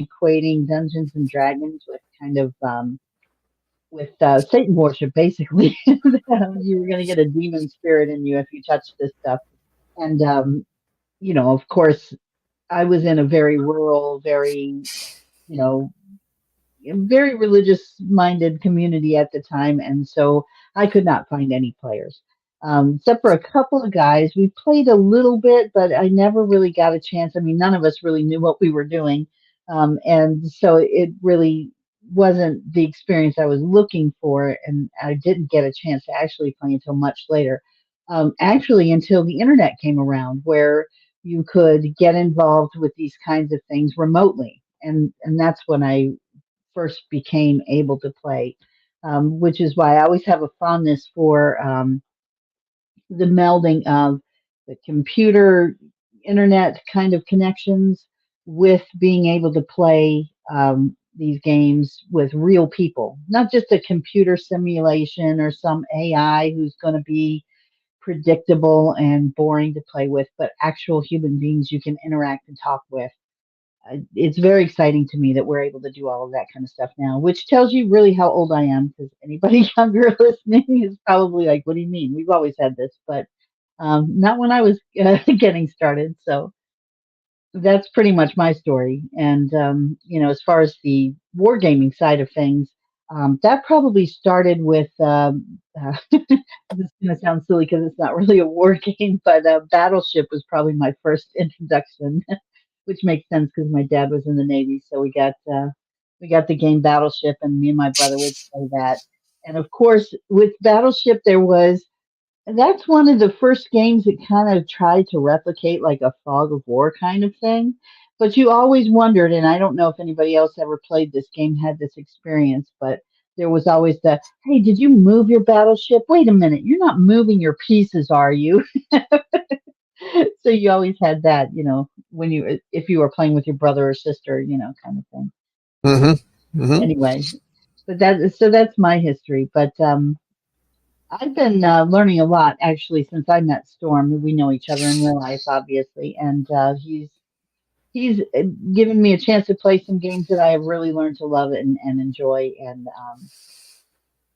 equating Dungeons and Dragons with kind of with Satan worship, basically. You were going to get a demon spirit in you if you touched this stuff. And of course, I was in a very rural, very you know very religious minded community at the time, and so I could not find any players. Except for a couple of guys. We played a little bit, but I never really got a chance. I mean, none of us really knew what we were doing. And so it really wasn't the experience I was looking for, and I didn't get a chance to actually play until much later. Actually, until the internet came around, where you could get involved with these kinds of things remotely. And that's when I first became able to play, which is why I always have a fondness for the melding of the computer internet kind of connections with being able to play these games with real people, not just a computer simulation or some AI who's going to be predictable and boring to play with, but actual human beings you can interact and talk with. It's very exciting to me that we're able to do all of that kind of stuff now, which tells you really how old I am. Because anybody younger listening is probably like, "What do you mean? We've always had this," but not when I was getting started. So that's pretty much my story. And as far as the wargaming side of things, that probably started with. This is going to sound silly because it's not really a war game, but Battleship was probably my first introduction, which makes sense because my dad was in the Navy. So we got the game Battleship, and me and my brother would play that. And of course, with Battleship, that's one of the first games that kind of tried to replicate like a fog of war kind of thing. But you always wondered, and I don't know if anybody else ever played this game, had this experience, but there was always the, hey, did you move your battleship? Wait a minute, you're not moving your pieces, are you? So you always had that, when if you were playing with your brother or sister, kind of thing. Mm-hmm. Mm-hmm. Anyway, but that's my history. But I've been learning a lot actually since I met Storm. We know each other in real life, obviously, and he's given me a chance to play some games that I have really learned to love and enjoy, and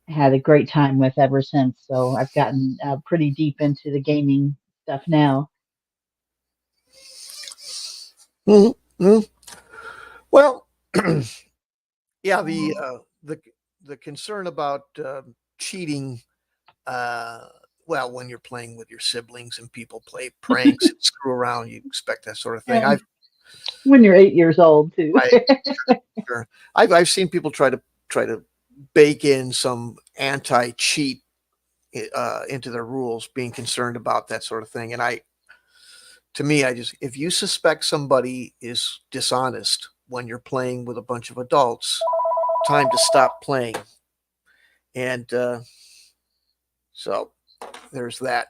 had a great time with ever since. So I've gotten pretty deep into the gaming stuff now. Mm-hmm. Mm-hmm. Well, yeah, the concern about cheating. Uh, well, when you're playing with your siblings and people play pranks and screw around, you expect that sort of thing. And when you're 8 years old, too. I, sure, I've seen people try to bake in some anti-cheat into their rules, being concerned about that sort of thing. And to me, if you suspect somebody is dishonest when you're playing with a bunch of adults, time to stop playing. And so there's that.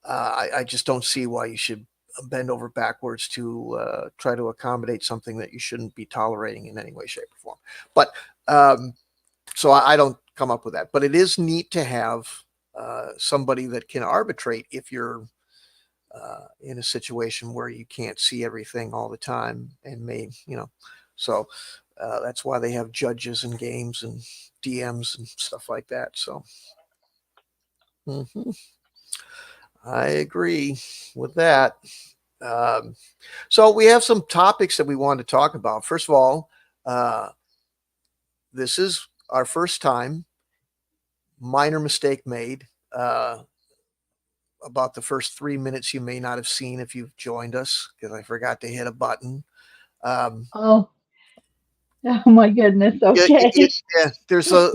I just don't see why you should bend over backwards to try to accommodate something that you shouldn't be tolerating in any way, shape, or form. But so I don't come up with that. But it is neat to have somebody that can arbitrate if you're in a situation where you can't see everything all the time and so that's why they have judges and games and DMs and stuff like that. So mhm, I agree with that. Um, so we have some topics that we want to talk about. First of all, uh, this is our first time. Minor mistake made. About the first 3 minutes you may not have seen if you've joined us because I forgot to hit a button. Um, Oh, oh my goodness. yeah, Okay. yeah, there's a.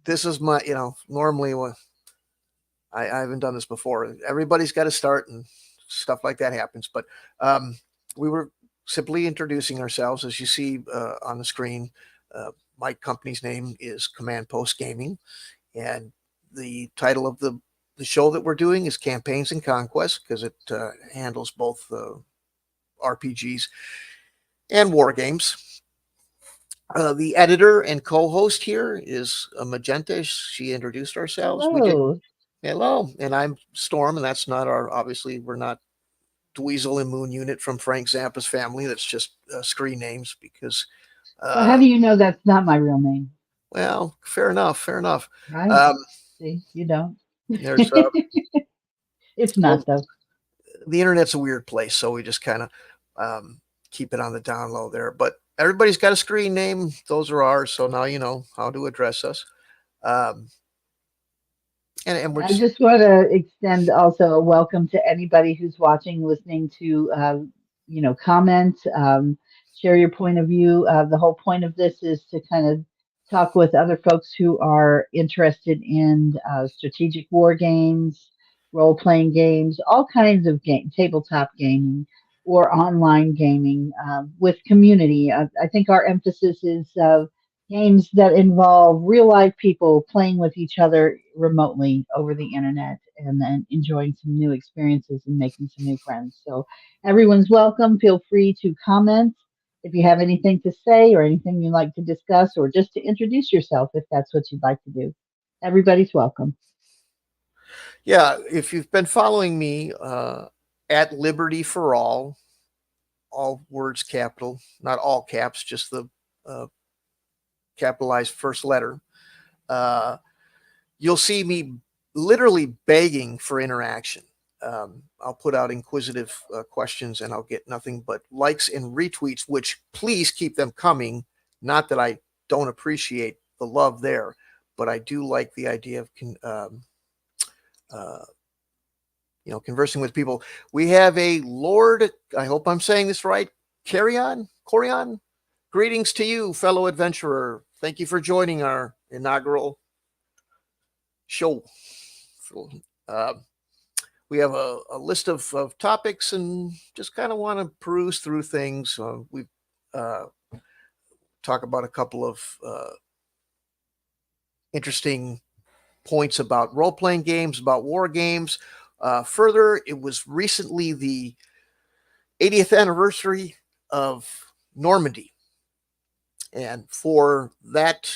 This is my, normally when I haven't done this before. Everybody's got to start and stuff like that happens. But we were simply introducing ourselves, as you see on the screen. My company's name is Command Post Gaming, and the title of the show that we're doing is Campaigns and Conquest because it handles both RPGs and war games. The editor and co-host here is Magenta. She introduced ourselves. We did. Hello. Hello, and I'm Storm, and that's not obviously, we're not Dweezil and Moon Unit from Frank Zappa's family. That's just screen names because So how Uh, do you know that's not my real name? well, fair enough. Fair enough. Right? Um, See, you don't. there's It's well, not though. the internet's a weird place, so we just kind of keep it on the down low there. But everybody's got a screen name; those are ours. So now you know how to address us. Um, and we're I just just want to extend also a welcome to anybody who's watching, listening to, comment, share your point of view. The whole point of this is to kind of talk with other folks who are interested in strategic war games, role playing games, all kinds of tabletop gaming or online gaming with community. I think our emphasis is games that involve real life people playing with each other remotely over the internet and then enjoying some new experiences and making some new friends. So everyone's welcome. Feel free to comment if you have anything to say or anything you'd like to discuss or just to introduce yourself if that's what you'd like to do. Everybody's welcome. yeah. If you've been following me at Liberty for all words capital, not all caps, just the uh, capitalized first letter. Uh, you'll see me literally begging for interaction. I'll put out inquisitive questions and I'll get nothing but likes and retweets, which please keep them coming. Not that I don't appreciate the love there, but I do like the idea of uh, conversing with people. We have a Lord, I hope I'm saying this right, Corion. Greetings to you, fellow adventurer. Thank you for joining our inaugural show. Uh, we have a list of topics and just kind of want to peruse through things. We uh, talk about a couple of interesting points about role playing games, about war games. Further, it was recently the 80th anniversary of Normandy. And for that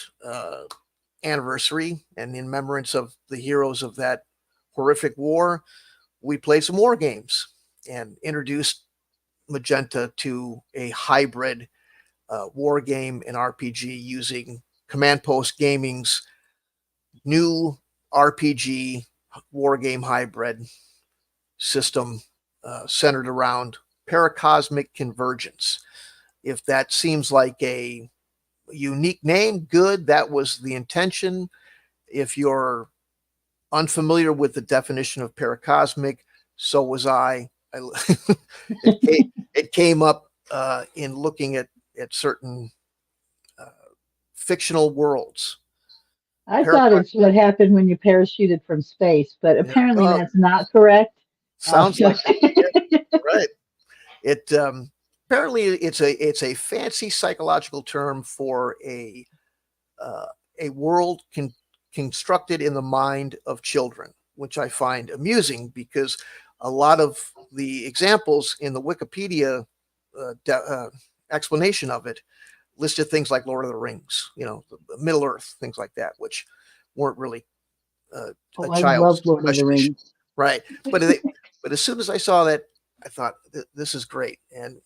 anniversary and in remembrance of the heroes of that horrific war, we played some war games and introduced Magenta to a hybrid war game and RPG using Command Post Gaming's new RPG war game hybrid system centered around Paracosmic Convergence. If that seems like a unique name, good. That was the intention. If you're unfamiliar with the definition of paracosmic, so was I. It came up in looking at certain uh, fictional worlds. I thought Paracos- it's what happened when you parachuted from space, but yeah, apparently well, that's not correct. sounds So like it. Yeah, right. It apparently it's a fancy psychological term for uh, a world constructed in the mind of children, which I find amusing because a lot of the examples in the Wikipedia explanation of it listed things like Lord of the Rings, Middle Earth, things like that, which weren't really oh, a I child's love Lord of the imagination, Rings. right? But as soon as I saw that, I thought this is great. And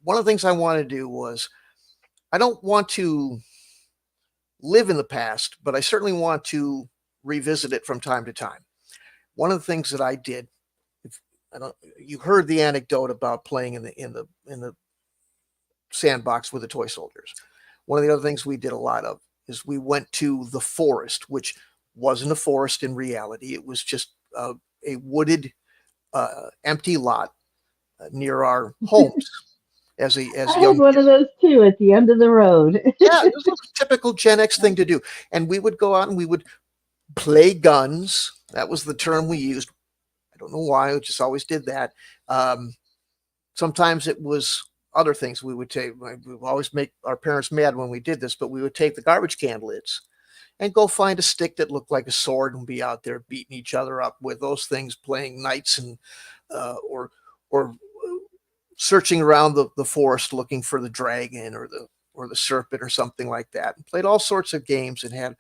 one of the things I wanted to do was I don't want to live in the past, but I certainly want to revisit it from time to time. One of the things that I did, if I don't, you heard the anecdote about playing in the sandbox with the toy soldiers. One of the other things we did a lot of is we went to the forest, which wasn't a forest in reality. It was just a wooded, empty lot near our homes as I had young one of kids. those too at the end of the road. Yeah, this was a typical Gen X thing to do. And we would go out and we would play guns. That was the term we used. I don't know why. We just always did that. Um, Sometimes it was other things we would take. We would always make our parents mad when we did this, but we would take the garbage can lids and go find a stick that looked like a sword and be out there beating each other up with those things, playing knights and or searching around the forest looking for the dragon or the serpent or something like that. And played all sorts of games and had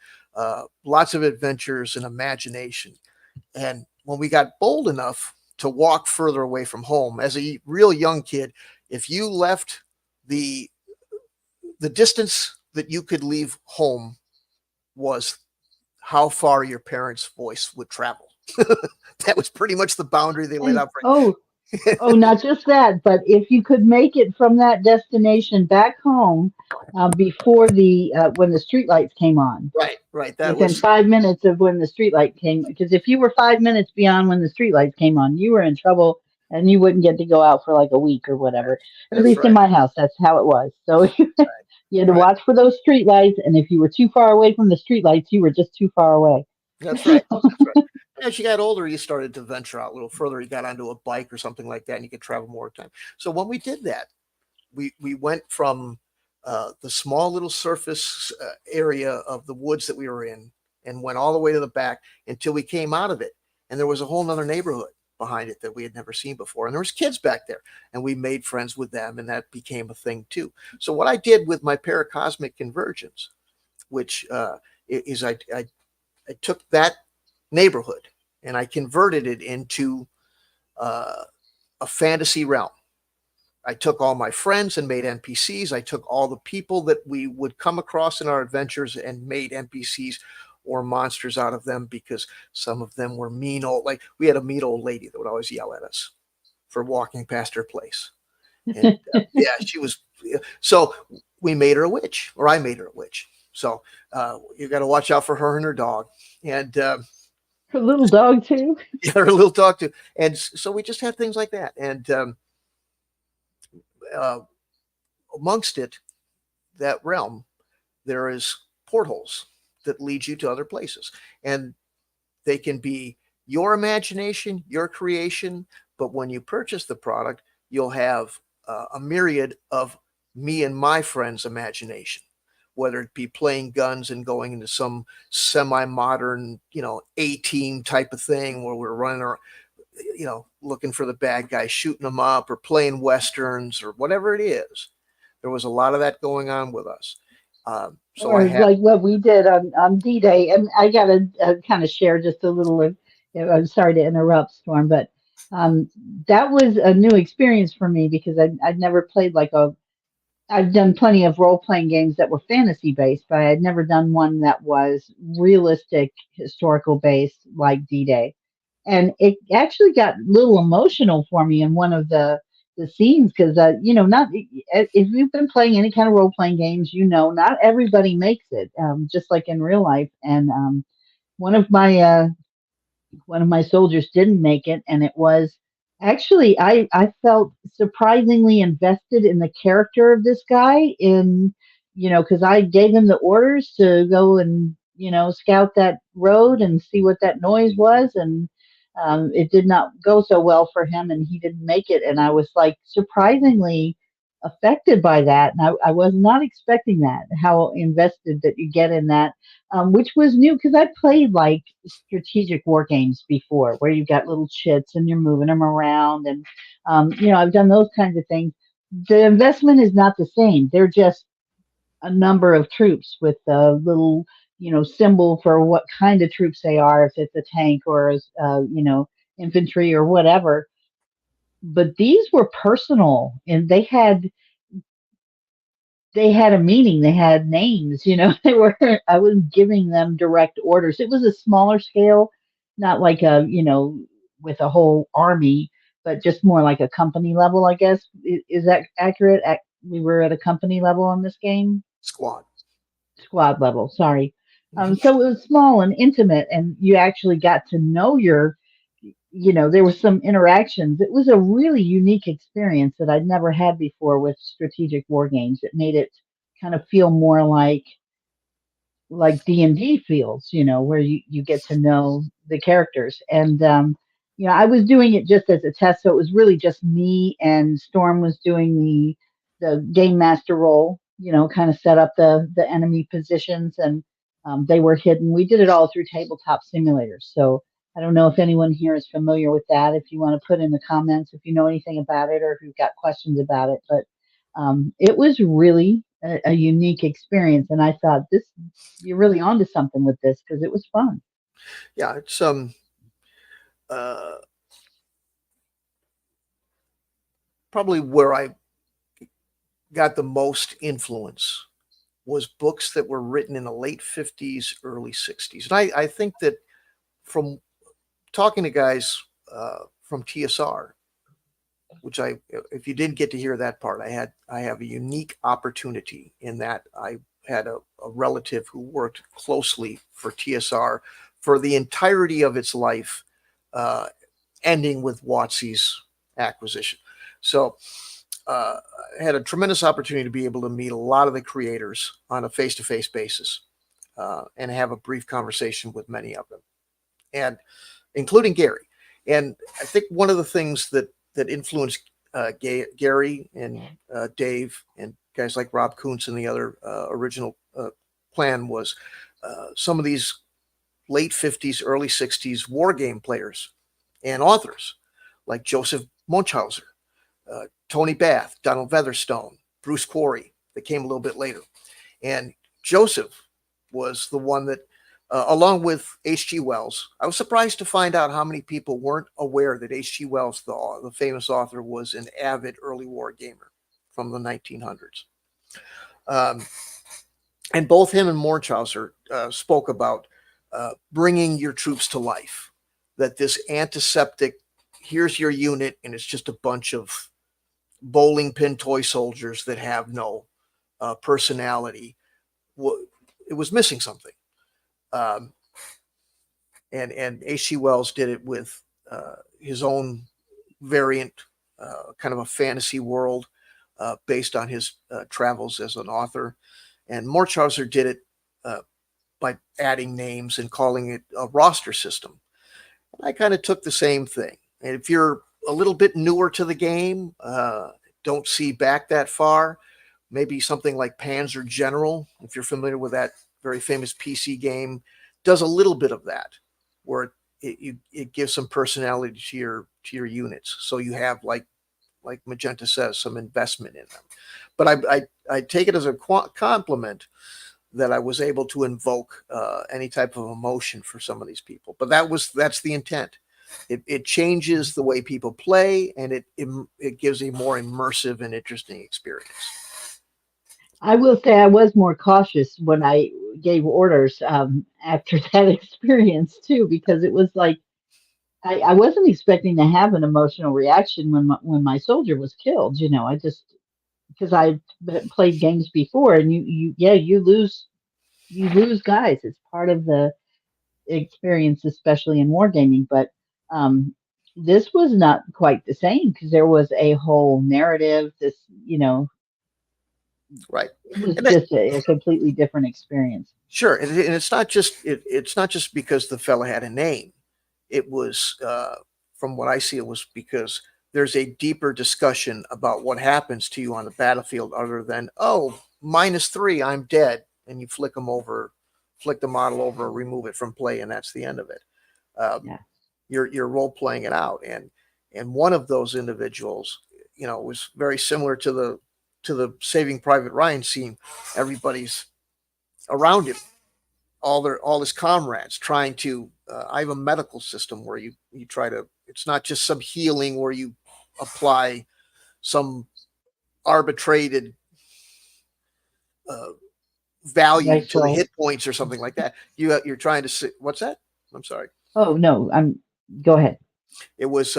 lots of adventures and imagination. And when we got bold enough to walk further away from home as a real young kid, if you left the the distance that you could leave home was how far your parents' voice would travel. That was pretty much the boundary they laid And out for oh, not just that, but if you could make it from that destination back home before the when the streetlights came on, right. That within was 5 minutes of when the streetlight came, because if you were 5 minutes beyond when the streetlights came on, you were in trouble and you wouldn't get to go out for like a week or whatever. At that's least in right, my house, that's how it was. So you had to right. watch for those streetlights, and if you were too far away from the streetlights, you were just too far away. That's right. That's right. And as you got older, you started to venture out a little further. You got onto a bike or something like that, and you could travel more time. So when we did that, we went from the small little surface area of the woods that we were in, and went all the way to the back until we came out of it, and there was a whole nother neighborhood behind it that we had never seen before, and there was kids back there, and we made friends with them, and that became a thing too. So what I did with my Paracosmic Convergence, which is I took that neighborhood and I converted it into a fantasy realm. I took all my friends and made NPCs. I took all the people that we would come across in our adventures and made NPCs or monsters out of them, because some of them were mean old, like we had a mean old lady that would always yell at us for walking past her place. And yeah, she was, so we made her a witch, or I made her a witch. So you got to watch out for her and her dog. And Her little dog too. yeah, her little dog too. And so we just had things like that. And uh, amongst it, that realm, there is portals that lead you to other places. And they can be your imagination, your creation. But when you purchase the product, you'll have a myriad of me and my friends' imagination, whether it be playing guns and going into some semi-modern, A-team type of thing where we're running around, looking for the bad guys, shooting them up, or playing westerns or whatever it is. There was a lot of that going on with us. So I Or had, like what we did on D-Day. And I got to kind of share just a little of, I'm sorry to interrupt, Storm, but um, that was a new experience for me because I'd never played I've done plenty of role-playing games that were fantasy based, but I had never done one that was realistic, historical based like D-Day. And it actually got a little emotional for me in one of the scenes because not if you've been playing any kind of role playing games, not everybody makes it, just like in real life. And one of my one of my soldiers didn't make it, and it was actually I felt surprisingly invested in the character of this guy, in because I gave him the orders to go and scout that road and see what that noise was. And it did not go so well for him, and he didn't make it, and I was like surprisingly affected by that. And I was not expecting that, how invested that you get in that, which was new because I played like strategic war games before, where you got little chits and you're moving them around, and I've done those kinds of things. The investment is not the same. They're just a number of troops with a little symbol for what kind of troops they are, if it's a tank or infantry or whatever. But these were personal, and they had a meaning. They had names. They were. I was giving them direct orders. It was a smaller scale, not like a with a whole army, but just more like a company level, I guess. Is that accurate? We were at a company level on this game. squad. Squad level. Sorry. Mhm. So it was small and intimate, and you actually got to know there was some interactions. It was a really unique experience that I'd never had before with strategic war games. It made it kind of feel more like D&D feels, where you get to know the characters. And I was doing it just as a test, so it was really just me, and Storm was doing the game master role, kind of set up the enemy positions, and they were hidden. We did it all through tabletop simulators. So I don't know if anyone here is familiar with that. If you want to put in the comments if you know anything about it or if you've got questions about it. But it was really a unique experience, and I thought you're really onto something with this because it was fun. Yeah, it's uh, probably where I got the most influence was books that were written in the late 50s, early 60s. And I think that from talking to guys from TSR, which if you didn't get to hear that part, I have a unique opportunity in that I had a relative who worked closely for TSR for the entirety of its life, uh, ending with WotC's acquisition. So I had a tremendous opportunity to be able to meet a lot of the creators on a face-to-face basis, and have a brief conversation with many of them, and including Gary. And I think one of the things that influenced Gary and Dave and guys like Rob Kuntz and the other original plan was some of these late 50s, early 60s war game players and authors like Joseph Munchausen, Tony Bath, Donald Featherstone, Bruce Quarry, that came a little bit later. And Joseph was the one that, along with H.G. Wells, I was surprised to find out how many people weren't aware that H.G. Wells, the famous author, was an avid early war gamer from the 1900s. And both him and Munchausen spoke about bringing your troops to life, that this antiseptic, here's your unit, and it's just a bunch of bowling pin toy soldiers that have no personality. It was missing something. And H.G. Wells did it with his own variant, kind of a fantasy world based on his travels as an author. And Munchausen did it by adding names and calling it a roster system. And I kind of took the same thing. And if you're a little bit newer to the game, don't see back that far, maybe something like Panzer General, if you're familiar with that very famous PC game, does a little bit of that, where it gives some personality to your units. So you have, like Magenta says, some investment in them. But I take it as a compliment that I was able to invoke any type of emotion for some of these people. But that's the intent. It changes the way people play, and it gives a more immersive and interesting experience. I will say I was more cautious when I gave orders after that experience too, because it was like I wasn't expecting to have an emotional reaction when my soldier was killed. You know, I just because I played games before, and you lose guys. It's part of the experience, especially in wargaming. But this was not quite the same because there was a whole narrative. This, Right. it was And that, just a completely different experience. sure. And it's not just because the fella had a name. It was, from what I see, it was because there's a deeper discussion about what happens to you on the battlefield other than, oh, -3, I'm dead. And you flick the model over, remove it from play, and that's the end of it. Yeah. You're role playing it out. And one of those individuals, was very similar to the Saving Private Ryan scene. Everybody's around him, all his comrades trying to. I have a medical system where you try to. It's not just some healing where you apply some arbitrated value Right. to the So, hit points or something like that. You're trying to. What's that? I'm sorry. oh no, go ahead. It was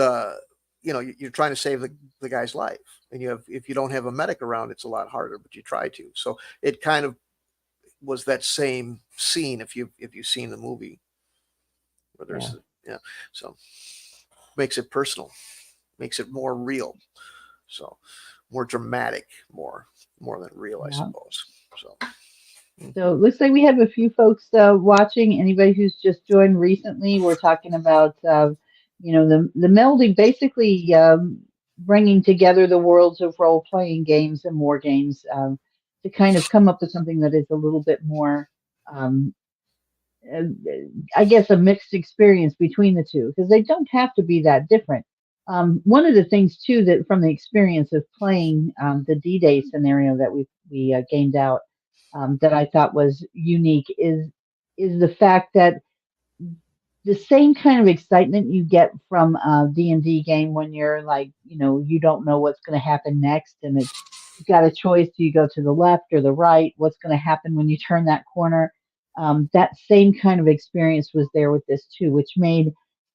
you're trying to save the guy's life, and if you don't have a medic around, it's a lot harder, but you try to. So it kind of was that same scene if you've seen the movie where Yeah. there's so makes it personal, makes it more real, so more dramatic, more than real, I Yeah. suppose. So So it looks like we have a few folks watching. Anybody who's just joined recently, we're talking about the melding, basically bringing together the worlds of role playing games and war games to kind of come up with something that is a little bit more, um, uh, I guess, a mixed experience between the two because they don't have to be that different. One of the things too that from the experience of playing the D-Day scenario that we gamed out that I thought was unique is the fact that the same kind of excitement you get from a D&D game when you're like, you don't know what's going to happen next and you've got a choice. Do you go to the left or the right? What's going to happen when you turn that corner? That same kind of experience was there with this too, which made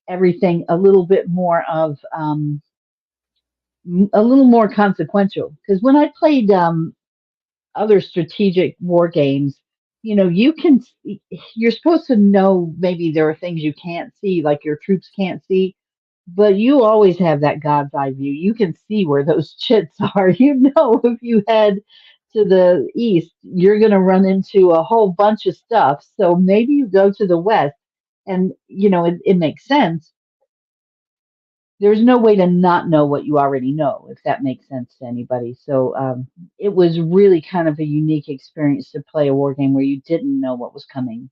everything a little bit more of a little more consequential. Because when I played other strategic war games, you can, you're supposed to know maybe there are things you can't see, like your troops can't see, but you always have that God's eye view. You can see where those chits are. If you head to the east, you're going to run into a whole bunch of stuff. So maybe you go to the west, and it makes sense. There's no way to not know what you already know, if that makes sense to anybody. So it was really kind of a unique experience to play a war game where you didn't know what was coming.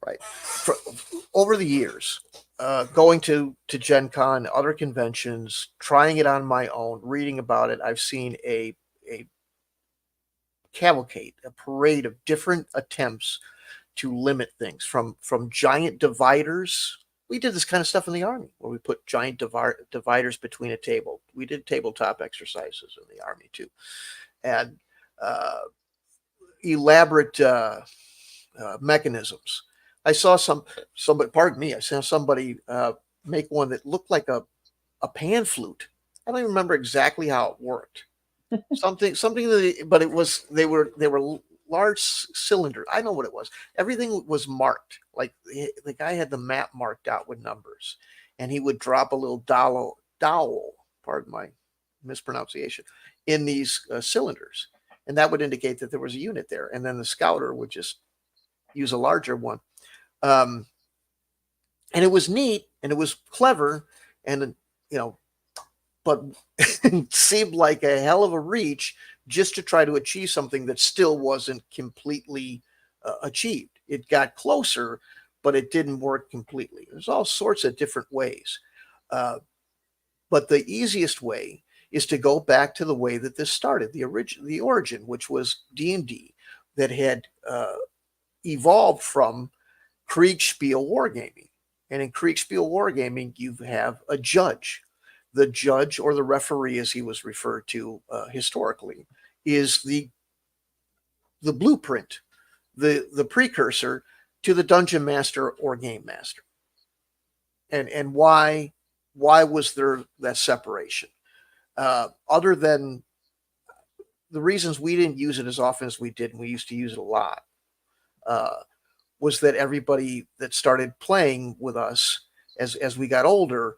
Right. Over the years, going to Gen Con, other conventions, trying it on my own, reading about it, I've seen a cavalcade, a parade of different attempts to limit things from giant dividers. We did this kind of stuff in the Army where we put giant dividers between a table. We did tabletop exercises in the Army too. And elaborate mechanisms. I saw somebody, pardon me, I saw somebody make one that looked like a pan flute. I don't even remember exactly how it worked. something that, but they were large cylinders. I know what it was. Everything was marked. Like the guy had the map marked out with numbers, and he would drop a little dowel, pardon my mispronunciation, in these cylinders, and that would indicate that there was a unit there. And then the scouter would just use a larger one. And it was neat and it was clever, and but it seemed like a hell of a reach just to try to achieve something that still wasn't completely achieved. It got closer, but it didn't work completely. There's all sorts of different ways. But the easiest way is to go back to the way that this started, the origin, which was D&D, that had evolved from Kriegspiel wargaming. And in Kriegspiel wargaming, you have a judge. The judge, or the referee as he was referred to historically, is the blueprint, the precursor to the dungeon master or game master. And why was there that separation? Other than the reasons we didn't use it as often as we did, and we used to use it a lot, was that everybody that started playing with us as we got older,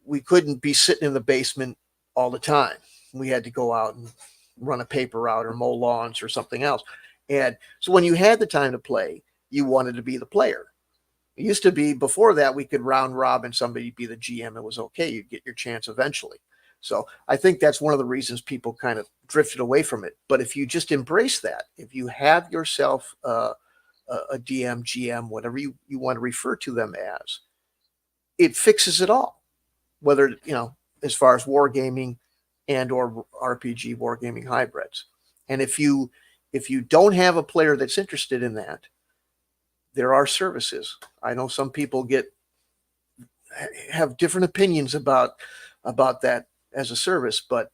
we couldn't be sitting in the basement all the time. We had to go out and run a paper route or mow lawns or something else. And so when you had the time to play, you wanted to be the player. It used to be, before that, we could round robin, somebody be the GM. It was okay. You'd get your chance eventually. So I think that's one of the reasons people kind of drifted away from it. But if you just embrace that, if you have yourself a DM, GM, whatever you want to refer to them as, it fixes it all. Whether, as far as wargaming and or RPG wargaming hybrids. And if you don't have a player that's interested in that, there are services. I know some people have different opinions about that as a service, but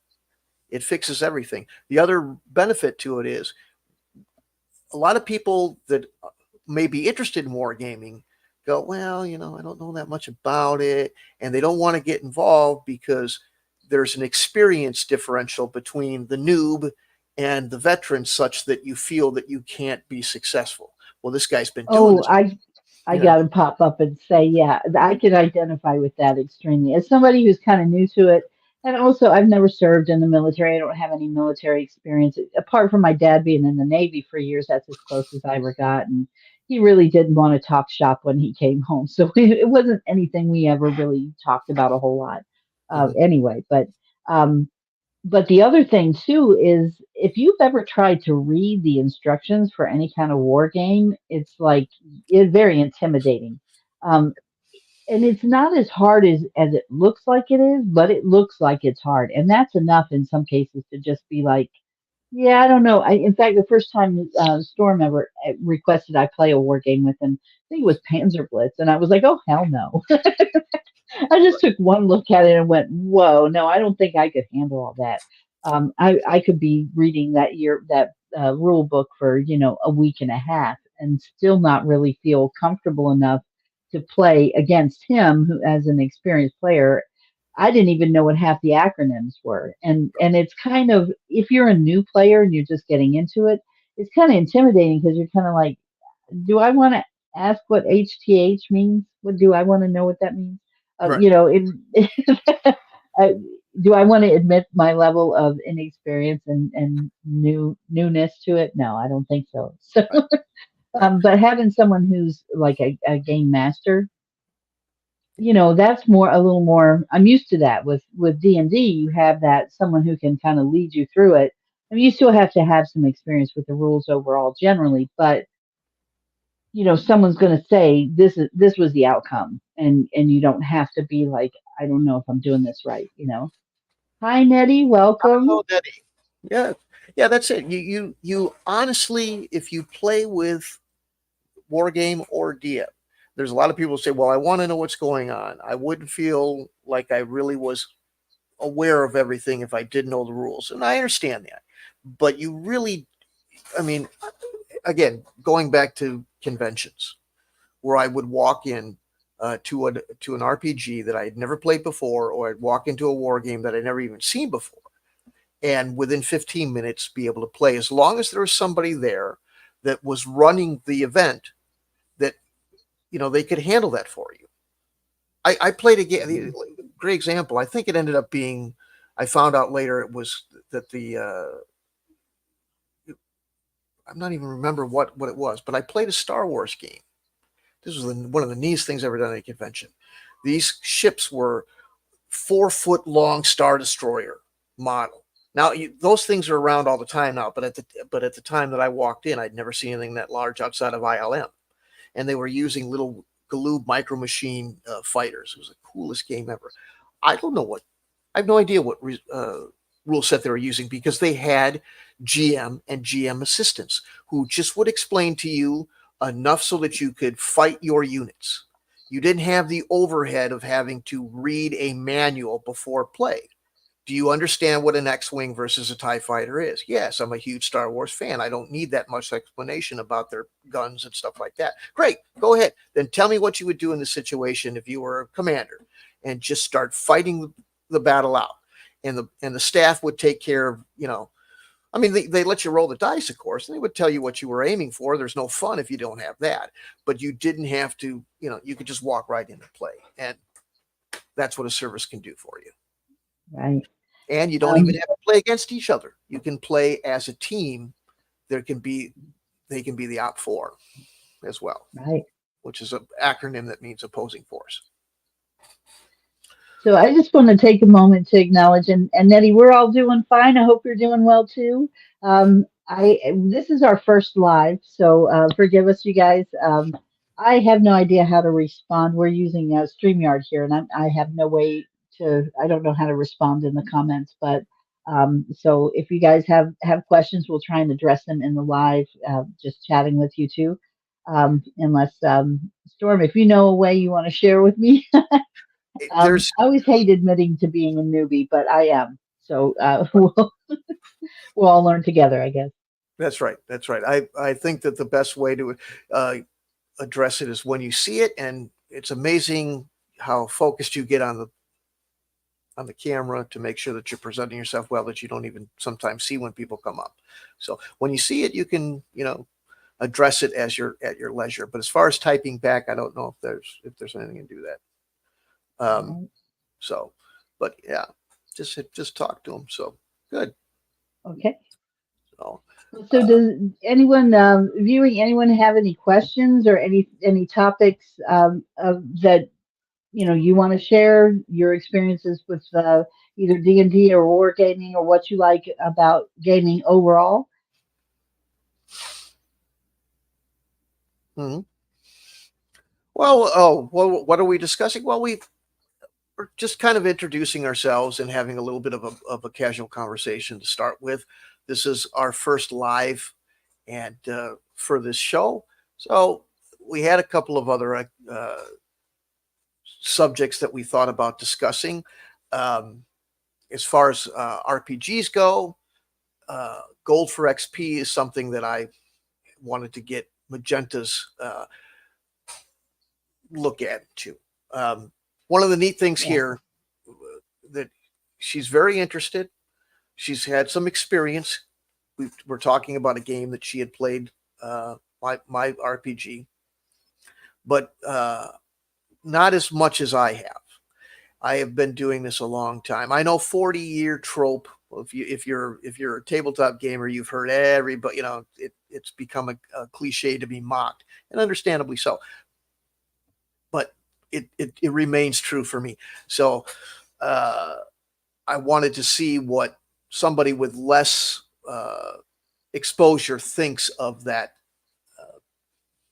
it fixes everything. The other benefit to it is a lot of people that may be interested in wargaming go, well, I don't know that much about it, and they don't want to get involved because there's an experience differential between the noob and the veteran, such that you feel that you can't be successful. Well, this guy's been doing this. I got to pop up and say, yeah, I can identify with that extremely. As somebody who's kind of new to it, and also I've never served in the military. I don't have any military experience. Apart from my dad being in the Navy for years, that's as close as I ever got. And he really didn't want to talk shop when he came home. So it wasn't anything we ever really talked about a whole lot anyway. But the other thing too is, if you've ever tried to read the instructions for any kind of war game, it's very intimidating. Um, and it's not as hard as it looks like it is, but it looks like it's hard. And that's enough in some cases to just be like, yeah, I don't know. In fact, the first time Storm ever requested I play a war game with him, I think it was Panzer Blitz. And I was like, oh, hell no. I just took one look at it and went, whoa, no, I don't think I could handle all that. I could be reading that rule book for a week and a half and still not really feel comfortable enough to play against him, who as an experienced player. I didn't even know what half the acronyms were, and it's kind of, if you're a new player and you're just getting into it, it's kind of intimidating because you're kind of like, do I want to ask what HTH means? What do I want to know what that means? Right. You know, uh, do I want to admit my level of inexperience and newness to it? No, I don't think so. So, Right. Right. but having someone who's like a game master, that's a little more. I'm used to that with D&D. You have that someone who can kind of lead you through it. I mean, you still have to have some experience with the rules overall, generally, but someone's going to say this was the outcome, and you don't have to be like, I don't know if I'm doing this right. Hi, Nettie, welcome. Oh, that, yeah, yeah, that's it. You honestly, if you play with Wargame or DM, there's a lot of people who say, "Well, I want to know what's going on." I wouldn't feel like I really was aware of everything if I didn't know the rules, and I understand that. But you really, I mean, again, going back to conventions, where I would walk in to an RPG that I had never played before, or I'd walk into a war game that I'd never even seen before, and within 15 minutes be able to play, as long as there was somebody there that was running the event that they could handle that for you. I played a game. Great example. I think it ended up being. I found out later it was that the. I'm not even remember what it was, but I played a Star Wars game. This was one of the neatest things ever done at a convention. These ships were 4 foot long Star Destroyer model. Now those things are around all the time now, but at the time that I walked in, I'd never seen anything that large outside of ILM, and they were using little Galoob micro machine fighters. It was the coolest game ever. I don't know what. I have no idea what rule set they were using, because they had GM and GM assistants who just would explain to you enough so that you could fight your units. You didn't have the overhead of having to read a manual before play. Do you understand what an X-Wing versus a TIE fighter is? Yes, I'm a huge Star Wars fan. I don't need that much explanation about their guns and stuff like that. Great, go ahead. Then tell me what you would do in this situation if you were a commander, and just start fighting the battle out. And the staff would take care of, I mean, they let you roll the dice, of course, and they would tell you what you were aiming for. There's no fun if you don't have that. But you didn't have to, you could just walk right into play. And that's what a service can do for you. Right. And you don't even have to play against each other. You can play as a team. They can be the op4 as well, Right. which is an acronym that means opposing force. So I just want to take a moment to acknowledge, and Nettie, we're all doing fine. I hope you're doing well too. This is our first live, so forgive us, you guys. I have no idea how to respond. We're using StreamYard here, and I have no way to. I don't know how to respond in the comments, but so if you guys have questions, we'll try and address them in the live. Just chatting with you too, unless Storm, if you know a way you want to share with me. There's I always hate admitting to being a newbie, but I am. So we'll all learn together, I guess. That's right. That's right. I think that the best way to address it is when you see it, and it's amazing how focused you get on the camera to make sure that you're presenting yourself well, that you don't even sometimes see when people come up. So when you see it, you can address it as you're at your leisure. But as far as typing back, I don't know if there's anything to do that. Right. So, but yeah, just talk to them. So good. Okay. So, So does anyone viewing anyone have any questions or any topics that you want to share your experiences with either D&D or wargaming, or what you like about gaming overall? mhm. Well, what are we discussing? Well, we're just kind of introducing ourselves and having a little bit of a casual conversation to start with. This is our first live and for this show, so we had a couple of other subjects that we thought about discussing. Um, as far as RPGs go, Gold for XP is something that I wanted to get Magenta's look at too. One of the neat things here that she's very interested. She's had some experience. We're talking about a game that she had played, my RPG, but not as much as I have. I have been doing this a long time. I know 40-year trope. If you're a tabletop gamer, you've heard everybody. It's become a cliche to be mocked, and understandably so. But it remains true for me. So I wanted to see what somebody with less exposure thinks of that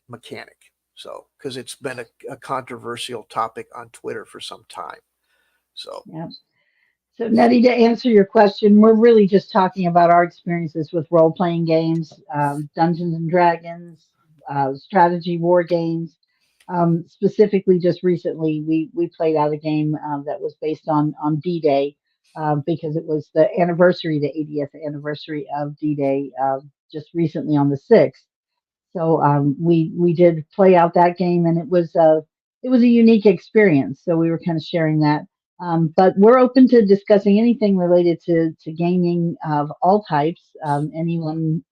mechanic. So, because it's been a controversial topic on Twitter for some time. So, Yeah. So, Nettie, to answer your question, we're really just talking about our experiences with role playing games, Dungeons and Dragons, strategy war games. Specifically, just recently, we played out a game that was based on D Day because it was the 80th anniversary of D Day just recently on the 6th. So we did play out that game, and it was a unique experience. So we were kind of sharing that. But we're open to discussing anything related to gaming of all types. Anyone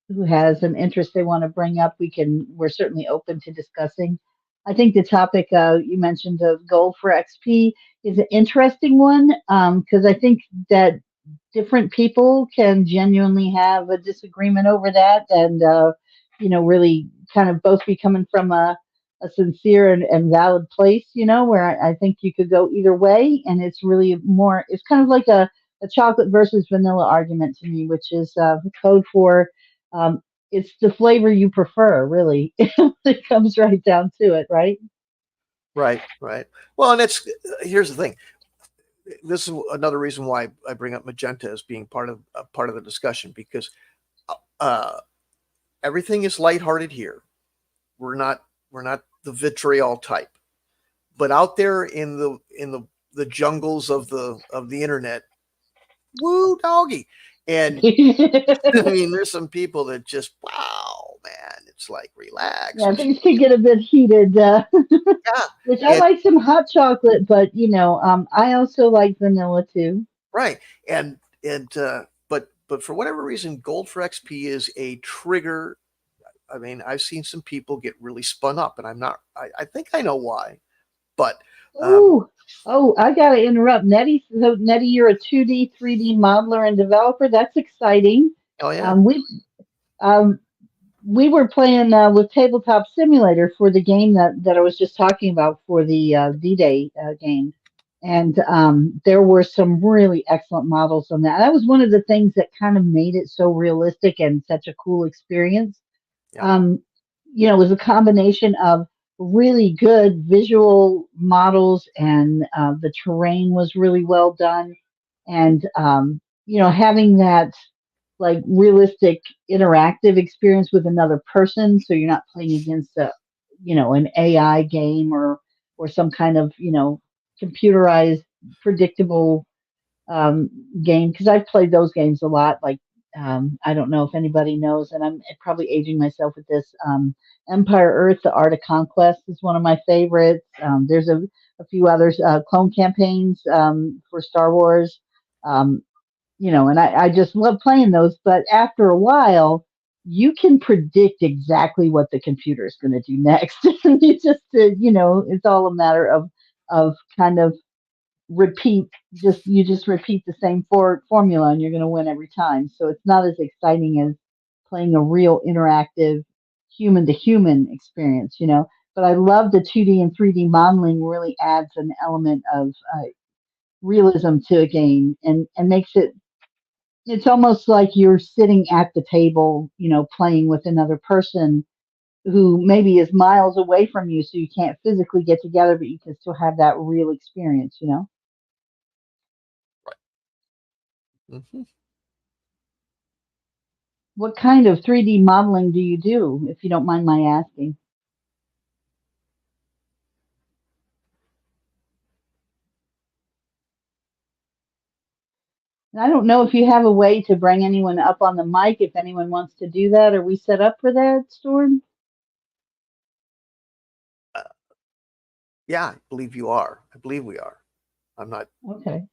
who has an interest they want to bring up, we're certainly open to discussing. I think the topic you mentioned of gold for XP is an interesting one because I think that different people can genuinely have a disagreement over that and really kind of both be coming from a sincere and valid place, where I think you could go either way, and it's kind of like a chocolate versus vanilla argument to me, which is code for um, it's the flavor you prefer, really. It comes right down to it, right? right. Well, and here's the thing. This is another reason why I bring up Magenta as being part of the discussion, because uh, everything is lighthearted here. We're not the vitriol type, but out there in the jungles of the internet, woo doggy, and I mean, there's some people that just, wow, man, it's like, relax. Yeah, things can get a bit heated, Yeah, which I and like some hot chocolate, but I also like vanilla too. right, but for whatever reason, Gold for XP is a trigger. I mean, I've seen some people get really spun up, and I'm not. I think I know why, but um, Ooh, oh, I gotta interrupt, Nettie. So, Nettie, you're a 2D, 3D modeler and developer. That's exciting. oh yeah, Um, we um, we were playing with Tabletop Simulator for the game that I was just talking about for the D-Day game, and there were some really excellent models on that. That was one of the things that kind of made it so realistic and such a cool experience. yeah, um, it was a combination of really good visual models and the terrain was really well done. And, having that like realistic interactive experience with another person. So you're not playing against an AI game or some kind of, computerized predictable um, game because I've played those games a lot. Like I don't know if anybody knows, and I'm probably aging myself with this. Empire Earth: The Art of Conquest is one of my favorites. There's a few others. Clone campaigns for Star Wars. Um, and I just love playing those. But after a while, you can predict exactly what the computer is going to do next. You just, it's all a matter of kind of repeat you just repeat the same formula and you're going to win every time, so it's not as exciting as playing a real interactive human to human experience, but I love the 2D and 3D modeling really adds an element of realism to a game and makes it's almost like you're sitting at the table, playing with another person who maybe is miles away from you, so you can't physically get together, but you can still have that real experience. hmm What kind of 3D modeling do you do, if you don't mind my asking? And I don't know if you have a way to bring anyone up on the mic if anyone wants to do that. Are we set up for that, Storm? Uh, yeah, I believe you are. I believe we are. I'm not. Okay.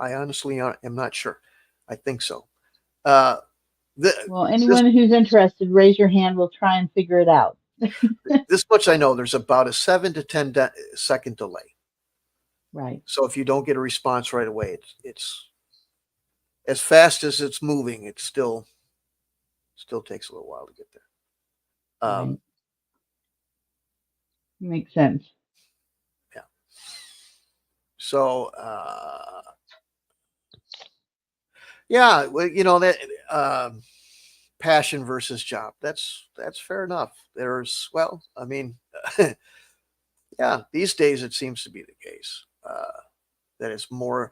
I honestly am not sure. I think so. Uh, the, Well, this anyone who's interested, raise your hand. We'll try and figure it out. this much I know. There's about a 7 to 10 second delay. Right. So if you don't get a response right away, it's as fast as it's moving. It still takes a little while to get there. Right. Makes sense. Yeah. So yeah, well, that passion versus job. That's fair enough. I mean, yeah, these days it seems to be the case that it's more.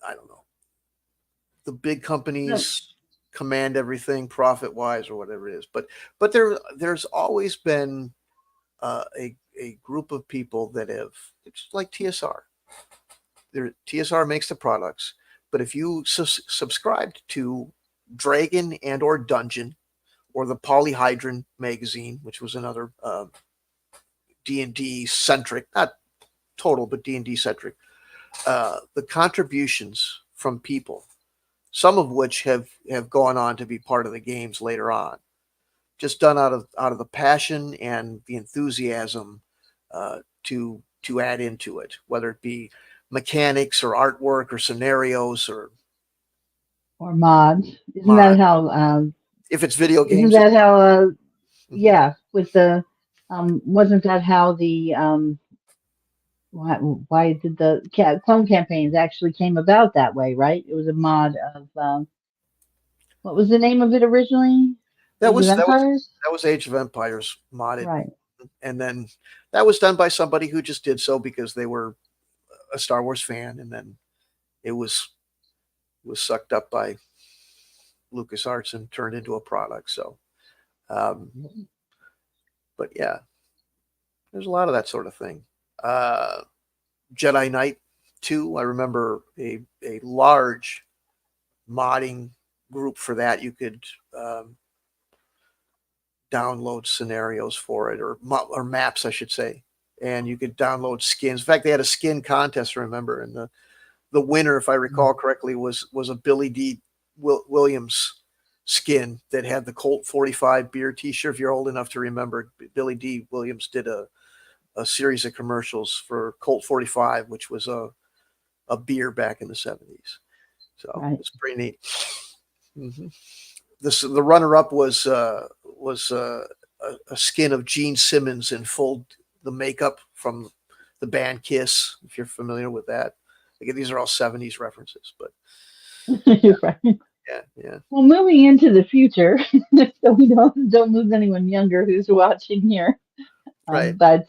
I don't know. The big No, companies command everything profit wise or whatever it is, but there's always been a group of people that have it's like TSR. TSR makes the products, but if you subscribed to Dragon and or Dungeon or the Polyhedron magazine, which was another D&D centric, not total, but D&D centric, the contributions from people, some of which have gone on to be part of the games later on, just done out of the passion and the enthusiasm to add into it, whether it be mechanics or artwork or scenarios or or mods. Isn't that mod. how? If it's video Isn't games, that how? mm-hmm. Yeah, with the wasn't that how the why did the clone campaigns actually came about that way, right? It was a mod of what was the name of it originally? that Age of was that was Empires? that was Age of Empires modded, Right. and then that was done by somebody who just did so because they were a Star Wars fan, and then it was sucked up by LucasArts and turned into a product. So, um, but yeah, there's a lot of that sort of thing. Uh, Jedi Knight 2, I remember a large modding group for that. You could um, download scenarios for it or maps, I should say, and you could download skins. In fact, they had a skin contest, I remember, and the winner, if I recall correctly, was a Billy D. Williams skin that had the Colt 45 beer T-shirt. If you're old enough to remember, Billy D. Williams did a series of commercials for Colt 45, which was a beer back in the 70s. So Right. it's pretty neat. Mm-hmm. The runner up was a skin of Gene Simmons in full the makeup from the band Kiss, if you're familiar with that. Again, these are all 70s references, but Right. yeah. Well, moving into the future, so we don't lose anyone younger who's watching here. Right. But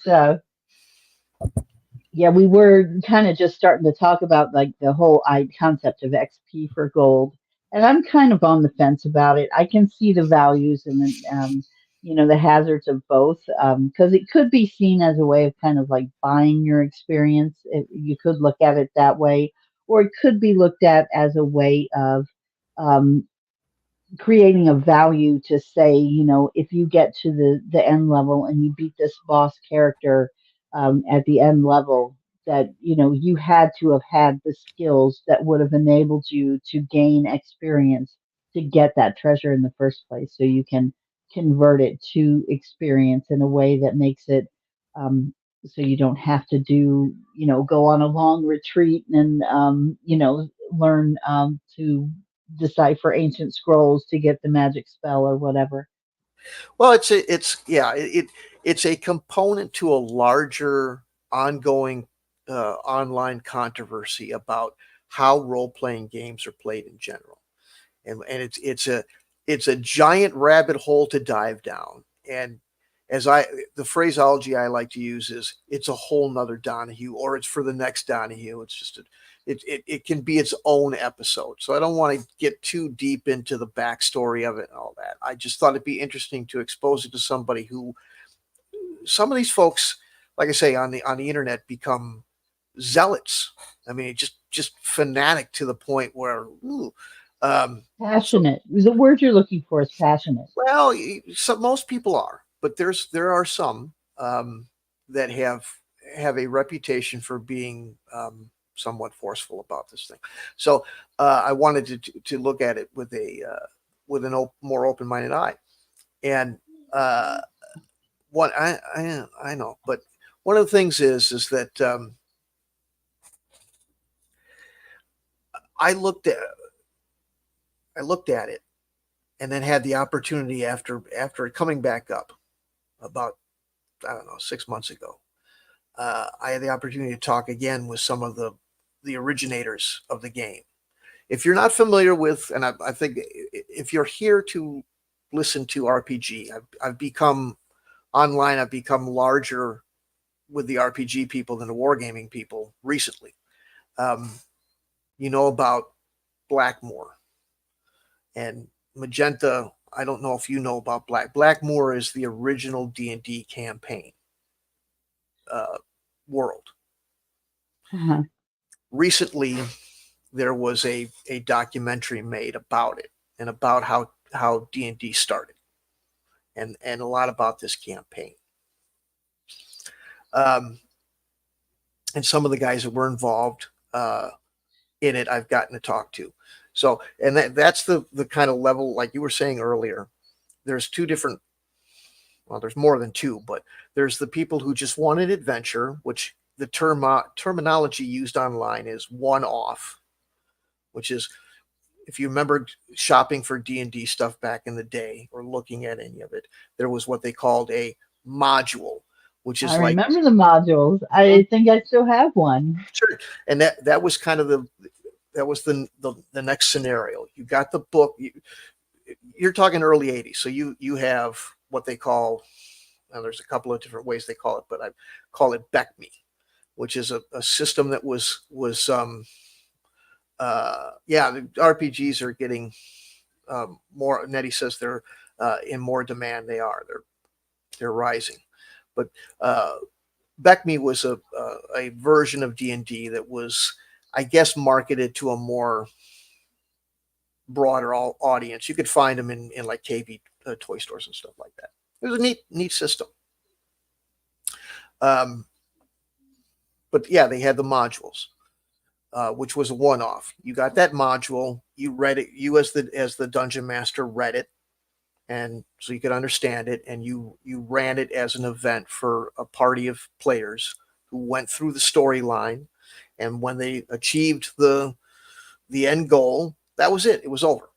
yeah, we were kind of just starting to talk about like the whole concept of XP for gold, and I'm kind of on the fence about it. I can see the values and the hazards of both, because it could be seen as a way of kind of like buying your experience. You could look at it that way, or it could be looked at as a way of um, creating a value to say, if you get to the end level and you beat this boss character at the end level, that you had to have had the skills that would have enabled you to gain experience to get that treasure in the first place, so you can convert it to experience in a way that makes it so you don't have to go on a long retreat and learn to decipher ancient scrolls to get the magic spell or whatever. Well, it's a component to a larger ongoing online controversy about how role playing games are played in general, and it's a giant rabbit hole to dive down. And the phraseology I like to use is it's a whole nother Donahue, or it's for the next Donahue. It's just it can be its own episode. So I don't want to get too deep into the backstory of it and all that. I just thought it'd be interesting to expose it to somebody who, some of these folks, like I say, on the internet become zealots I mean, just fanatic to the point where, ooh, so Passionate. The word you're looking for is passionate. well, so most people are, but there are some that have a reputation for being somewhat forceful about this thing. So I wanted to look at it with an more open minded eye, and uh, what I know, but one of the things is that I looked at I looked at it and then had the opportunity after it coming back up about, I don't know, 6 months ago. I had the opportunity to talk again with some of the originators of the game. If you're not familiar with, and I think if you're here to listen to RPG, I've become online. I've become larger with the RPG people than the wargaming people recently. Um, you know about Blackmore and Magenta. I don't know if you know about Blackmore is the original D&D campaign uh, world. Uh-huh. Recently, there was a documentary made about it and about how D&D started and a lot about this campaign. Um, and some of the guys that were involved in it, I've gotten to talk to. So, and that's the kind of level, like you were saying earlier. There's two different. Well, there's more than two, but there's the people who just want an adventure, which the terminology used online is one-off, which is, if you remember shopping for D&D stuff back in the day or looking at any of it, there was what they called a module, which I is like, remember the modules. I think I still have one. sure. And that was kind of the next scenario. You got the book. You're talking early 80s. So you have what they call, now there's a couple of different ways they call it, but I call it BECME, which is a system that was yeah, the RPGs are getting more. Nettie says they're in more demand. They're rising, but BECME was a version of D&D that was, I guess, marketed to a more broader audience. You could find them in like KB toy stores and stuff like that. It was a neat system. Um, but yeah, they had the modules, which was a one-off. You got that module, you read it, you as the dungeon master read it, and so you could understand it, and you ran it as an event for a party of players who went through the storyline, and when they achieved the end goal, that was it. It was over.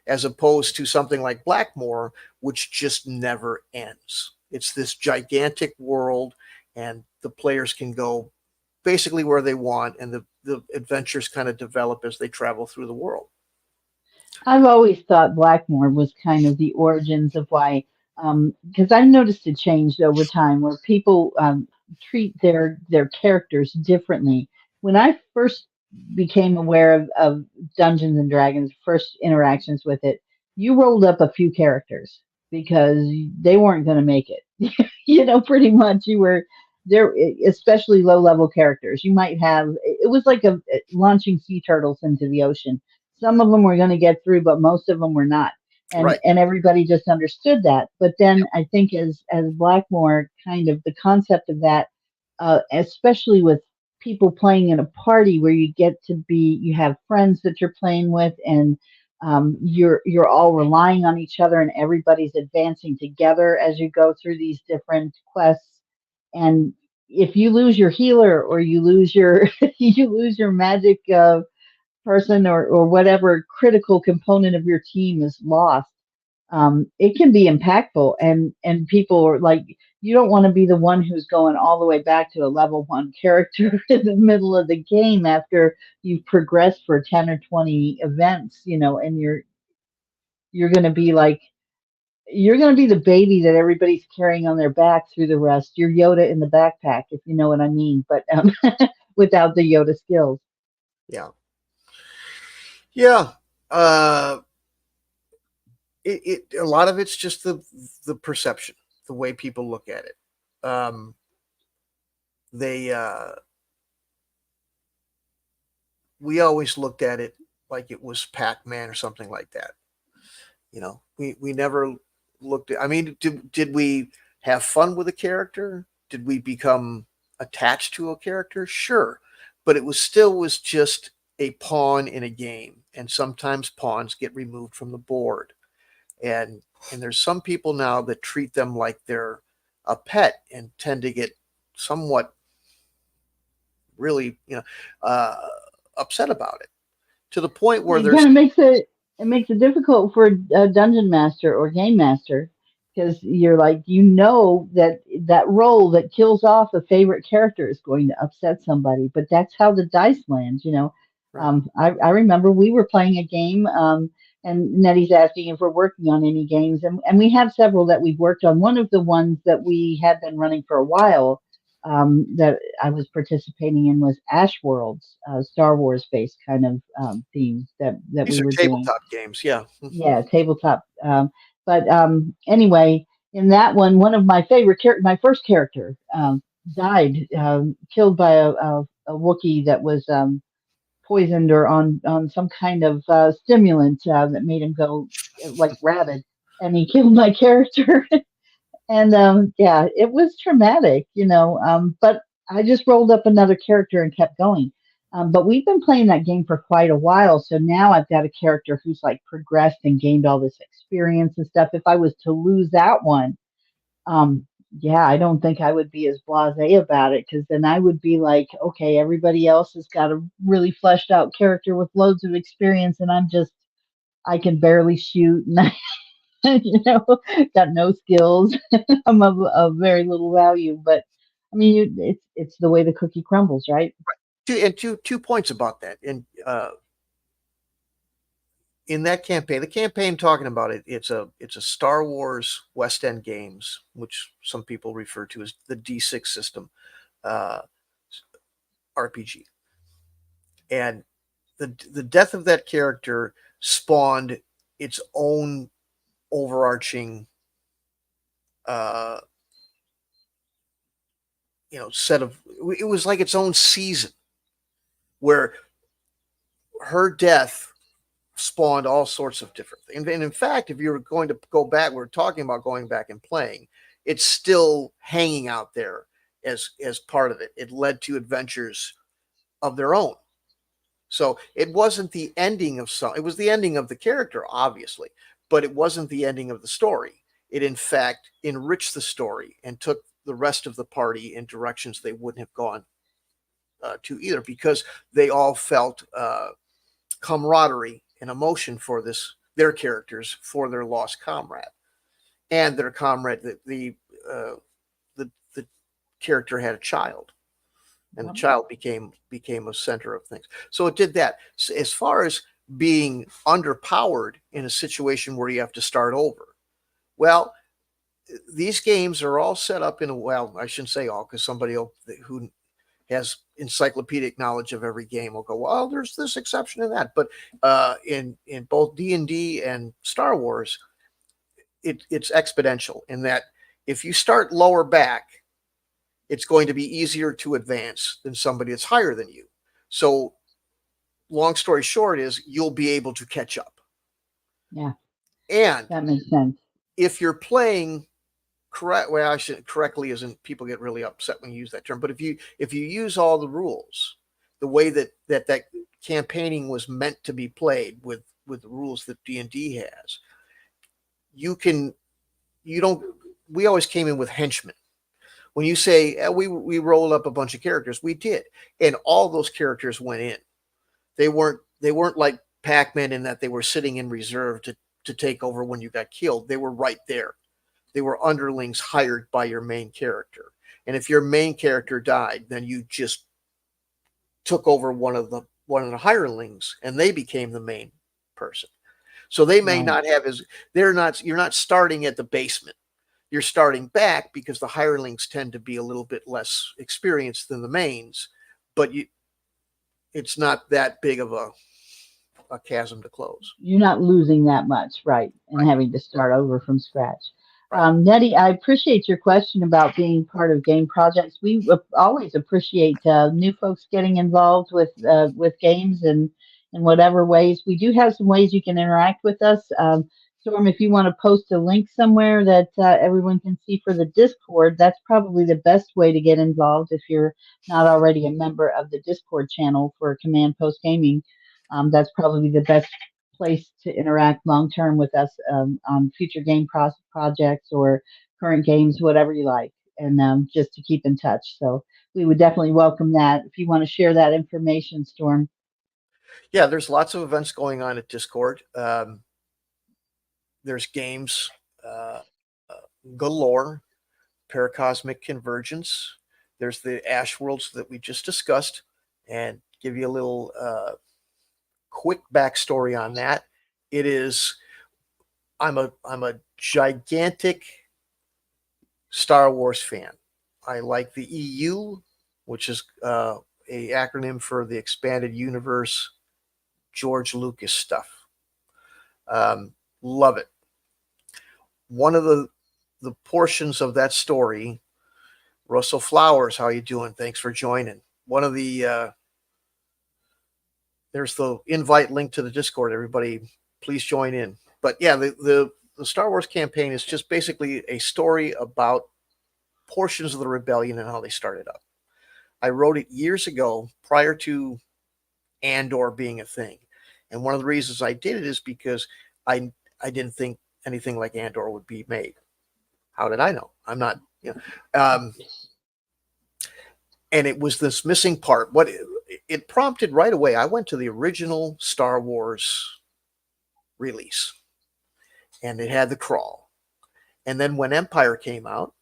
As opposed to something like Blackmore, which just never ends. It's this gigantic world, and the players can go basically where they want, and the adventures kind of develop as they travel through the world. I've always thought Blackmore was kind of the origins of why, because I've noticed it changed over time where people treat their characters differently. When I first became aware of Dungeons and Dragons, first interactions with it, you rolled up a few characters because they weren't going to make it. Pretty much you were there, especially low level characters. You might have, it was like launching sea turtles into the ocean. Some of them were going to get through, but most of them were not. And Right. and everybody just understood that. But Yep. then I think as Blackmore, kind of the concept of that, especially with people playing in a party where you have friends that you're playing with, and you're all relying on each other, and everybody's advancing together as you go through these different quests. And if you lose your healer or you lose your you lose your magic person, or whatever critical component of your team is lost, it can be impactful. And people are like, you don't want to be the one who's going all the way back to a level one character in the middle of the game after you've progressed for 10 or 20 events, and you're going to be like, you're going to be the baby that everybody's carrying on their back through the rest. You're Yoda in the backpack, if you know what I mean, but without the Yoda skills. Yeah. Yeah. Uh, a lot of it's just the perception, the way people look at it. They we always looked at it like it was Pac-Man or something like that. We never looked at, I mean, did we have fun with a character? Did we become attached to a character? Sure. But it was just a pawn in a game. And sometimes pawns get removed from the board. And there's some people now that treat them like they're a pet and tend to get somewhat really, upset about it, to the point where It there's kind of makes it difficult for a dungeon master or game master because you're like that that roll that kills off a favorite character is going to upset somebody, but that's how the dice lands. right. I remember we were playing a game, and Nettie's asking if we're working on any games, and we have several that we've worked on. One of the ones that we had been running for a while, that I was participating in, was Ash Worlds, Star Wars based kind of theme that These we are were doing. tabletop games, yeah. Yeah, tabletop. But anyway, in that one of my my first character, died, killed by a Wookiee that was poisoned or on some kind of stimulant that made him go like rabid, and he killed my character. And yeah, it was traumatic. But I just rolled up another character and kept going. But we've been playing that game for quite a while, so now I've got a character who's like progressed and gained all this experience and stuff. If I was to lose that one, um, yeah, I don't think I would be as blasé about it, because then I would be like, okay, everybody else has got a really fleshed out character with loads of experience, and I can barely shoot, and got no skills. I'm of very little value, but I mean, it's the way the cookie crumbles, right? Two points about that. And in that campaign, the campaign talking about it, it's a Star Wars West End games, which some people refer to as the D6 system, uh, RPG. And the death of that character spawned its own overarching, uh, set of, it was like its own season where her death spawned all sorts of different things. And in fact, if you're going to go back, we're talking about going back and playing, it's still hanging out there as part of it. It led to adventures of their own. So it wasn't the ending of it was the ending of the character, obviously, but it wasn't the ending of the story. It in fact enriched the story and took the rest of the party in directions they wouldn't have gone to either, because they all felt camaraderie and emotion for their characters, for their lost comrade, and their comrade. The character had a child, and the child became a center of things. So it did that. So as far as being underpowered in a situation where you have to start over, well, these games are all set up in a, well, I shouldn't say all, because somebody who has encyclopedic knowledge of every game will go, well, there's this exception and that. But in both D&D and Star Wars, it's exponential in that if you start lower back, it's going to be easier to advance than somebody that's higher than you. So long story short is you'll be able to catch up. Yeah, And that makes sense. if you're playing correctly isn't, people get really upset when you use that term, but if you use all the rules the way that campaigning was meant to be played, with the rules that D&D has, we always came in with henchmen. When you say we rolled up a bunch of characters, we did, and all those characters went in. They weren't like Pac-Man in that they were sitting in reserve to take over when you got killed. They were right there. They were underlings hired by your main character. And if your main character died, then you just took over one of the hirelings, and they became the main person. So they may not have you're not starting at the basement. You're starting back because the hirelings tend to be a little bit less experienced than the mains, but it's not that big of a chasm to close. You're not losing that much, right? And Right. having to start over from scratch. Right. Nettie, I appreciate your question about being part of game projects. We always appreciate new folks getting involved with games and in whatever ways. We do have some ways you can interact with us. Storm, if you want to post a link somewhere that everyone can see for the Discord, that's probably the best way to get involved if you're not already a member of the Discord channel for Command Post Gaming. That's probably the best place to interact long term with us on future projects or current games, whatever you like, and just to keep in touch. So we would definitely welcome that if you want to share that information, Storm. Yeah, there's lots of events going on at Discord. There's games galore, Paracosmic Convergence. There's the Ash Worlds that we just discussed, and give you a little quick backstory on that. It is I'm a gigantic Star Wars fan. I like the EU, which is a acronym for the Expanded Universe, George Lucas stuff. Love it. One of the portions of that story, Russell Flowers, how you doing? Thanks for joining. One of the there's the invite link to the Discord. Everybody, please join in. But yeah, the Star Wars campaign is just basically a story about portions of the rebellion and how they started up. I wrote it years ago, prior to Andor being a thing, and one of the reasons I did it is because I didn't think anything like Andor would be made. How did I know? I'm not, and it was this missing part. What it prompted right away, I went to the original Star Wars release, and it had the crawl. And then when Empire came out,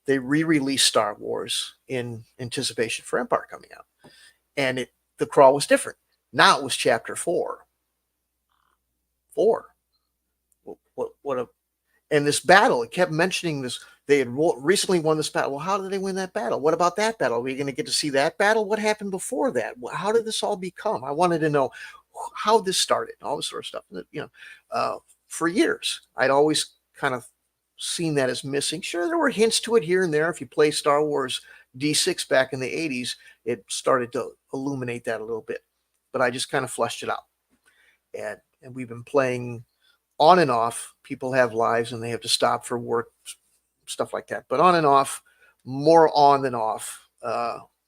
they re-released Star Wars in anticipation for Empire coming out, and the crawl was different. Now it was Chapter 4. What a and this battle, it kept mentioning this. They had recently won this battle. Well, how did they win that battle? What about that battle? Are we going to get to see that battle? What happened before that? How did this all become? I wanted to know how this started, all this sort of stuff. For years, I'd always kind of seen that as missing. Sure, there were hints to it here and there. If you play Star Wars D6 back in the 80s, it started to illuminate that a little bit. But I just kind of fleshed it out. And we've been playing on and off. People have lives and they have to stop for work, stuff like that. But on and off, more on than off,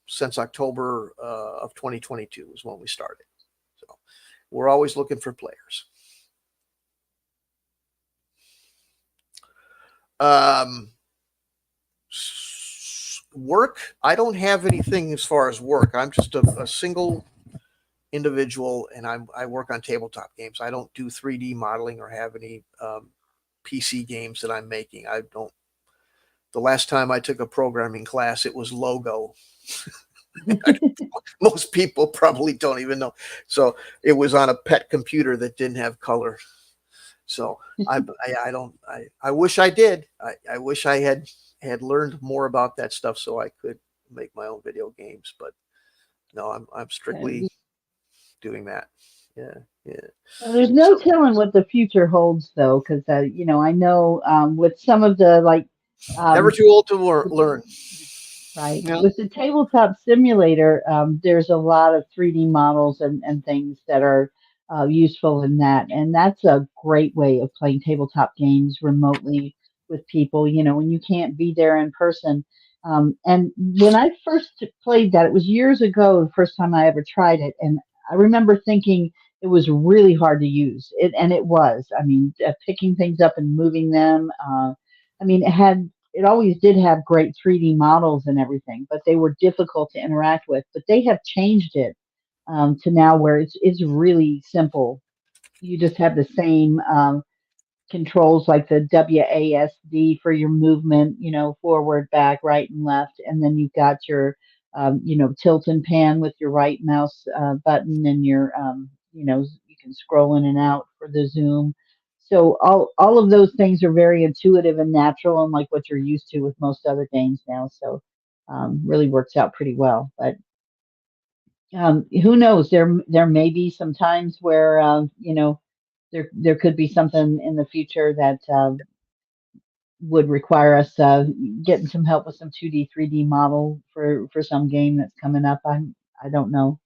since October of 2022 is when we started. So we're always looking for players. Work, I don't have anything as far as work. I'm just a single individual, and I work on tabletop games. I don't do 3D modeling or have any PC games that I'm making. I don't. The last time I took a programming class, it was Logo. Most people probably don't even know. So it was on a pet computer that didn't have color. So I wish I did. I wish I had learned more about that stuff so I could make my own video games. But no, I'm strictly doing that. Yeah. Well, there's no telling what the future holds, though, because I know with some of the Never um, too old to learn. right, Yeah. with the tabletop simulator, there's a lot of 3D models and things that are useful in that, and that's a great way of playing tabletop games remotely with people. When you can't be there in person. And when I first played that, it was years ago, the first time I ever tried it, and I remember thinking it was really hard to use. And it was. I mean, picking things up and moving them. I mean, it always did have great 3D models and everything, but they were difficult to interact with. But they have changed it to now where it's really simple. You just have the same controls like the WASD for your movement, forward, back, right, and left. And then you've got your, tilt and pan with your right mouse button and your, you can scroll in and out for the zoom. So all of those things are very intuitive and natural and like what you're used to with most other games now. So really works out pretty well. But who knows? There may be some times where there could be something in the future that would require us getting some help with some 2D, 3D model for some game that's coming up. I don't know.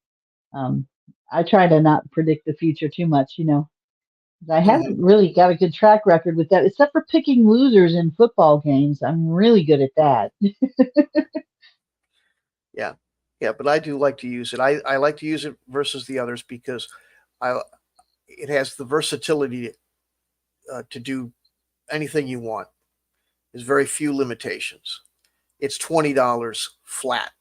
Um, I try to not predict the future too much, you know. I Hmm. haven't really got a good track record with that, except for picking losers in football games. I'm really good at that. Yeah, yeah, but I do like to use it. I like to use it versus the others because I it has the versatility to do anything you want. There's very few limitations. It's $20 flat.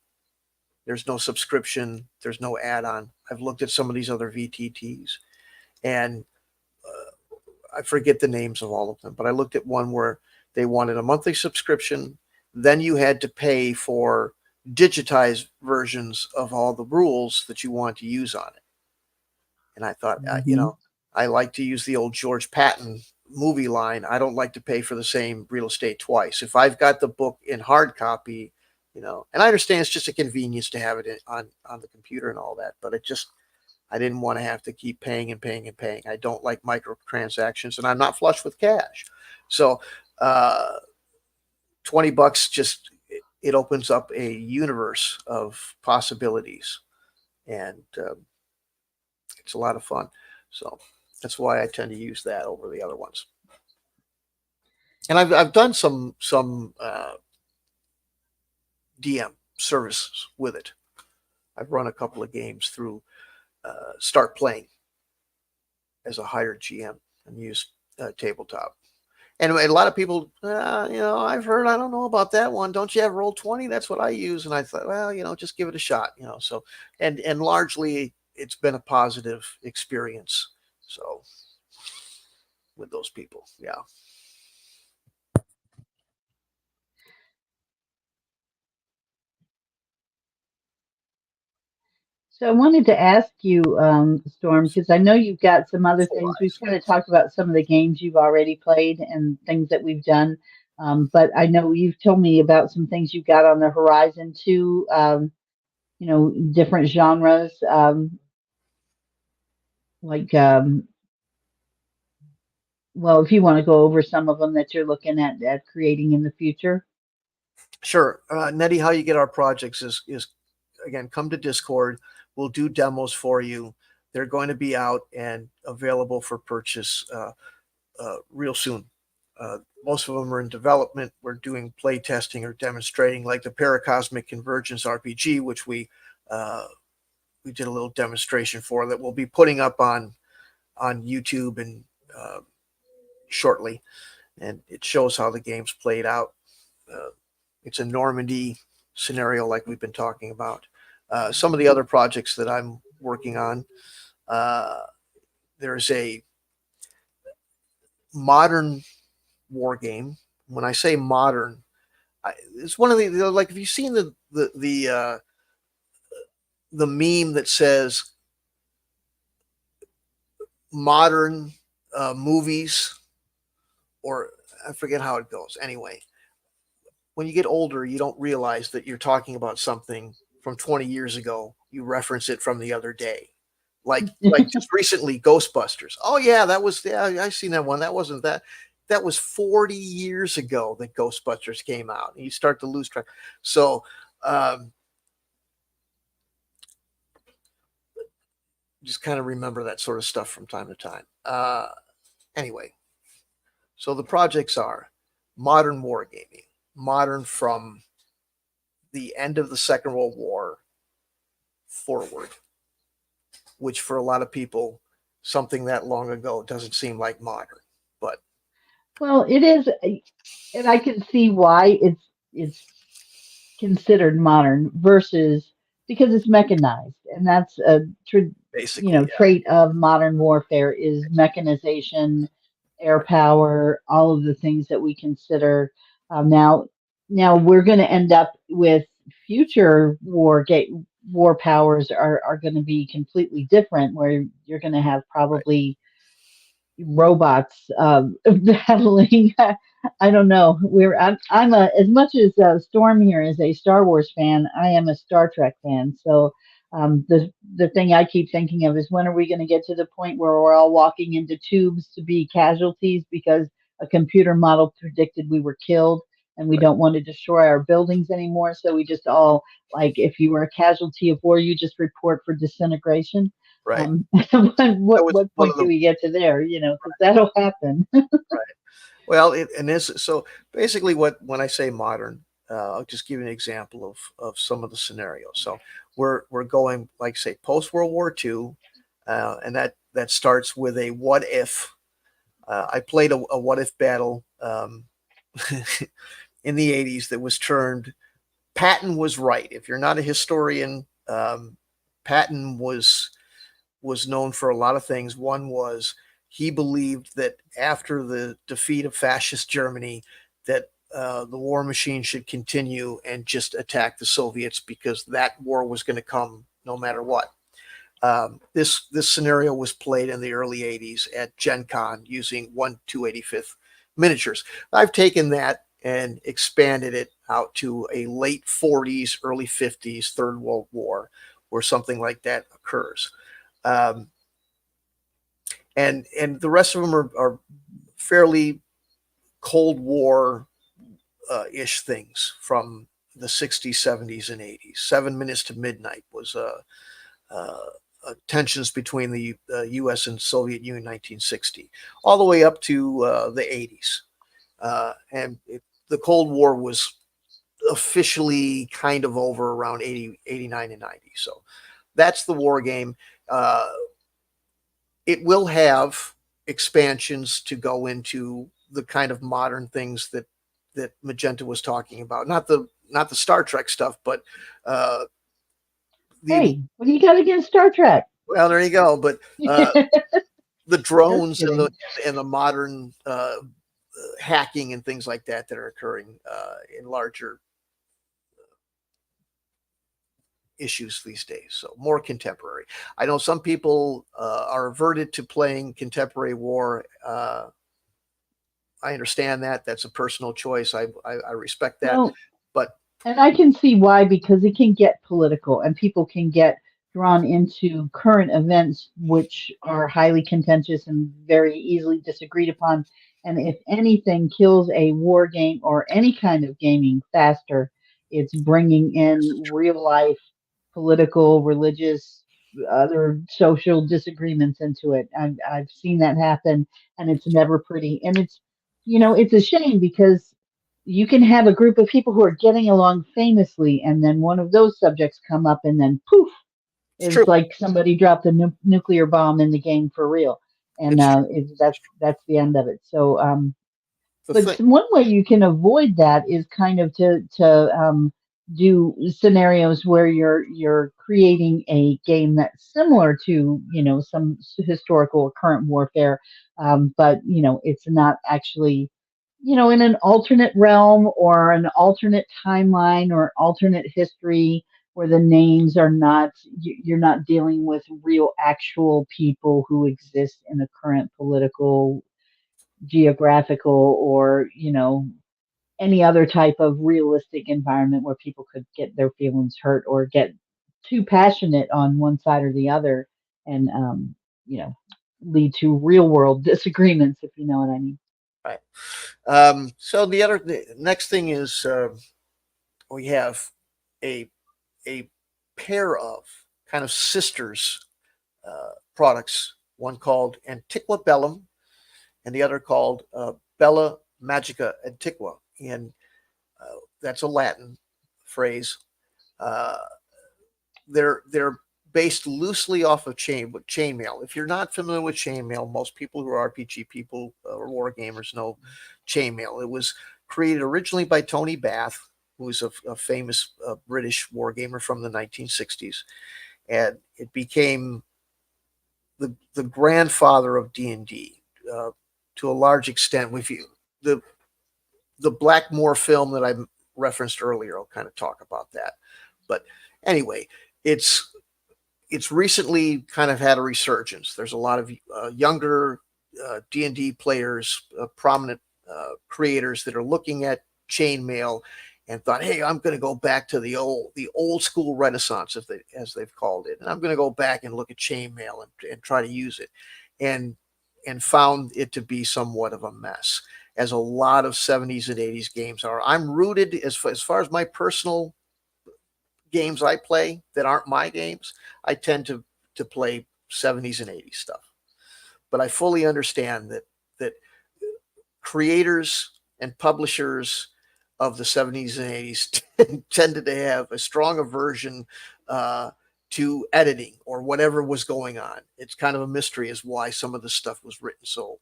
There's no subscription. There's no add-on. I've looked at some of these other VTTs, and I forget the names of all of them, but I looked at one where they wanted a monthly subscription. Then you had to pay for digitized versions of all the rules that you want to use on it. And I thought, Hmm. I like to use the old George Patton movie line. I don't like to pay for the same real estate twice. If I've got the book in hard copy, and I understand it's just a convenience to have it on the computer and all that, but I didn't want to have to keep paying and paying and paying. I don't like microtransactions, and I'm not flush with cash. So, uh, $20 just it opens up a universe of possibilities, and it's a lot of fun. So that's why I tend to use that over the other ones. And I've done some DM services with it. I've run a couple of games through Start Playing as a hired GM and use tabletop. And a lot of people, I've heard, I don't know about that one. Don't you have Roll20? That's what I use. And I thought, well, just give it a shot. So and largely it's been a positive experience. So with those people, yeah. So I wanted to ask you, Storm, because I know you've got some other Four things. We've eyes. kind of talked about some of the games you've already played and things that we've done. But I know you've told me about some things you've got on the horizon too. Different genres. Like, well, if you want to go over some of them that you're looking at creating in the future. Sure, Nettie. How you get our projects is again, come to Discord. We'll do demos for you. They're going to be out and available for purchase real soon. Most of them are in development. We're doing play testing or demonstrating, like the Paracosmic Convergence RPG, which we did a little demonstration for that we'll be putting up on YouTube and shortly, and it shows how the game's played out. Uh, it's a Normandy scenario, like we've been talking about. Some of the other projects that I'm working on, uh, there's a modern war game. When I say modern, it's one of the like. Have you seen the meme that says modern movies, or I forget how it goes. Anyway, when you get older, you don't realize that you're talking about something from 20 years ago. You reference it from the other day. Like just recently, Ghostbusters. Oh yeah, I seen that one. That wasn't that. That was 40 years ago that Ghostbusters came out. And you start to lose track. So um, just kind of remember that sort of stuff from time to time. Anyway, so the projects are modern wargaming, modern from the end of the Second World War forward, which for a lot of people, something that long ago doesn't seem like modern. But Well, it is, and I can see why it's considered modern versus because it's mechanized, and that's a basically, yeah, trait of modern warfare is mechanization, air right, power, all of the things that we consider. Now we're going to end up with future war powers are going to be completely different, where you're going to have right. probably robots battling. I don't know. I'm a as much as Storm here is a Star Wars fan. I am a Star Trek fan. So the thing I keep thinking of is when are we going to get to the point where we're all walking into tubes to be casualties because a computer model predicted we were killed and we Right. don't want to destroy our buildings anymore. So we just all, like, if you were a casualty of war, you just report for disintegration. What What one point of do the we get to there? Because that'll happen. right. Well, and this so basically what when I say modern, I'll just give you an example of some of the scenarios. So we're going like say post World War II, and that starts with a what if. I played a what if battle in the '80s that was termed Patton was right. If you're not a historian, Patton was known for a lot of things. One was he believed that after the defeat of fascist Germany, that the war machine should continue and just attack the Soviets because that war was going to come no matter what. This scenario was played in the early '80s at Gen Con using 1/285th miniatures. I've taken that and expanded it out to a late '40s, early '50s Third World War, where something like that occurs. Um, and the rest of them are fairly Cold War ish things from the '60s, '70s, and '80s. 7 Minutes to Midnight was tensions between the U.S. and Soviet Union 1960, all the way up to the '80s. The Cold War was officially kind of over around 80, 89, and 90. So that's the war game. Uh, it will have expansions to go into the kind of modern things that Magenta was talking about. Not the Star Trek stuff, but uh, the Hey, what do you got against Star Trek? well, there you go. But the Just drones and kidding. the modern hacking and things like that that are occurring in larger issues these days. So more contemporary. I know some people are averted to playing contemporary war. I understand that. That's a personal choice. I respect that. Well, But and I can see why, because it can get political and people can get drawn into current events, which are highly contentious and very easily disagreed upon. And if anything kills a war game or any kind of gaming faster, it's bringing this in is true. real life political, religious, other social disagreements into it. I've seen that happen, and it's never pretty. And it's a shame because you can have a group of people who are getting along famously, and then one of those subjects come up, and then poof, It's it's true. like somebody dropped a nuclear bomb in the game for real, and It's true. that's the end of it. So, The but thing. one way you can avoid that is kind of to do scenarios where you're creating a game that's similar to some historical or current warfare, but it's not actually in an alternate realm or an alternate timeline or alternate history where the names are not you're not dealing with real actual people who exist in a current political, geographical, or any other type of realistic environment where people could get their feelings hurt or get too passionate on one side or the other, and you know lead to real world disagreements, if you know what I mean. Right. So the next thing is we have a a pair of kind of sisters products. One called Antiqua Bellum, and the other called Bella Magica Antiqua, and that's a Latin phrase. Uh, they're based loosely off of chainmail. If you're not familiar with chainmail, most people who are RPG people or war gamers know chainmail. It was created originally by Tony Bath, who was a famous British war gamer from the 1960s, and it became the grandfather of D&D to a large extent. With you, the Blackmore film that I referenced earlier, I'll kind of talk about that. But anyway, it's it's recently kind of had a resurgence. There's a lot of younger D&D players, prominent creators that are looking at chainmail and thought, "Hey, I'm going to go back to the old school Renaissance, as they've called it, and I'm going to go back and look at chainmail and try to use it," and and found it to be somewhat of a mess. as a lot of 70s and 80s games are. I'm rooted as far as my personal games I play that aren't my games. I tend to play 70s and 80s stuff, but I fully understand that creators and publishers of the 70s and 80s tended to have a strong aversion uh, to editing or whatever was going on. It's kind of a mystery as why some of this stuff was written so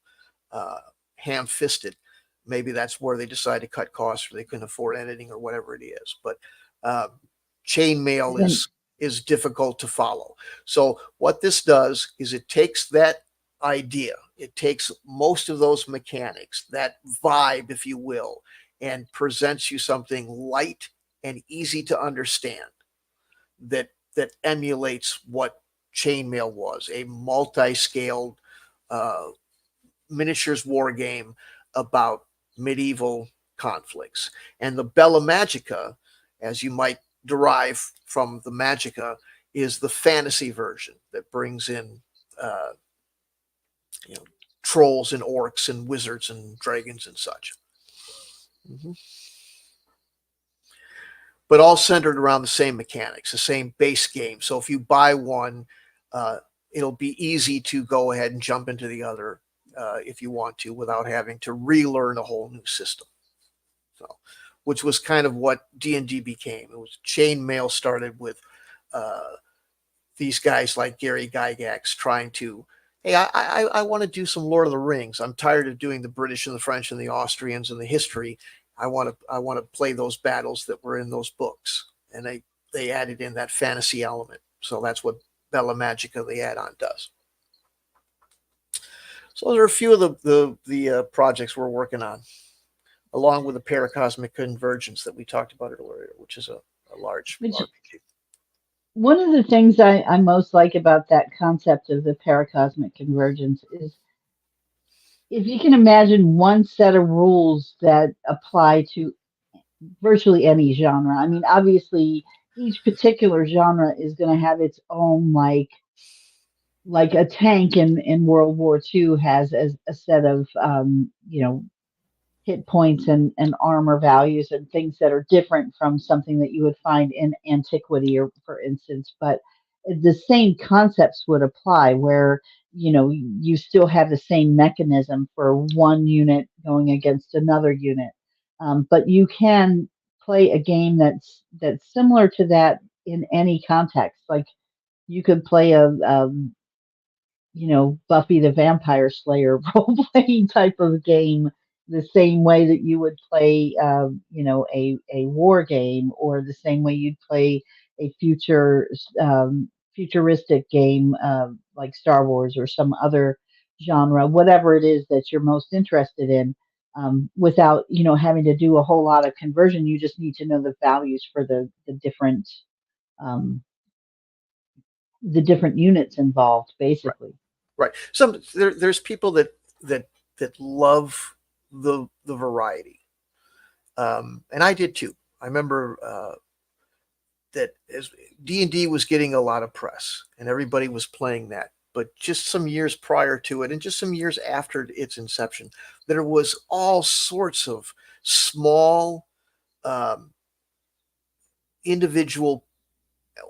uh, ham-fisted. Maybe that's where they decided to cut costs or they couldn't afford editing or whatever it is. But uh, chainmail And is difficult to follow. So what this does is it takes that idea, it takes most of those mechanics, that vibe, if you will, and presents you something light and easy to understand that emulates what chainmail was, a multi-scaled uh, miniatures war game about medieval conflicts. And the Bella Magica, as you might derive from the Magica, is the fantasy version that brings in uh, you know, trolls and orcs and wizards and dragons and such. Mm-hmm. But all centered around the same mechanics, the same base game. So if you buy one, uh, it'll be easy to go ahead and jump into the other if you want to, without having to relearn a whole new system. So, which was kind of what D&D became. It was chainmail started with uh, these guys like Gary Gygax trying to, hey, I want to do some Lord of the Rings. I'm tired of doing the British and the French and the Austrians and the history. I want to play those battles that were in those books, and they added in that fantasy element. So that's what Bella Magica, the add-on, does. So those are a few of the projects we're working on, along with the Paracosmic Convergence that we talked about earlier, which is a large which RPG. one of the things I most like about that concept of the paracosmic convergence is if you can imagine one set of rules that apply to virtually any genre. I mean, obviously, each particular genre is going to have its own like a tank in World War II has as a set of hit points and armor values and things that are different from something that you would find in antiquity or for instance, but the same concepts would apply where you still have the same mechanism for one unit going against another unit, but you can play a game that's similar to that in any context. Like you could play a Buffy the Vampire Slayer role playing type of game the same way that you would play, a war game, or the same way you'd play a futuristic game like Star Wars or some other genre, whatever it is that you're most interested in. Without having to do a whole lot of conversion, you just need to know the values for um, the different units involved, Right. basically. Right. There's people that love the variety, and I did too. I remember that as D&D was getting a lot of press, and everybody was playing that. But just some years prior to it, and just some years after its inception, there was all sorts of small um, individual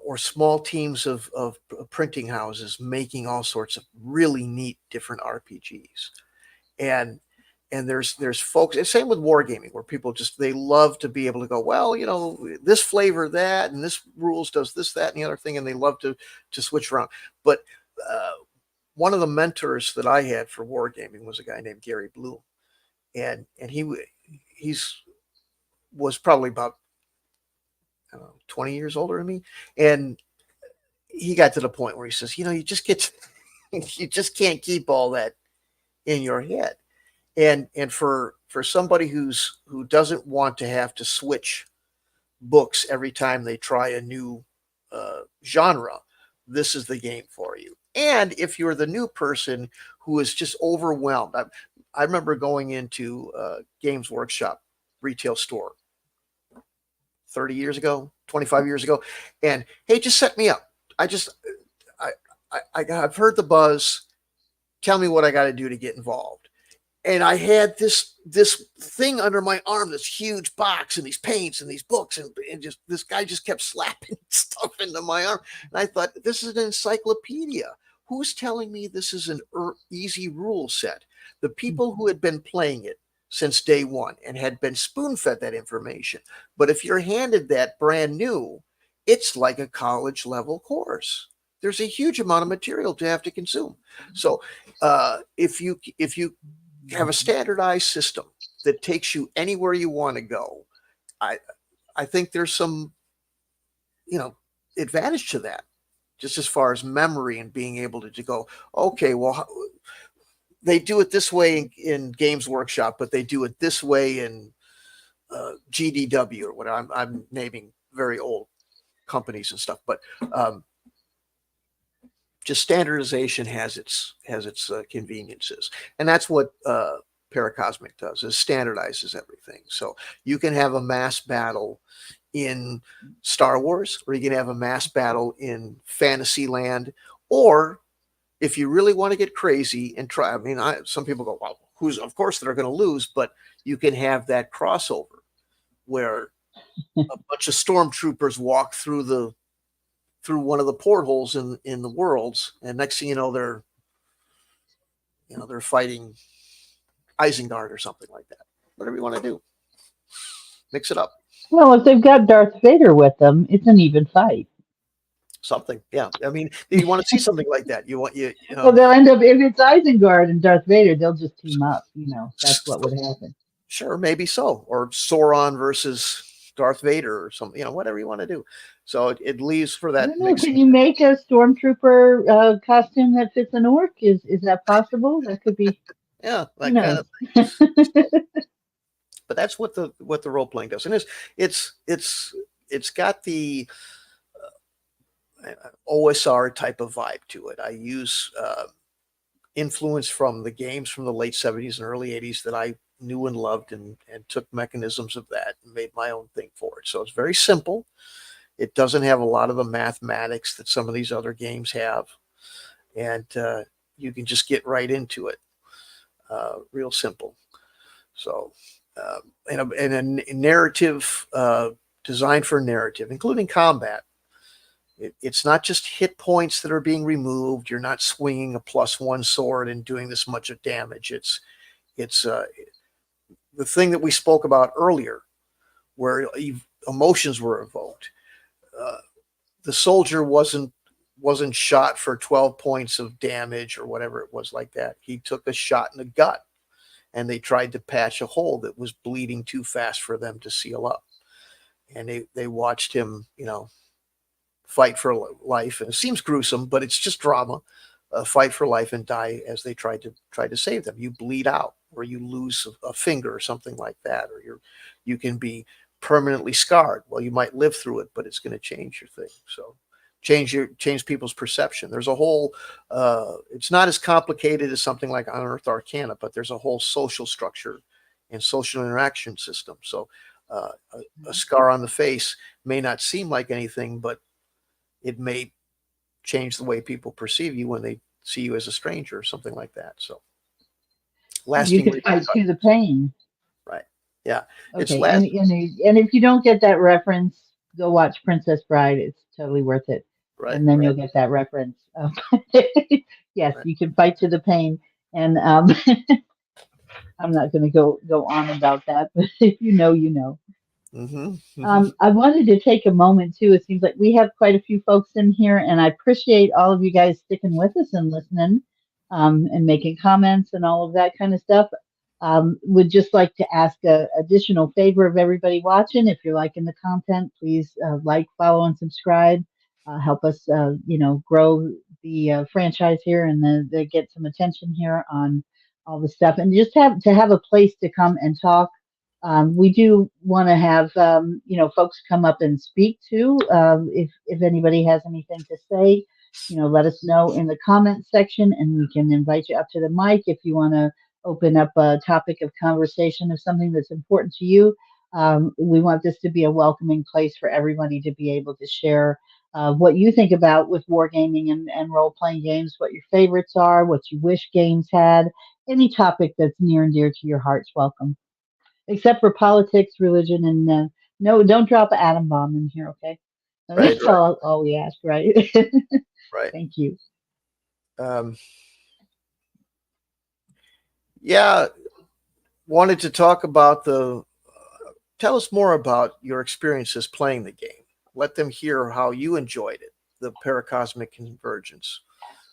or small teams of printing houses making all sorts of really neat different RPGs. And there's folks, and same with wargaming, where people just they love to be able to go, well, this flavor that, and this rules does this, that, and the other thing, and they love to switch around. But uh, one of the mentors that I had for wargaming was a guy named Gary Bloom, and he's was probably about, I don't know, 20 years older than me, and he got to the point where he says, you just get you just can't keep all that in your head. And for somebody who doesn't want to have to switch books every time they try a new genre, this is the game for you. And if you're the new person who is just overwhelmed, I remember going into Games Workshop retail store 30 years ago, 25 years ago, and hey, just set me up. I just I've heard the buzz. Tell me what I got to do to get involved. and I had this thing under my arm, this huge box and these paints and these books, and just this guy just kept slapping stuff into my arm. And I thought, this is an encyclopedia. Who's telling me this is an easy rule set? The people who had been playing it since day one and had been spoon fed that information. But if you're handed that brand new, it's like a college level course. There's a huge amount of material to have to consume. So if you have a standardized system that takes you anywhere you want to go, I I think there's some, advantage to that, just as far as memory and being able to go, okay, well, they do it this way in Games Workshop, but they do it this way in GDW or what I'm naming very old companies and stuff, but just standardization has its conveniences, and that's what Paracosmic does, is standardizes everything. So you can have a mass battle in Star Wars, or you can have a mass battle in Fantasyland, or if you really want to get crazy and try, I mean, some people go, well, of course they're going to lose, but you can have that crossover where a bunch of stormtroopers walk through one of the portholes in the worlds, and next thing you know, they're fighting Isengard or something like that. Whatever you want to do, mix it up. Well, if they've got Darth Vader with them, it's an even fight. Something, yeah. I mean, you want to see something like that. Well, they'll end up, if it's Isengard and Darth Vader, they'll just team up. That's what would happen. Sure, maybe so. Or Sauron versus Darth Vader or something, whatever you want to do. So it leaves for that. I don't know. Can you make a stormtrooper costume that fits an orc? Is that possible? That could be. Yeah, that kind of thing. But that's what the role playing does, and it's got the OSR type of vibe to it. I use influence from the games from the late 70s and early 80s that I knew and loved, and took mechanisms of that and made my own thing for it. So it's very simple. It doesn't have a lot of the mathematics that some of these other games have, and you can just get right into it. Real simple. So, and a narrative designed for narrative, including combat. It's not just hit points that are being removed. You're not swinging a +1 sword and doing this much of damage. It's the thing that we spoke about earlier, where emotions were evoked. The soldier wasn't shot for 12 points of damage or whatever it was like that. He took a shot in the gut, and they tried to patch a hole that was bleeding too fast for them to seal up. And they watched him, fight for life. And it seems gruesome, but it's just drama. Fight for life and die as they try to save them. You bleed out, or you lose a finger or something like that, or you can be permanently scarred. Well, you might live through it, but it's going to change your thing. So change people's perception. There's a whole it's not as complicated as something like Unearthed Arcana, but there's a whole social structure and social interaction system. So a scar on the face may not seem like anything, but it may change the way people perceive you when they see you as a stranger or something like that. So you could fight through the pain. Right. Yeah. Okay. And if you don't get that reference, go watch Princess Bride. It's totally worth it. Right. And then you'll get that reference. Yes, right. You can fight to the pain. And I'm not going to go on about that, but if you know, you know. Mm-hmm. Mm-hmm. I wanted to take a moment too. It seems like we have quite a few folks in here, and I appreciate all of you guys sticking with us and listening, and making comments and all of that kind of stuff. Would just like to ask a additional favor of everybody watching. If you're liking the content, please like, follow, and subscribe. Help us, grow the franchise here and the get some attention here on all the stuff, and just have a place to come and talk. We do want to have, folks come up and speak too. If anybody has anything to say, let us know in the comments section, and we can invite you up to the mic if you want to open up a topic of conversation of something that's important to you. We want this to be a welcoming place for everybody to be able to share what you think about with wargaming and role-playing games, what your favorites are, what you wish games had, Any topic that's near and dear to your heart's welcome, except for politics, religion, and no, don't drop an atom bomb in here, okay? So Right, that's right, all we ask, right? right. Thank you. Um, yeah, wanted to talk about the. Tell us more about your experiences playing the game. Let them hear how you enjoyed it, the Paracosmic Convergence.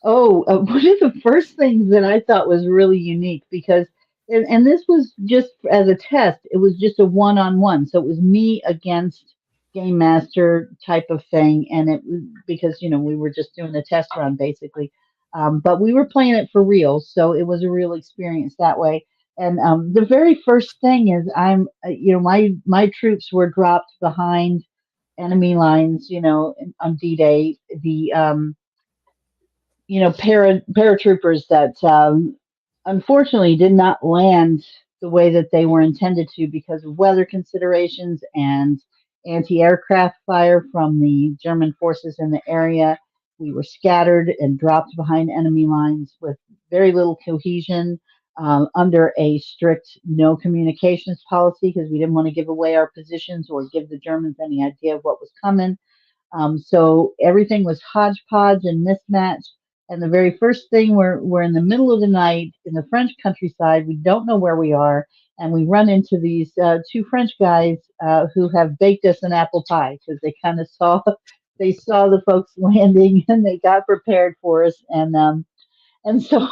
Oh, one of the first things that I thought was really unique because, and this was just as a test, it was just a one-on-one. So it was me against Game Master type of thing. And it was because, we were just doing a test run basically. But we were playing it for real. So it was a real experience that way. And the very first thing is my troops were dropped behind enemy lines, on D-Day. Paratroopers that unfortunately did not land the way that they were intended to because of weather considerations and anti-aircraft fire from the German forces in the area. We were scattered and dropped behind enemy lines with very little cohesion, under a strict no communications policy because we didn't want to give away our positions or give the Germans any idea of what was coming. So everything was hodgepodge and mismatched. And the very first thing, we're in the middle of the night in the French countryside. We don't know where we are, and we run into these two French guys who have baked us an apple pie because they kind of saw they saw the folks landing and they got prepared for us. And so,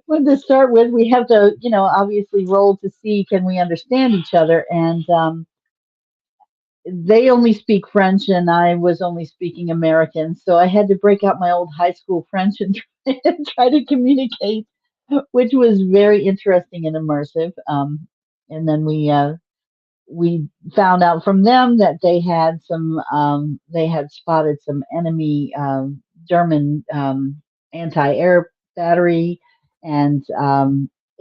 when to start with, we have to obviously roll to see can we understand each other. And they only speak French and I was only speaking American. So I had to break out my old high school French and try to communicate, which was very interesting and immersive. And then we found out from them that they had spotted some enemy German anti-air battery and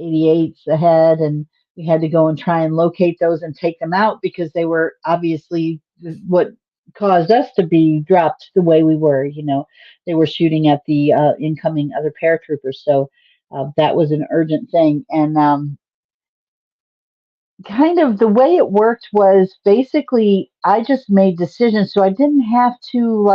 88s ahead, and we had to go and try and locate those and take them out because they were obviously what caused us to be dropped the way we were. They were shooting at the incoming other paratroopers, so that was an urgent thing. And kind of the way it worked was basically I just made decisions, so I didn't have to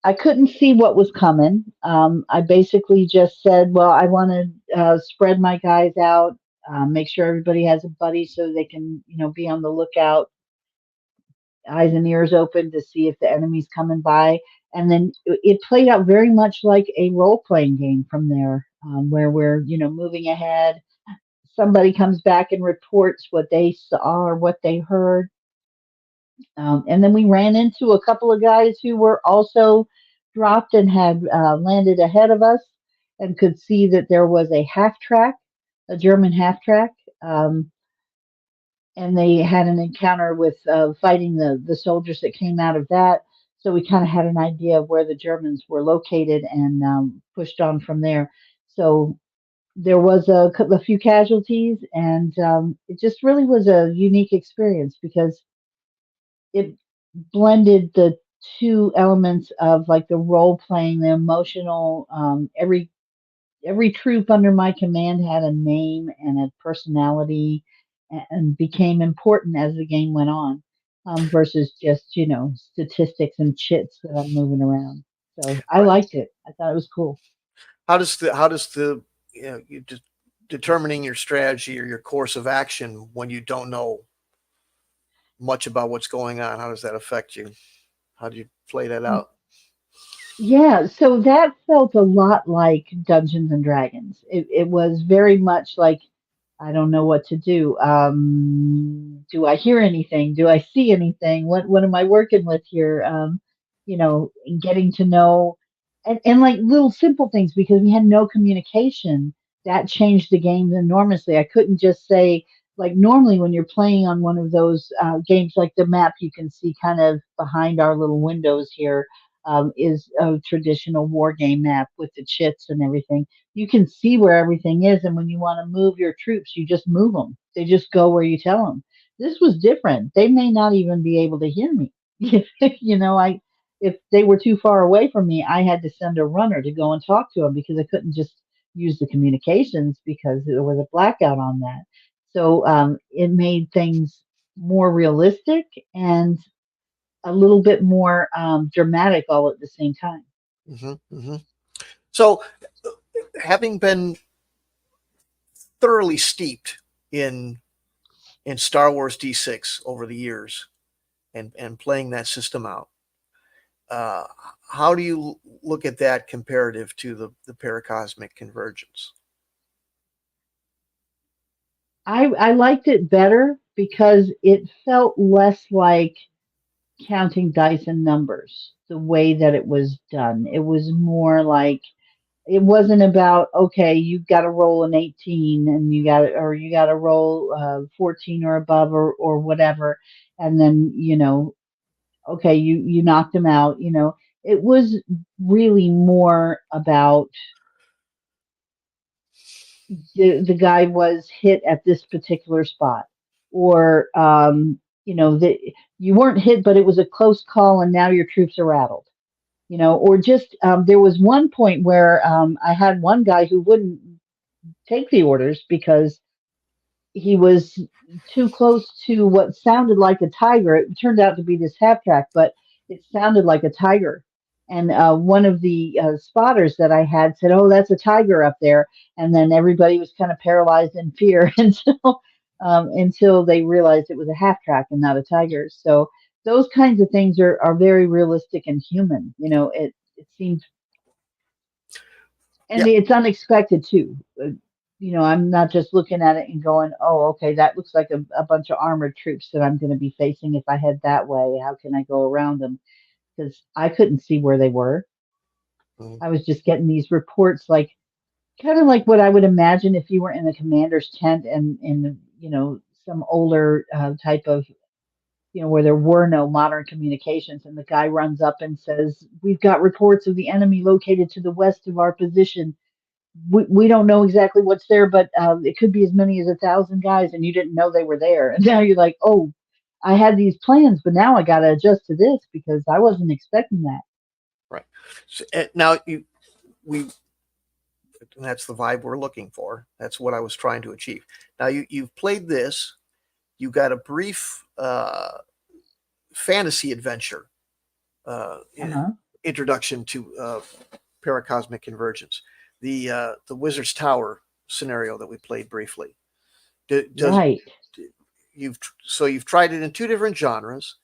I couldn't see what was coming. I basically just said, well, I want to spread my guys out, make sure everybody has a buddy so they can, be on the lookout, eyes and ears open to see if the enemy's coming by. And then it played out very much like a role playing game from there, where we're, moving ahead. Somebody comes back and reports what they saw or what they heard. And then we ran into a couple of guys who were also dropped and had landed ahead of us and could see that there was a half track, a German half track. And they had an encounter with fighting the soldiers that came out of that. So we kind of had an idea of where the Germans were located and pushed on from there. So there was a few casualties, and it just really was a unique experience because it blended the two elements of like the role playing, the emotional. Every troop under my command had a name and a personality, and became important as the game went on, versus just statistics and chits that I'm moving around. So I Right. liked it. I thought it was cool. How does the determining your strategy or your course of action when you don't know much about what's going on? How does that affect you? How do you play that out? Yeah, so that felt a lot like Dungeons and Dragons. It was very much like I don't know what to do. Do I hear anything? Do I see anything? What am I working with here? And getting to know and like little simple things because we had no communication. That changed the game enormously. I couldn't just say like normally when you're playing on one of those games like the map you can see kind of behind our little windows here, is a traditional war game map with the chits and everything. You can see where everything is, and when you want to move your troops, you just move them. They just go where you tell them. This was different. They may not even be able to hear me. I if they were too far away from me, I had to send a runner to go and talk to them because I couldn't just use the communications because there was a blackout on that. So it made things more realistic and a little bit more dramatic all at the same time. Hmm. Hmm. So, having been thoroughly steeped in Star Wars D6 over the years and playing that system out, uh, how do you look at that comparative to the Paracosmic Convergence? I liked it better because it felt less like counting dice and numbers the way that it was done. It was more like it wasn't about okay, you've got to roll an 18 and you got to roll 14 or above or whatever, and then okay, you knocked them out. It was really more about the guy was hit at this particular spot, or that you weren't hit, but it was a close call, and now your troops are rattled. Or just there was one point where I had one guy who wouldn't take the orders because he was too close to what sounded like a tiger. It turned out to be this half track, but it sounded like a tiger. And one of the spotters that I had said, "Oh, that's a tiger up there." And then everybody was kind of paralyzed in fear until they realized it was a half track and not a tiger. So those kinds of things are very realistic and human. It seems, and Yeah, it's unexpected too. I'm not just looking at it and going, "Oh, okay, that looks like a bunch of armored troops that I'm going to be facing if I head that way. How can I go around them?" Because I couldn't see where they were. mhm. I was just getting these reports, like kind of like what I would imagine if you were in a commander's tent and in some older type of where there were no modern communications, and the guy runs up and says, "We've got reports of the enemy located to the west of our position. We don't know exactly what's there, but it could be as many as 1,000 guys, and you didn't know they were there." And now you're like, "Oh, I had these plans, but now I got to adjust to this because I wasn't expecting that." Right. So, now we that's the vibe we're looking for. That's what I was trying to achieve. Now you've played this. You got a brief fantasy adventure Uh-huh. introduction to Paracosmic Convergence, the Wizard's Tower scenario that we played briefly. Does Right. you've tried it in two different genres.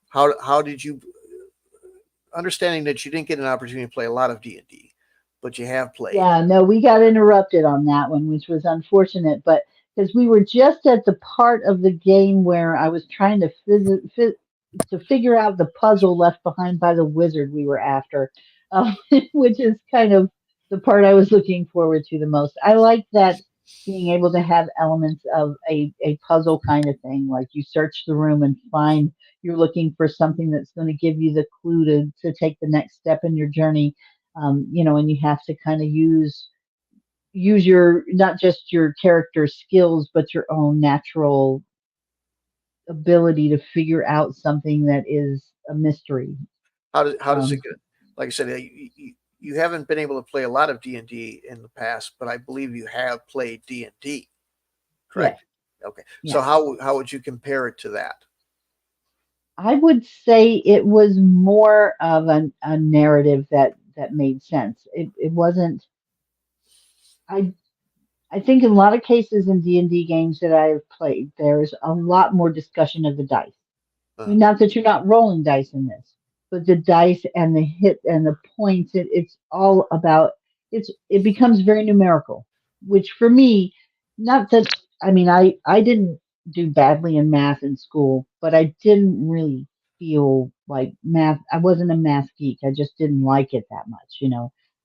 How did you, understanding that you didn't get an opportunity to play a lot of D&D, but you have played? Yeah, no, we got interrupted on that one, which was unfortunate, but because we were just at the part of the game where I was trying to to figure out the puzzle left behind by the wizard we were after, which is kind of the part I was looking forward to the most. I like that being able to have elements of a puzzle kind of thing, like you search the room and find you're looking for something that's going to give you the clue to take the next step in your journey. And you have to kind of use your not just your character skills, but your own natural ability to figure out something that is a mystery. How does it Um, go? Like I said, you haven't been able to play a lot of D&D in the past, but I believe you have played D&D, yes, correct? Okay. So yes. how would you compare it to that? I would say it was more of a narrative that made sense. It wasn't. I I think in a lot of cases in D&D games that I've played, there's a lot more discussion of the dice. I Uh, mean, not that you're not rolling dice in this, but the dice and the hit and the points, it's all about it becomes very numerical, which for me, not that I mean I didn't do badly in math in school, but I didn't really feel like math. I wasn't a math geek. I just didn't like it that much.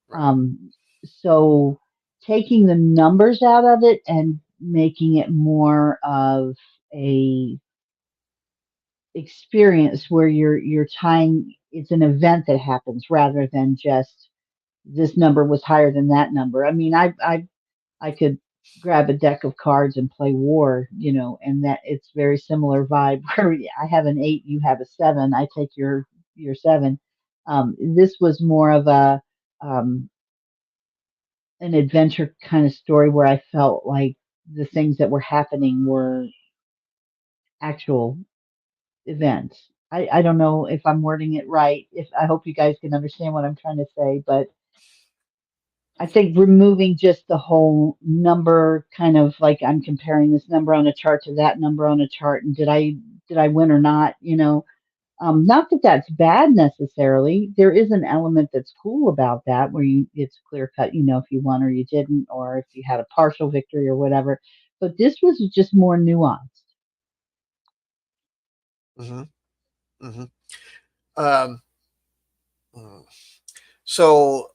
right. Um, so taking the numbers out of it and making it more of a experience where you're tying it's an event that happens rather than just this number was higher than that number. I mean, I could grab a deck of cards and play war, and that it's very similar vibe where I have an 8, you have a 7, I take your 7. This was more of um an adventure kind of story where I felt like the things that were happening were actual events. I don't know if I'm wording it right. If I hope you guys can understand what I'm trying to say, but I think removing just the whole number, kind of like I'm comparing this number on a chart to that number on a chart, and did I win or not? Not that that's bad necessarily. There is an element that's cool about that, where it's clear cut. If you won or you didn't, or if you had a partial victory or whatever. But this was just more nuanced. Mm-hmm. Mm-hmm. Um, mm. So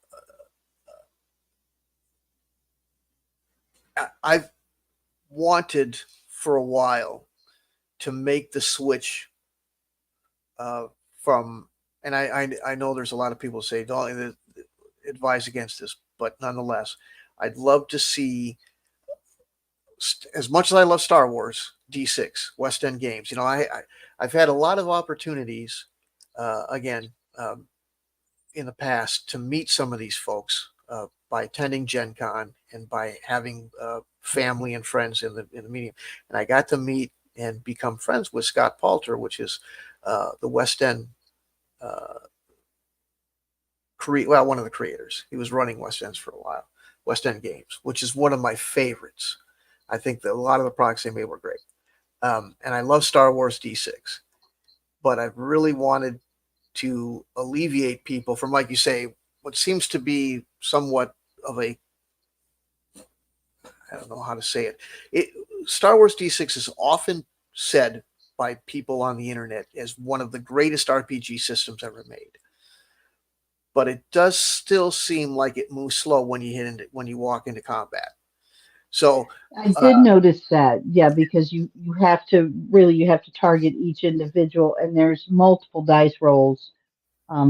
I've wanted for a while to make the switch uh, from, and I know there's a lot of people say don't advise against this, but nonetheless, I'd love to see, as much as I love Star Wars, D6 West End Games. I've had a lot of opportunities, again, in the past, to meet some of these folks by attending Gen Con and by having family and friends in the medium. And I got to meet and become friends with Scott Palter, which is the West End uh, one of the creators. He was running West Ends for a while, West End Games, which is one of my favorites. I think that a lot of the products they made were great. And I love Star Wars D6, but I've really wanted to alleviate people from, like you say, what seems to be somewhat of a, I don't know how to say it. Star Wars D6 is often said by people on the internet as one of the greatest RPG systems ever made. But it does still seem like it moves slow when you walk into combat. So I uh, did notice that, yeah, because you have to target each individual, and there's multiple dice rolls,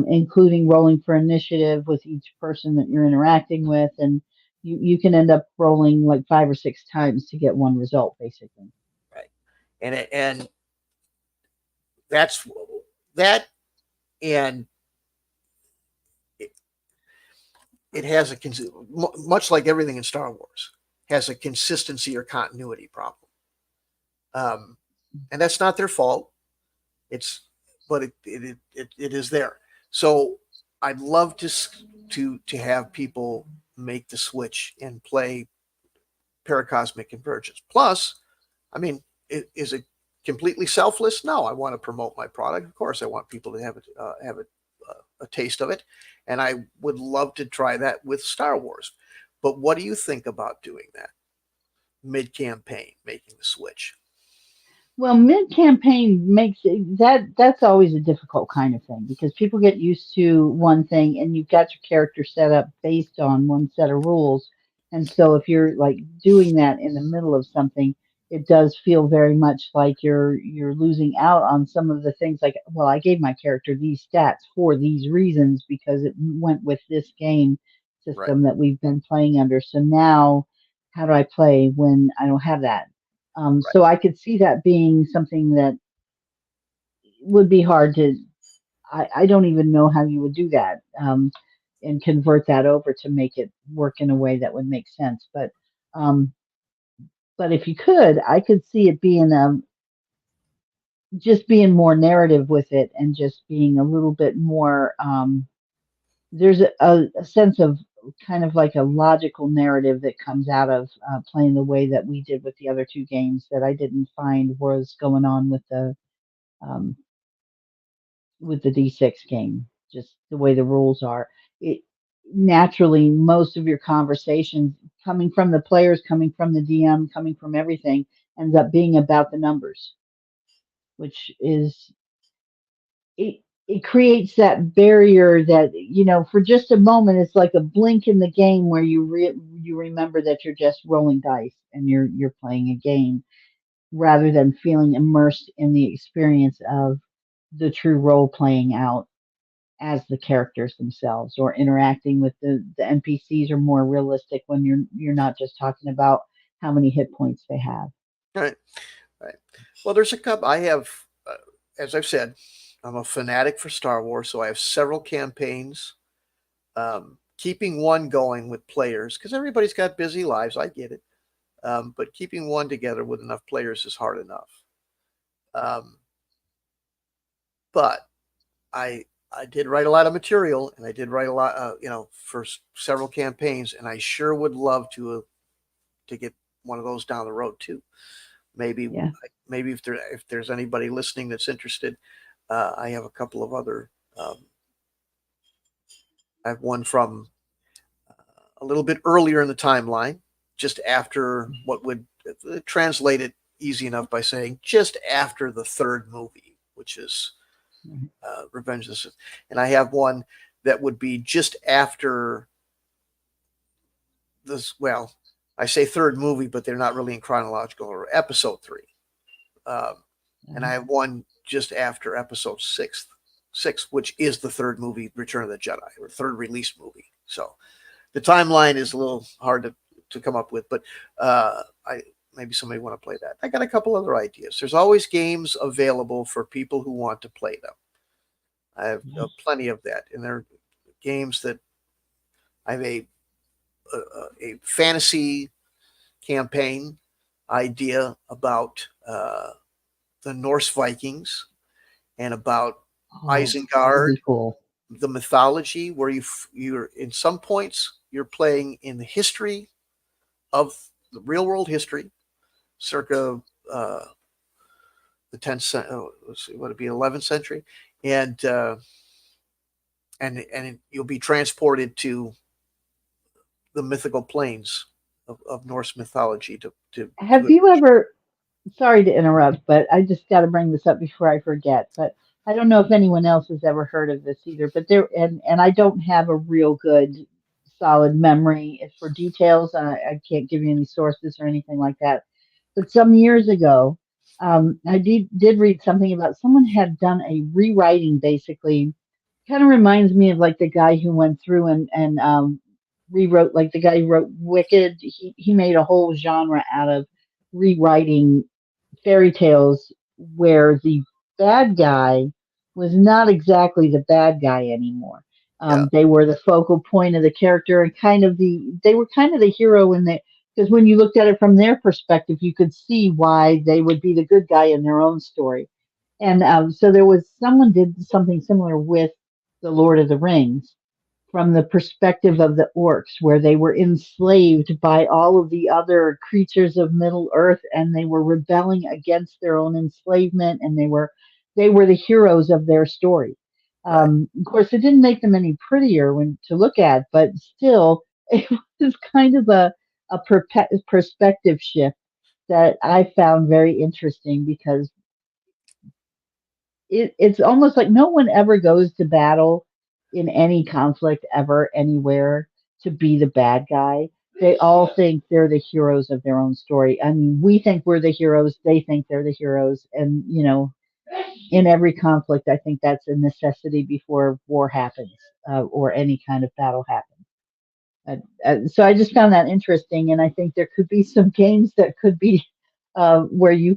including rolling for initiative with each person that you're interacting with, and you can end up rolling like 5 or 6 times to get one result, basically. right, and that's that, and it, it has much like everything in Star Wars has a consistency or continuity problem. Um, and that's not their fault. It's but it is there. So I'd love to have people make the switch and play Paracosmic Convergence. Plus, I mean, is it completely selfless? No, I want to promote my product. Of course, I want people to have a taste of it, and I would love to try that with Star Wars. But what do you think about doing that mid campaign, making the switch? Well, mid-campaign makes that's always a difficult kind of thing because people get used to one thing and you've got your character set up based on one set of rules. And so if you're like doing that in the middle of something, it does feel very much like you're losing out on some of the things like, well, I gave my character these stats for these reasons because it went with this game Right, system that we've been playing under. So now how do I play when I don't have that? right, So I could see that being something that would be hard to. I don't even know how you would do that, and convert that over to make it work in a way that would make sense. Um, but if you could, I could see it being just being more narrative with it, and just being a little bit more. There's a sense of kind of like a logical narrative that comes out of playing the way that we did with the other two games that I didn't find was going on um, with the D6 game, just the way the rules are. It naturally most of your conversations coming from the players, coming from the DM, coming from everything ends up being about the numbers, which is it creates that barrier that for just a moment it's like a blink in the game where you remember that you're just rolling dice and you're playing a game rather than feeling immersed in the experience of the true role playing out as the characters themselves, or interacting with the NPCs are more realistic when you're not just talking about how many hit points they have. right, right. Well, there's a couple. I have, as I've said, I'm a fanatic for Star Wars, so I have several campaigns. keeping one going with players, because everybody's got busy lives. I get it. But keeping one together with enough players is hard enough. But I did write a lot of material, and I did write a lot, for several campaigns, and I sure would love to get one of those down the road too. Maybe, Yeah. maybe if there's anybody listening that's interested, I have a couple of other. I have one from a little bit earlier in the timeline, just after what would translate it easy enough by saying just after the third movie, which is Revenge of the Sith. And I have one that would be just after this. Well, I say third movie, but they're not really in chronological order. Episode 3, and I have one just after episode 6, which is the third movie, Return of the Jedi, or third release movie. So the timeline is a little hard to come up with, but maybe somebody want to play that. I got a couple other ideas. There's always games available for people who want to play them. I have plenty of that, and they're games that I have a fantasy campaign idea about the Norse Vikings and about Isengard, cool. The mythology, where you're in some points you're playing in the history of the real world history, circa the 10th, let's see, would it be 11th century, and you'll be transported to the mythical planes of Norse mythology to Have you ever, sorry to interrupt, but I just got to bring this up before I forget. But I don't know if anyone else has ever heard of this either. But and I don't have a real good, solid memory for details. I can't give you any sources or anything like that. But some years ago, I did read something about someone had done a rewriting, basically. Kind of reminds me of like the guy who went through and rewrote, like the guy who wrote Wicked. He made a whole genre out of rewriting fairy tales where the bad guy was not exactly the bad guy anymore. yeah, They were the focal point of the character and they were kind of the hero in the, because when you looked at it from their perspective, you could see why they would be the good guy in their own story. And so there was someone did something similar with the Lord of the Rings from the perspective of the orcs, where they were enslaved by all of the other creatures of Middle Earth, and they were rebelling against their own enslavement, and they were the heroes of their story. right. Of course, it didn't make them any prettier when to look at, but still, it was kind of a perspective shift that I found very interesting because it's almost like no one ever goes to battle in any conflict ever anywhere to be the bad guy. They all think they're the heroes of their own story. I mean, we think we're the heroes, they think they're the heroes. And, in every conflict, I think that's a necessity before war happens or any kind of battle happens. So I just found that interesting. And I think there could be some games that could be where you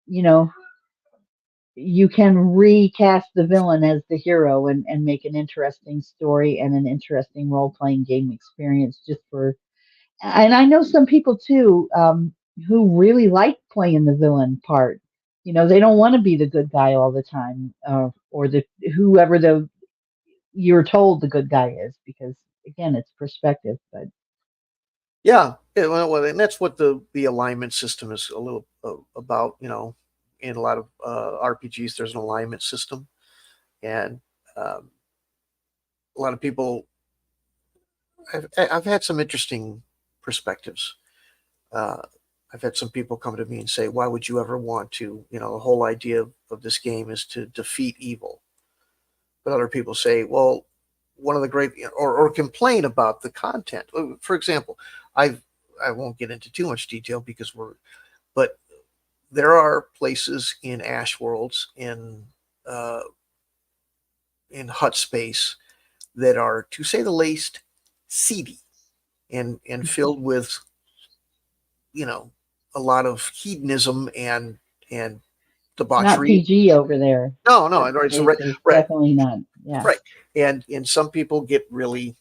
know, you can recast the villain as the hero and make an interesting story and an interesting role playing game experience just for, and I know some people too, who really like playing the villain part. They don't want to be the good guy all the time, or the whoever you're told the good guy is, because again, it's perspective. But Yeah, and that's what the alignment system is a little about. In a lot of RPGs, there's an alignment system, and um, a lot of people. I've had some interesting perspectives. Uh, I've had some people come to me and say, "Why would you ever want to?" The whole idea of this game is to defeat evil. But other people say, "Well, one of the great," or complain about the content. For example, I won't get into too much detail because but there are places in Ash Worlds uh, in hut space that are, to say the least, seedy and filled with you know a lot of hedonism and not debauchery. PG over there. No, no, That it's place is right, definitely not. Yeah. right. And some people get really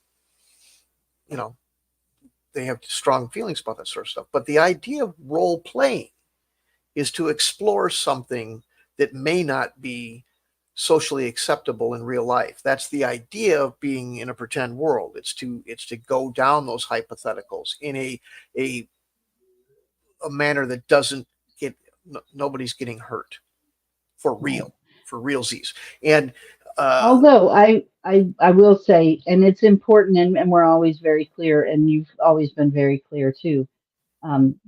you know, they have strong feelings about that sort of stuff. But the idea of role playing is to explore something that may not be socially acceptable in real life. That's the idea of being in a pretend world. It's to go down those hypotheticals in a manner that doesn't get nobody's getting hurt for Right. real, for realsies. And Although I will say, and it's important, and we're always very clear, and you've always been very clear too, um,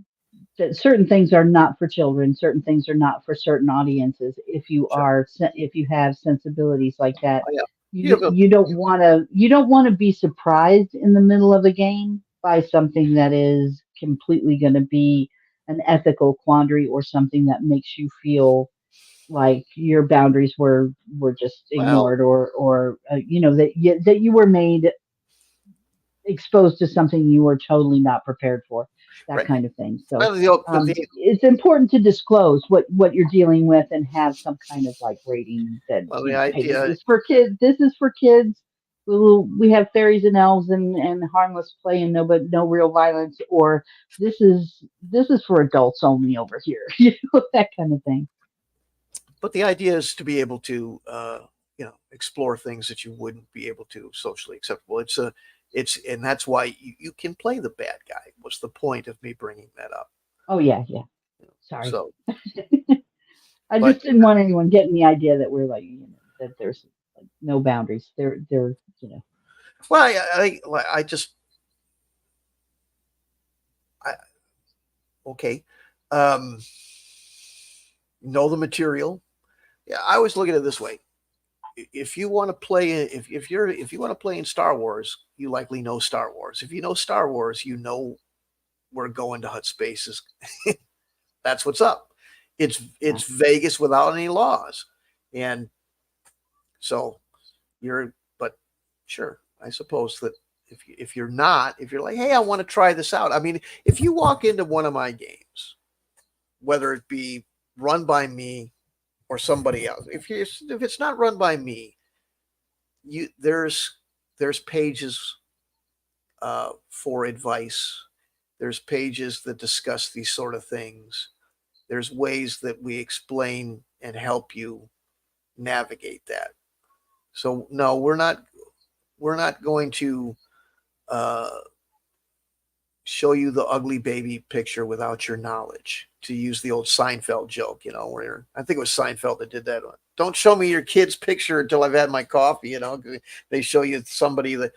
that certain things are not for children, certain things are not for certain audiences. sure, If you have sensibilities like that, oh, yeah, you you have a you don't want to be surprised in the middle of a game by something that is completely going to be an ethical quandary or something that makes you feel like your boundaries were just well, ignored, or that you were made exposed to something you were totally not prepared for, that right. kind of thing. So Well, it's important to disclose what you're dealing with and have some kind of like rating that, the hey, this idea, is for kids. This is for kids. We have fairies and elves and harmless play and no real violence, or this is for adults only over here. That kind of thing. but the idea is to be able to explore things that you wouldn't be able to socially acceptable. And that's why you can play the bad guy. Was the point of me bringing that up? Oh yeah, yeah. Sorry. So, I but just didn't want anyone getting the idea that we're like, that there's like no boundaries. well, I just I, okay, um, know the material. Yeah, I always look at it this way. If you want to play, if you want to play in Star Wars, you likely know Star Wars. If you know Star Wars, you know we're going to Hut spaces. That's what's up. Yeah. It's Vegas without any laws, and so but sure, I suppose that if you're not, if you're like, hey, I want to try this out. I mean, if you walk into one of my games, whether it be run by me or somebody else, if it's not run by me, you there's pages for advice. There's pages that discuss these sort of things. There's ways that we explain and help you navigate that. So no, we're not going to uh, show you the ugly baby picture without your knowledge. To use the old Seinfeld joke, where I think it was Seinfeld that did that one. Don't show me your kid's picture until I've had my coffee. They show you somebody that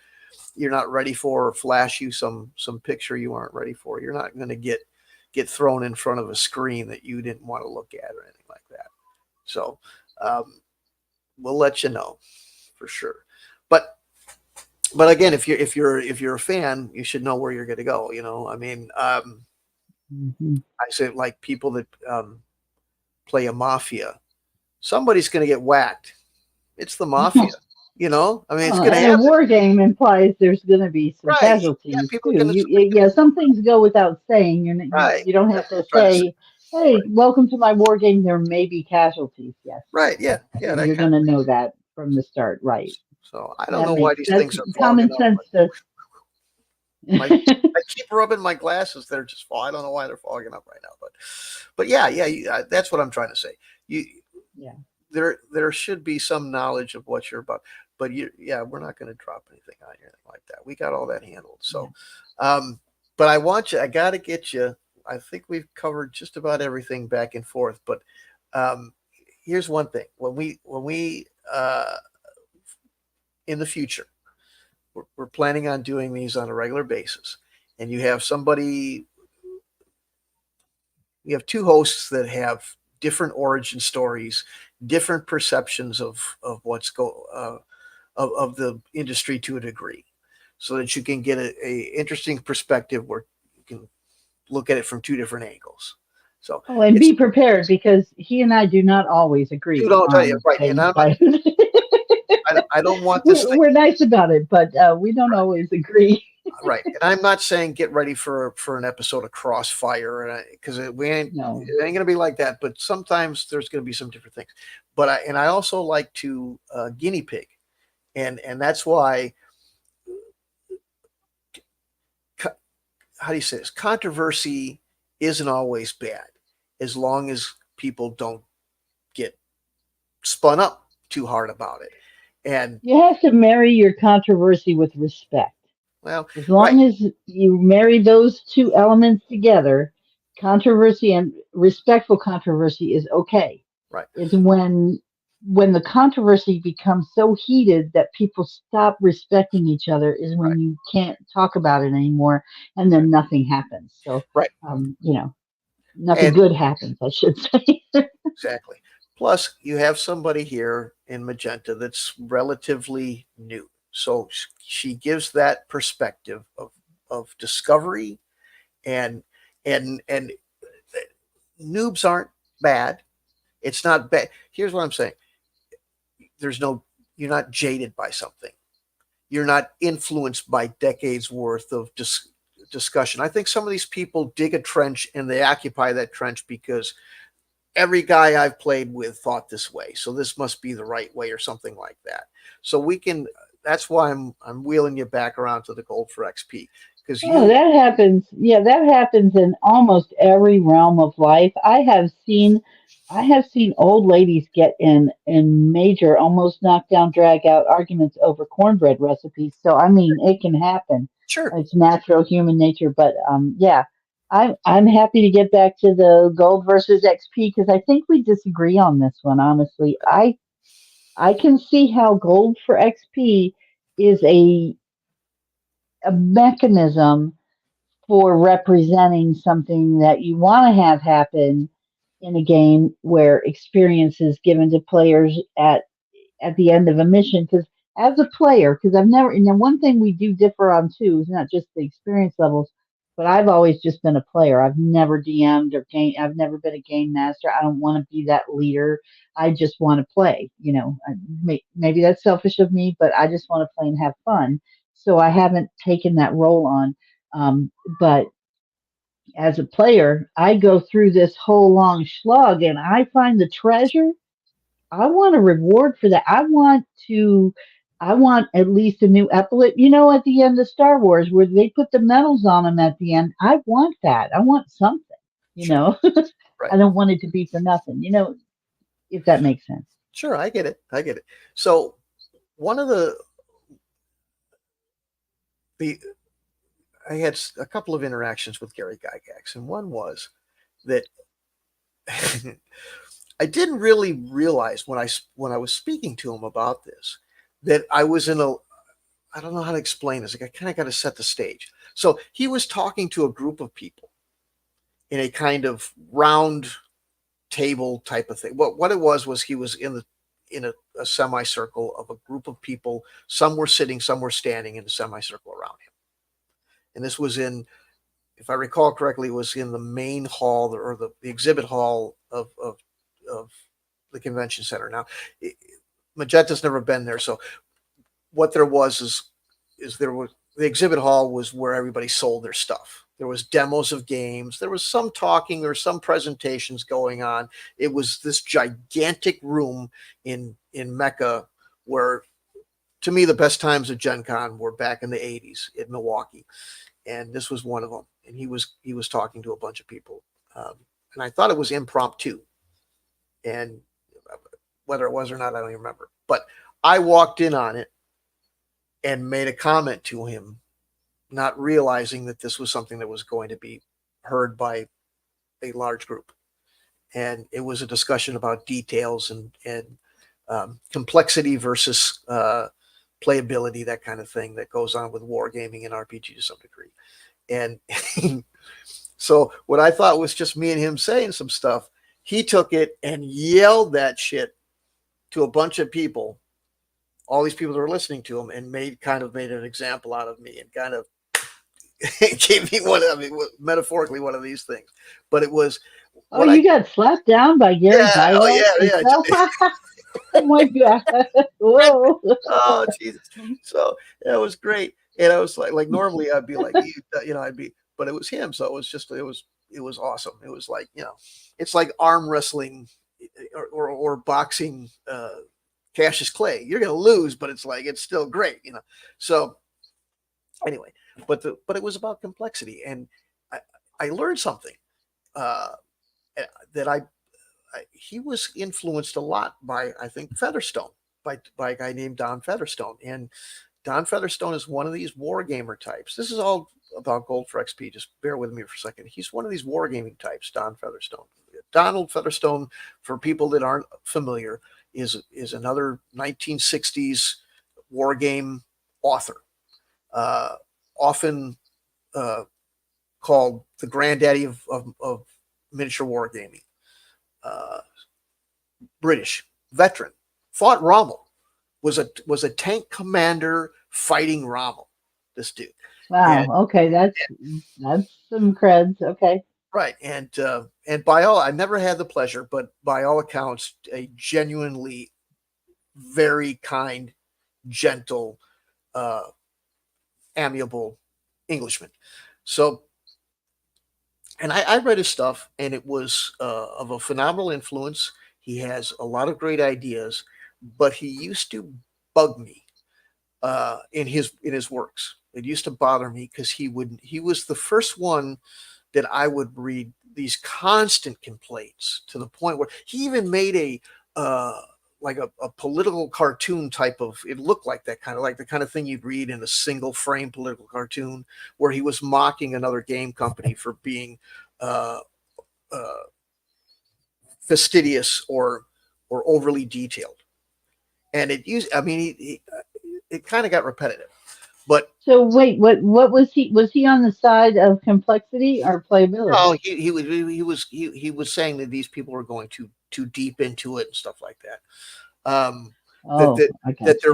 you're not ready for, or flash you some picture you aren't ready for. You're not going to get thrown in front of a screen that you didn't want to look at or anything like that. So um, we'll let you know for sure. But again, if you're a fan, you should know where you're going to go. I mean, Hmm. I say like people that play a mafia, somebody's going to get whacked. It's the mafia. I mean, it's going to And a happen, war game implies there's going to be some right? Yeah, casualties people are too. going to Yeah, some things go without saying. right. You don't have That's what to I'm trying to say. say, "Hey, Right. welcome to my war game. There may be casualties." Yes, Right. Yeah. Yeah. That you're kind going of to thing. know that from the start, right? So I don't know why these That's things are fogging common up. sense. Does. My I keep rubbing my glasses. They're just fall. I don't know why they're fogging up right now, but yeah, yeah. That's what I'm trying to say. You Yeah. there should be some knowledge of what you're about. But yeah, we're not going to drop anything on you, anything like that. We got all that handled. Yeah. So, but I want you. I got to get you. I think we've covered just about everything back and forth. But um, here's one thing: when we in the future, we're planning on doing these on a regular basis, and you have two hosts that have different origin stories, different perceptions of what's of the industry to a degree, so that you can get a interesting perspective where you can look at it from two different angles. So Oh, and it's be prepared because he and I do not always dude, agree I'll tell you on right, and things, but I don't want this thing we're nice about it, but we don't always agree. right. And I'm not saying get ready for an episode of Crossfire, because we ain't No. it ain't gonna be like that. But sometimes there's gonna be some different things. But I also like to guinea pig, and that's why how do you say this? Controversy isn't always bad as long as people don't get spun up too hard about it. And You have to marry your controversy with respect. well, As right, long as you marry those two elements together, controversy and respectful controversy is okay. right, It's when the controversy becomes so heated that people stop respecting each other is right, when you can't talk about it anymore, and then nothing happens. So, right. nothing And good happens, I should say. exactly. Plus, you have somebody here in Magenta that's relatively new. So she gives that perspective of discovery and and noobs aren't bad. It's not bad. Here's what I'm saying. There's no you're not jaded by something. You're not influenced by decades worth of discussion. I think some of these people dig a trench and they occupy that trench because every guy I've played with thought this way, so this must be the right way or something like that. So we can. That's why I'm wheeling you back around to the gold for XP because Oh, you that happens. Yeah, that happens in almost every realm of life. I have seen old ladies get in major, almost knockdown, drag out arguments over cornbread recipes. So I mean, it can happen. sure. It's natural human nature. But yeah, I'm happy to get back to the gold versus XP because I think we disagree on this one. Honestly, I can see how gold for XP is a mechanism for representing something that you want to have happen in a game where experience is given to players at the end of a mission. Because as a player, because I've never, and then one thing we do differ on too is not just the experience levels, but I've always just been a player. I've never DM'd or game. I've never been a game master. I don't want to be that leader. I just want to play. Maybe that's selfish of me, but I just want to play and have fun. So I haven't taken that role on. But as a player, I go through this whole long slug and I find the treasure. I want a reward for that. I want at least a new epaulet. At the end of Star Wars, where they put the medals on them at the end, I want that. I want something, you Sure. know. I Right. don't want it to be for nothing, if that makes sense. Sure. I get it. I get it. So one of the I had a couple of interactions with Gary Gygax, and one was that I didn't really realize when I was speaking to him about this that I was in a I don't know how to explain this. Like I kind of got to set the stage. So he was talking to a group of people in a kind of round table type of thing. What it was he was in a semicircle of a group of people. Some were sitting, some were standing in a semicircle around him. And this was in, if I recall correctly, it was in the main hall or the exhibit hall of the convention center. Now, Magenta's never been there, so what there was is there was the exhibit hall was where everybody sold their stuff. There was demos of games. There was some talking. There were some presentations going on. It was this gigantic room in Mecca where, to me, the best times of Gen Con were back in the 80s in Milwaukee. And this was one of them. And he was talking to a bunch of people. And I thought it was impromptu. And whether it was or not, I don't even remember. But I walked in on it and made a comment to him, not realizing that this was something that was going to be heard by a large group. And it was a discussion about details and complexity versus playability, that kind of thing that goes on with wargaming and RPG to some degree. And so what I thought was just me and him saying some stuff, he took it and yelled that shit to a bunch of people, all these people that were listening to him, and made an example out of me and kind of gave me metaphorically one of these things. But it was Oh, what I you got slapped down by Gary yeah, oh Gygax yeah, himself? yeah. Oh my God. Whoa. Oh Jesus. So that was great. And I was like normally I'd be like, I'd be, but it was him. So it was awesome. It was like, it's like arm wrestling or boxing, Cassius Clay. You're going to lose, but it's still great, So anyway, but it was about complexity, and I, I learned something uh, that he was influenced a lot by, I think, Featherstone, by a guy named Don Featherstone. And Don Featherstone is one of these wargamer types. This is all about Gold for XP. Just bear with me for a second. He's one of these wargaming types, Don Featherstone. Donald Featherstone, for people that aren't familiar, is another 1960s wargame author, uh, often uh, called the granddaddy of miniature wargaming. Uh, British veteran, fought Rommel, was a tank commander fighting Rommel. This dude, and Wow. Okay, that's some creds. Okay. right, and by all, I never had the pleasure, but by all accounts, a genuinely very kind, gentle, uh, amiable Englishman. So, and I read his stuff, and it was of a phenomenal influence. He has a lot of great ideas, but he used to bug me in his works. It used to bother me because he was the first one that I would read these constant complaints to the point where he even made uh, like a political cartoon type of, it looked like that kind of, like the kind of thing you'd read in a single frame political cartoon, where he was mocking another game company for being uh, uh, fastidious or overly detailed. And it used, I mean, it kind of got repetitive, but So wait, what was he on the side of complexity or playability? no, he was saying that these people were going too deep into it and stuff like that. That Oh, that I that gotcha.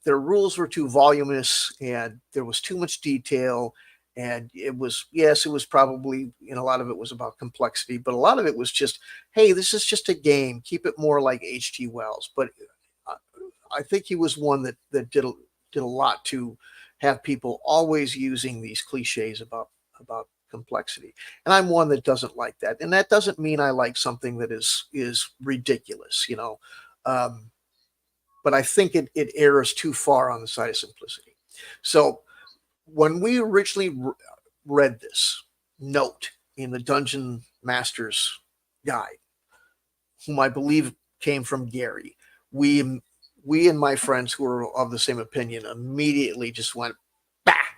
their rules were too voluminous, and there was too much detail, and it was, yes, it was probably, a lot of it was about complexity, but a lot of it was just, hey, this is just a game, keep it more like H.G. Wells. But I, I think he was one that did a lot to have people always using these cliches about complexity. And I'm one that doesn't like that. And that doesn't mean I like something that is ridiculous. Um, but I think it errs too far on the side of simplicity. So when we originally read this note in the Dungeon Master's Guide, whom I believe came from Gary, we we and my friends who were of the same opinion immediately just went back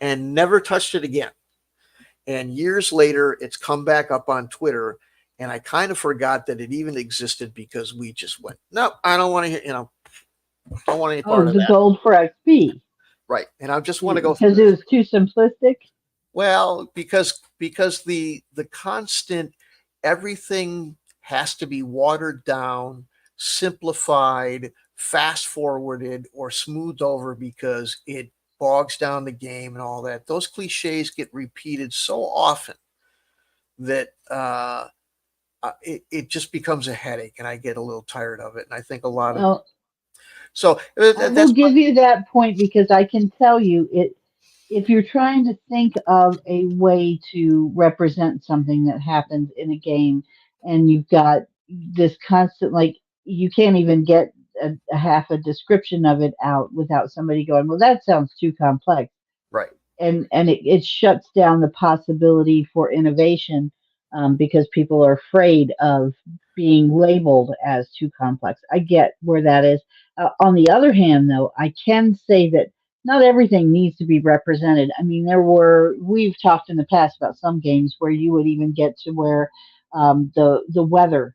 and never touched it again. And years later, it's come back up on Twitter, and I kind of forgot that it even existed because we just went, no, I don't want to hear, don't want any part Oh, of the that. gold for XP Right. And I just want to go through because it this. was too simplistic. Well, because the constant, everything has to be watered down, simplified, fast forwarded, or smoothed over because it bogs down the game and all that. Those cliches get repeated so often that it just becomes a headache, and I get a little tired of it. And I think a lot of, Well, so I will that's give you that point because I can tell you it. If you're trying to think of a way to represent something that happens in a game, and you've got this constant, like you can't even get a half a description of it out without somebody going, "Well, that sounds too complex." right. And it shuts down the possibility for innovation because people are afraid of being labeled as too complex. I get where that is. On the other hand, though, I can say that not everything needs to be represented. I mean, we've talked in the past about some games where you would even get to where the weather,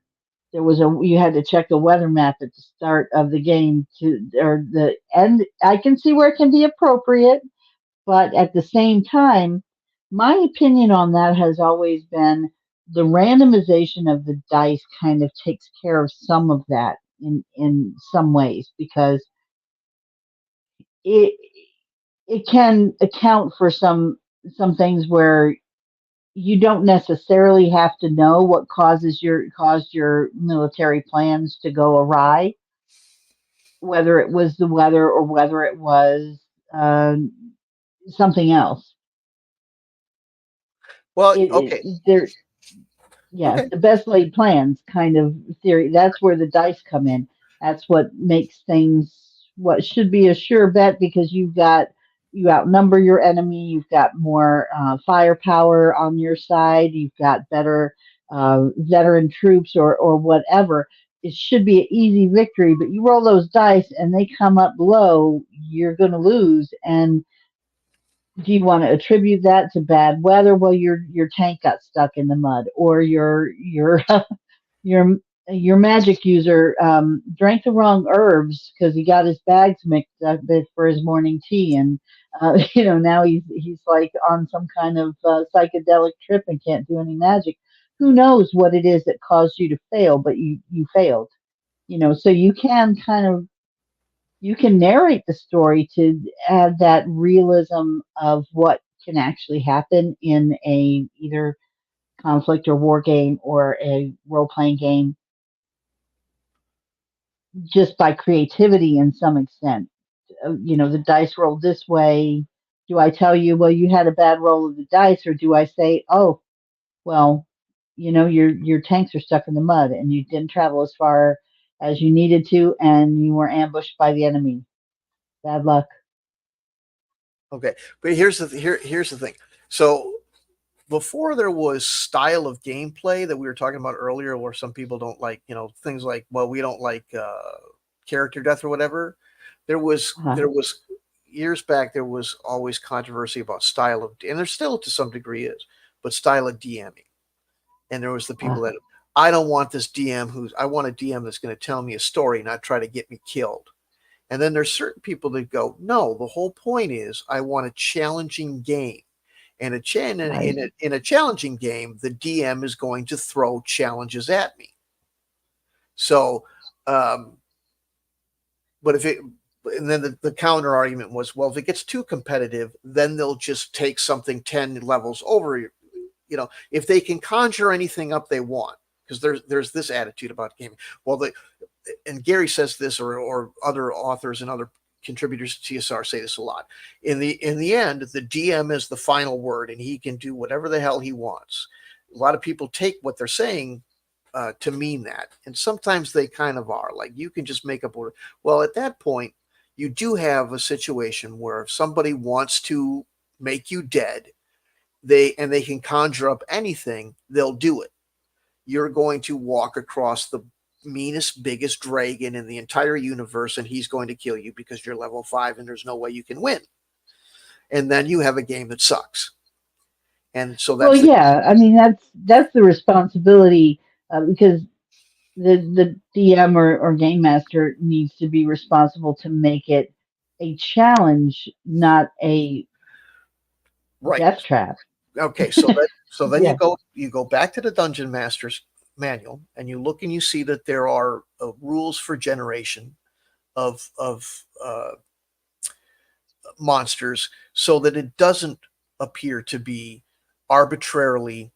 you had to check the weather map at the start of the game to or the end. I can see where it can be appropriate, but at the same time, my opinion on that has always been the randomization of the dice kind of takes care of some of that in some ways because it it can account for some things where you don't necessarily have to know what caused your military plans to go awry, whether it was the weather or whether it was something else. Well, It okay. there Yes, Okay. the best laid plans kind of theory. That's where the dice come in. That's what makes things what should be a sure bet because you've got you outnumber your enemy. You've got more firepower on your side. You've got better veteran troops or whatever. It should be an easy victory, but you roll those dice and they come up low, you're going to lose. And do you want to attribute that to bad weather? Well, your tank got stuck in the mud, or your your your magic user drank the wrong herbs because he got his bags mixed up for his morning tea, and now he's like on some kind of psychedelic trip and can't do any magic. Who knows what it is that caused you to fail, but you failed. So you can narrate the story to add that realism of what can actually happen in a either conflict or war game or a role playing game just by creativity in some extent. The dice rolled this way. Do I tell you, well, you had a bad roll of the dice, or do I say, oh, well, your tanks are stuck in the mud and you didn't travel as far as you needed to, and you were ambushed by the enemy. Bad luck. Okay, but here's the thing. So before there was style of gameplay that we were talking about earlier, where some people don't like, things like, well, we don't like character death or whatever. There was Uh-huh. years back, there was always controversy about style of, and there still to some degree is, but style of DMing. And there was the people that, I don't want this DM I want a DM that's going to tell me a story, not try to get me killed. And then there's certain people that go, no, the whole point is I want a challenging game. And Right. in a challenging game, the DM is going to throw challenges at me. So, but and then the counter argument was, well, if it gets too competitive, then they'll just take something 10 levels over. If they can conjure anything up they want, because there's this attitude about gaming. Well, and Gary says this, or other authors and other contributors to TSR say this a lot. In the end, the DM is the final word, and he can do whatever the hell he wants. A lot of people take what they're saying to mean that, and sometimes they kind of are. Like, you can just make up order. Well, at that point, you do have a situation where if somebody wants to make you dead, they can conjure up anything, they'll do it. You're going to walk across the meanest, biggest dragon in the entire universe, and he's going to kill you because you're level 5 and there's no way you can win. And then you have a game that sucks. And so Well, that's yeah. I mean, that's the responsibility because the DM or game master needs to be responsible to make it a challenge, not a right. death trap. Okay, so then Yeah. you go back to the dungeon master's manual, and you look and you see that there are rules for generation of monsters, so that it doesn't appear to be arbitrarily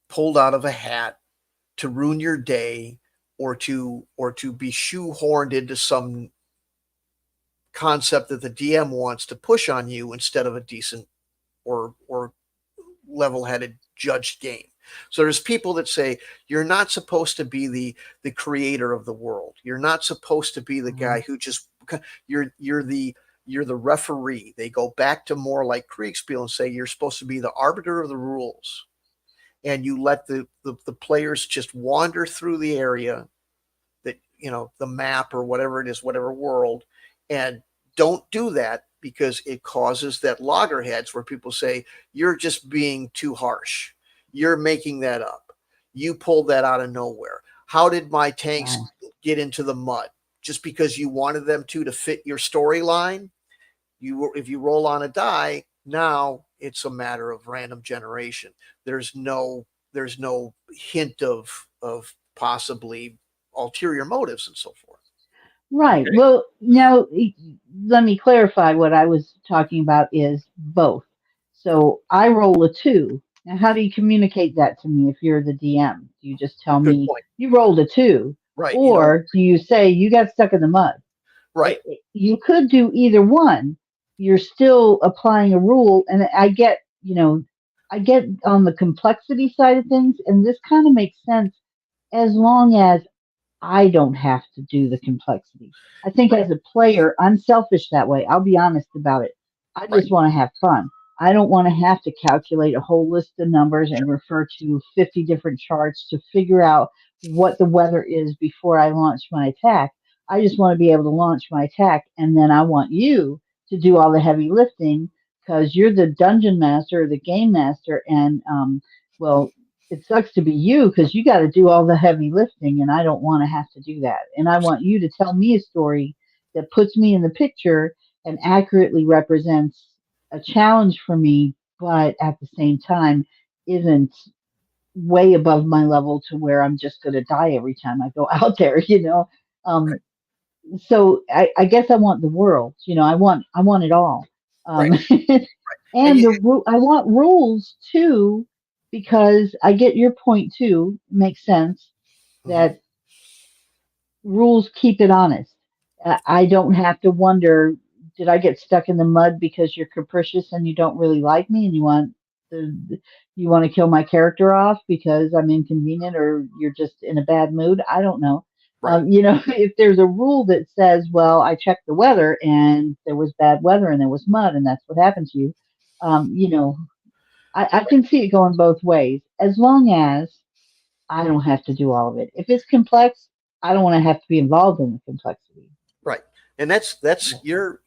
pulled out of a hat to ruin your day, or to be shoehorned into some concept that the DM wants to push on you instead of a decent or level-headed judged game. So there's people that say you're not supposed to be the creator of the world. You're not supposed to be the guy who just you're the referee. They go back to more like Kriegspiel and say you're supposed to be the arbiter of the rules, and you let the players just wander through the area, that the map or whatever it is, whatever world, and don't do that because it causes that loggerheads where people say you're just being too harsh, you're making that up, you pulled that out of nowhere. How did my tanks Wow. get into the mud? Just because you wanted them to fit your storyline? If you roll on a die, now it's a matter of random generation. There's no hint of possibly ulterior motives and so forth. Right. Okay. Well, now let me clarify what I was talking about is both. So I roll a 2. Now, how do you communicate that to me if you're the DM? Do you just tell Good me point. you rolled a 2? Right. You don't. Or do you say you got stuck in the mud? Right. You could do either one. You're still applying a rule. And I get on the complexity side of things, and this kind of makes sense as long as I don't have to do the complexity. I think Right. as a player, I'm selfish that way. I'll be honest about it. I Right. just want to have fun. I don't want to have to calculate a whole list of numbers and refer to 50 different charts to figure out what the weather is before I launch my attack. I just want to be able to launch my attack, and then I want you to do all the heavy lifting because you're the dungeon master or the game master. And, well, it sucks to be you because you got to do all the heavy lifting, and I don't want to have to do that. And I want you to tell me a story that puts me in the picture and accurately represents a challenge for me, but at the same time isn't way above my level to where I'm just going to die every time I go out there, you know. Right. Um, so I guess I want the world, you know. I want it all, Right. And and you, I want rules too, because I get your point too. Makes sense mhm, that rules keep it honest. I don't have to wonder, did I get stuck in the mud because you're capricious and you don't really like me and you want to kill my character off because I'm inconvenient or you're just in a bad mood? I don't know. right. You know, if there's a rule that says, well, I checked the weather and there was bad weather and there was mud and that's what happened to you, you know, I can see it going both ways as long as I don't have to do all of it. If it's complex, I don't want to have to be involved in the complexity. Right. And that's your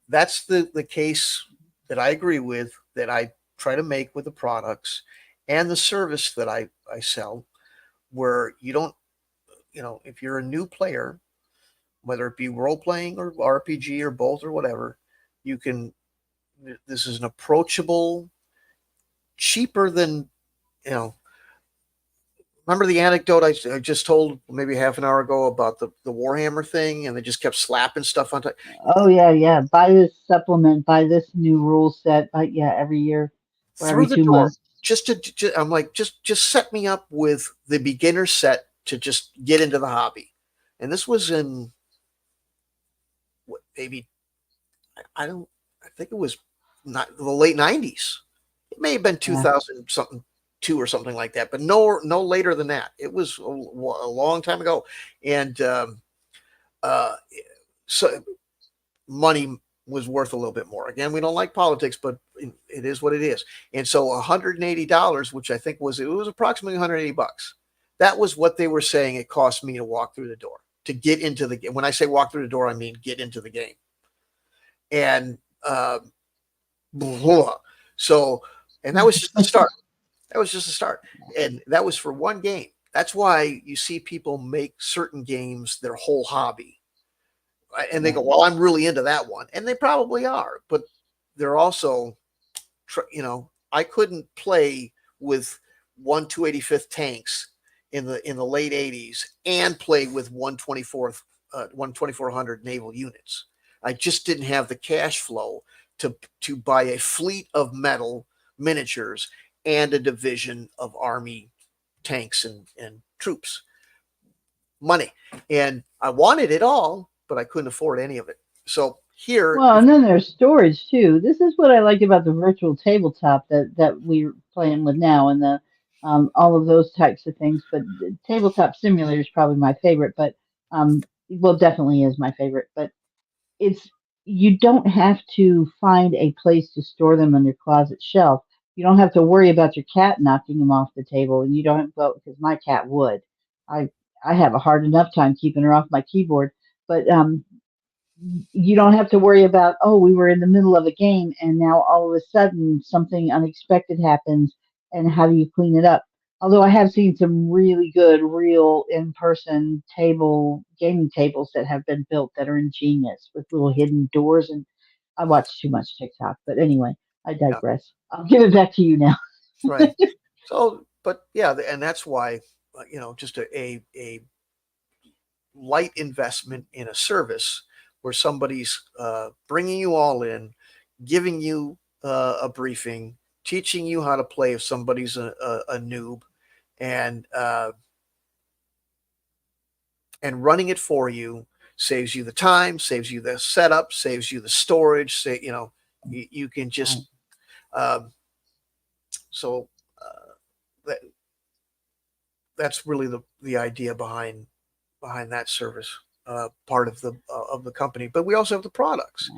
that's the case that I agree with, that I try to make with the products and the service that I sell, where you don't, if you're a new player, whether it be role playing or RPG or both or whatever, you can, this is an approachable, cheaper than, you know, remember the anecdote I just told maybe half an hour ago about the Warhammer thing, and they just kept slapping stuff on top. Oh yeah, yeah. Buy this supplement, buy this new rule set. Yeah, every year or Through every the two door, months. I'm like, just set me up with the beginner set to just get into the hobby. And this was in what, maybe, I don't, I think it was not the late 90s. It may have been Yeah. 2000 something two or something like that, but no later than that. It was a long time ago. And uh, so money was worth a little bit more. Again, we don't like politics, but it is what it is. And so $180, which I think it was approximately 180 bucks. That was what they were saying it cost me to walk through the door, to get into the game. When I say walk through the door, I mean get into the game. And blah. So, and that was just the start. That was just a start. And that was for one game. That's why you see people make certain games their whole hobby. And they Yeah. go, well, I'm really into that one. And they probably are, but they're also, I couldn't play with 285th tanks in the late 80s and play with 12400 naval units. I just didn't have the cash flow to buy a fleet of metal miniatures and a division of army tanks and troops. Money. And I wanted it all, but I couldn't afford any of it. So here, Well, if and then there's storage too. This is what I like about the virtual tabletop that we're playing with now, and the all of those types of things. But the tabletop simulator is probably my favorite. But well, definitely is my favorite. But it's you don't have to find a place to store them on your closet shelf. You don't have to worry about your cat knocking them off the table, and you don't have, well, because my cat would. I I have a hard enough time keeping her off my keyboard, but you don't have to worry about, oh, we were in the middle of a game and now all of a sudden something unexpected happens, and how do you clean it up? Although I have seen some really good real in-person gaming tables that have been built that are ingenious with little hidden doors, and I watch too much TikTok, but anyway, I yeah, digress. I'll give it back to you now. right. So, but yeah, and that's why, just a light investment in a service where somebody's bringing you all in, giving you a briefing, teaching you how to play if somebody's a noob, and uh, and running it for you saves you the time, saves you the setup, saves you the storage. You can Right. just um, so that that's really the idea behind that service part of the company. But we also have the products,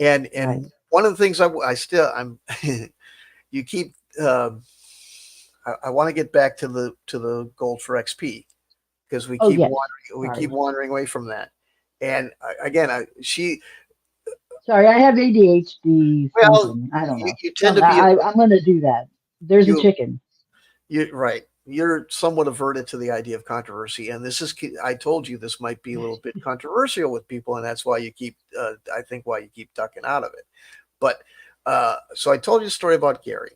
And Right. one of the things I still I'm you keep I want to get back to the gold for XP because Oh, yes. we keep Sorry. wandering away from that. And again, she Sorry, I have ADHD well, something. I don't know. you tend to be I'm going to do that. There's a you chicken. you right. You're somewhat averted to the idea of controversy, and this is. I told you this might be a little bit controversial with people, and that's why you keep. I think why you keep ducking out of it. But so I told you a story about Gary,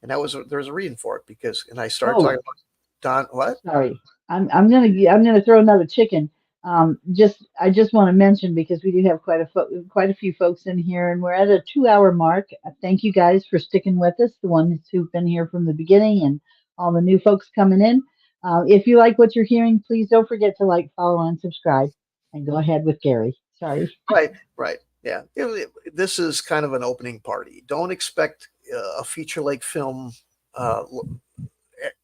and there was a reason for it because, and I started talking Oh, about Don. What? sorry. I'm gonna throw another chicken. I just want to mention because we do have quite a few folks in here, and we're at a 2 hour mark. Thank you guys for sticking with us, the ones who've been here from the beginning, and all the new folks coming in. If you like what you're hearing, please don't forget to like, follow, and subscribe. And go ahead with Gary. Sorry. Right, right. Yeah. This is kind of an opening party. Don't expect a feature length film uh,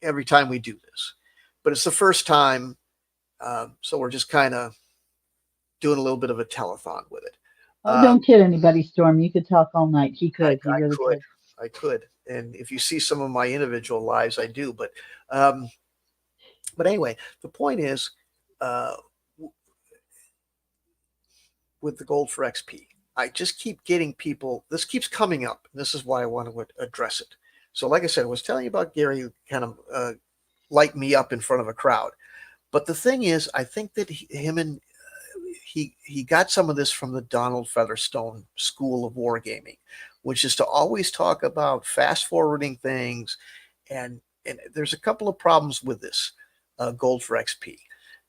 every time we do this, but it's the first time, so we're just kind of doing a little bit of a telethon with it. Oh, Um, don't kid anybody, Storm. You could talk all night. He I, could. He I really could, could. I could, and if you see some of my individual lives, I do. Um, but anyway, the point is, uh, with the gold for XP, I just keep getting people. This keeps coming up. And this is why I want to address it. So, like I said, I was telling you about Gary kind of light me up in front of a crowd. But the thing is, I think that him and he got some of this from the Donald Featherstone School of Wargaming, which is to always talk about fast forwarding things, and there's a couple of problems with this gold for XP.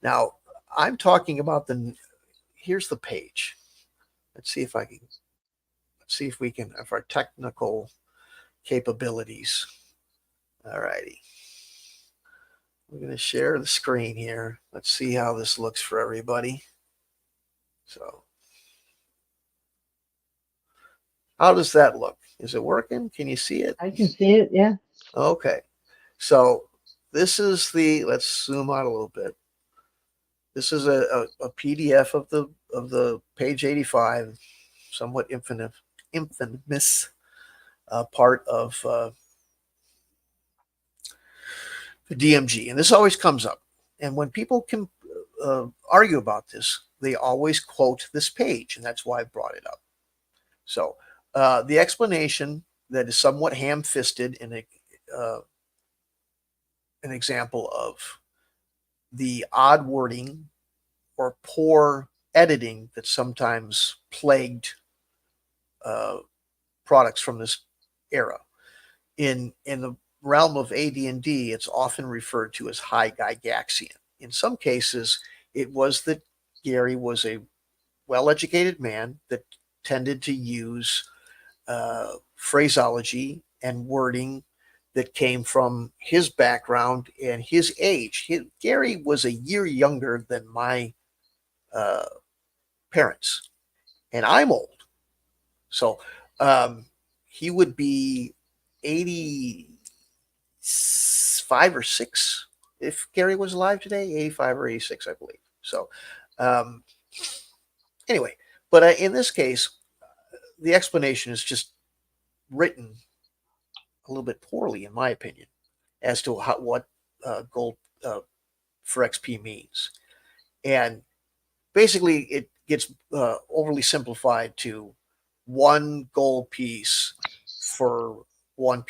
Now, I'm talking about the here's the page. Let's see if I can let's see if we can if our technical capabilities. All righty. We're going to share the screen here. Let's see how this looks for everybody. So, how does that look? Is it working? Can you see it? I can see it. Yeah. Okay. So, this is let's zoom out a little bit. This is a PDF of the page 85, somewhat infamous part of the DMG. And this always comes up. And when people can argue about this, they always quote this page, and that's why I brought it up. So the explanation that is somewhat ham-fisted in an example of the odd wording or poor editing that sometimes plagued uh, products from this era. In the realm of AD&D, it's often referred to as high Gygaxian. In some cases, it was that Gary was a well-educated man that tended to use phraseology and wording that came from his background and his age. Gary was a year younger than my uh, parents, and I'm old. So he would be 85 or 6 if Gary was alive today, 85 or 86, I believe. So um, anyway, but in this case, the explanation is just written a little bit poorly, in my opinion, as to what gold for XP means. And basically, it gets overly simplified to one gold piece for one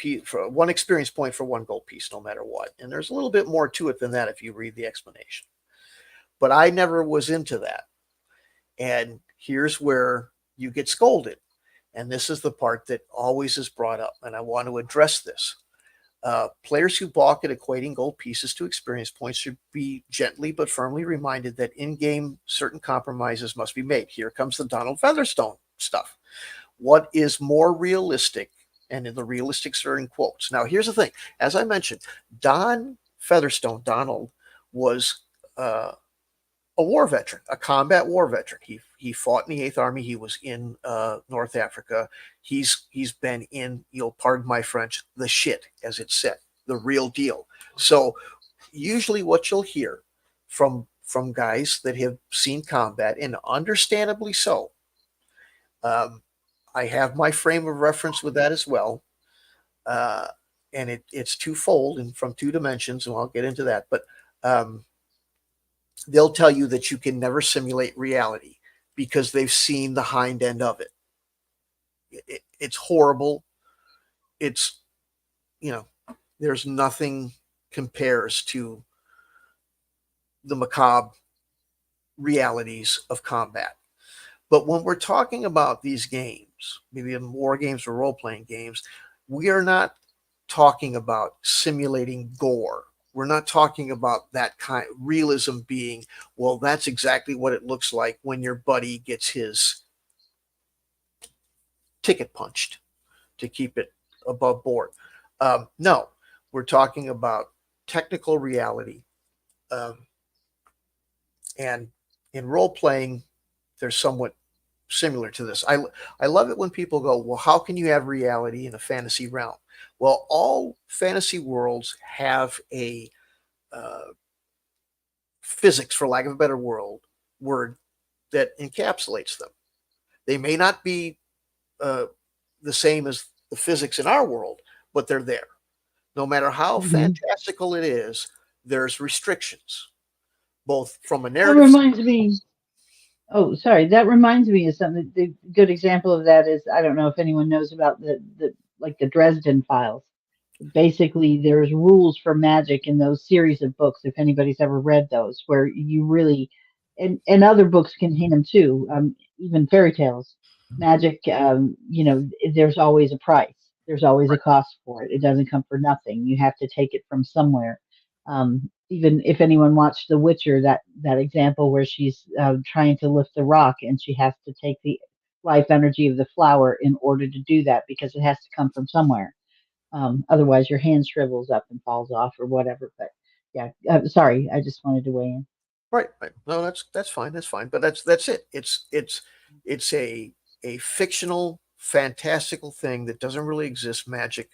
experience point for one gold piece, no matter what. And there's a little bit more to it than that if you read the explanation. But I never was into that. And here's where you get scolded. And this is the part that always is brought up. And I want to address this. Players who balk at equating gold pieces to experience points should be gently but firmly reminded that in game, certain compromises must be made. Here comes the Donald Featherstone stuff. What is more realistic, and in the realistic certain quotes. Now, here's the thing. As I mentioned, Donald, was a war veteran, a combat war veteran. He fought in the Eighth Army. He was in North Africa. He's been in, pardon my French, the shit, as it's said, the real deal. So usually, what you'll hear from guys that have seen combat, and understandably so, I have my frame of reference with that as well. Uh, and it's twofold and from two dimensions, and I'll get into that. But um, they'll tell you that you can never simulate reality because they've seen the hind end of it. It's horrible. It's, you know, there's nothing compares to the macabre realities of combat. But when we're talking about these games, maybe in war games or role playing games, we are not talking about simulating gore. We're not talking about that kind of realism being, well, that's exactly what it looks like when your buddy gets his ticket punched to keep it above board. No, we're talking about technical reality. Um, and in role playing, they're somewhat similar to this. I love it when people go, well, how can you have reality in a fantasy realm? Well, all fantasy worlds have a uh, physics, for lack of a better word that encapsulates them. They may not be uh, the same as the physics in our world, but they're there. No matter how Hmm. fantastical it is, there's restrictions, both from a That narrative. reminds me. Oh, sorry. That reminds me of something. The good example of that is I don't know if anyone knows about the like the Dresden Files. Basically, there's rules for magic in those series of books. If anybody's ever read those, where you really and other books contain them too. Even fairy tales, magic. There's always a price. There's always a cost for it. It doesn't come for nothing. You have to take it from somewhere. Even if anyone watched The Witcher, that example where she's trying to lift the rock and she has to take the life energy of the flower in order to do that because it has to come from somewhere. Otherwise, your hand shrivels up and falls off or whatever. But yeah, sorry, I just wanted to weigh in. Right, right. No, that's fine. That's fine. But that's it. It's a fictional, fantastical thing that doesn't really exist. Magic,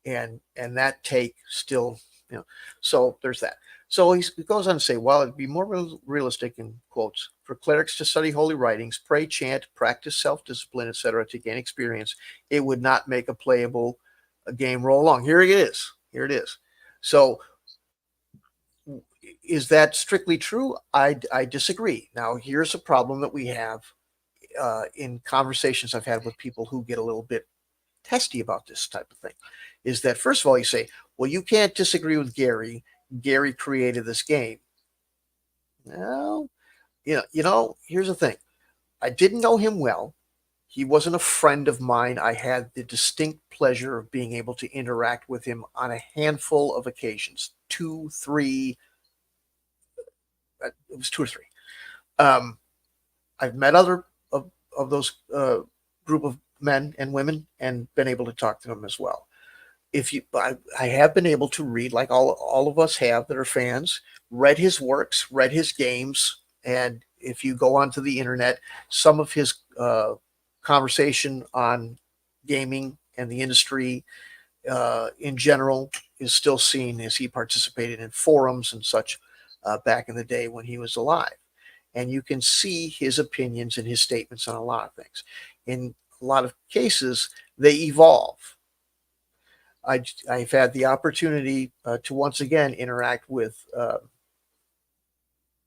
and that take still, you know. So there's that. So he goes on to say, while it'd be more realistic in quotes for clerics to study holy writings, pray, chant, practice self-discipline, etc., to gain experience, it would not make a playable game roll along. Here it is. Here it is. So is that strictly true? I disagree. Now, here's a problem that we have in conversations I've had with people who get a little bit testy about this type of thing. Is that, first of all, you say, well, you can't disagree with Gary. Gary created this game. Well, here's the thing. I didn't know him well. He wasn't a friend of mine. I had the distinct pleasure of being able to interact with him on a handful of occasions, two, three. It was two or three. Um, I've met other of those group of men and women and been able to talk to them as well. I have been able to read, like all of us have that are fans, read his works, read his games, and if you go onto the internet, some of his conversation on gaming and the industry in general is still seen as he participated in forums and such back in the day when he was alive. And you can see his opinions and his statements on a lot of things. In a lot of cases, they evolve. I've had the opportunity to once again interact with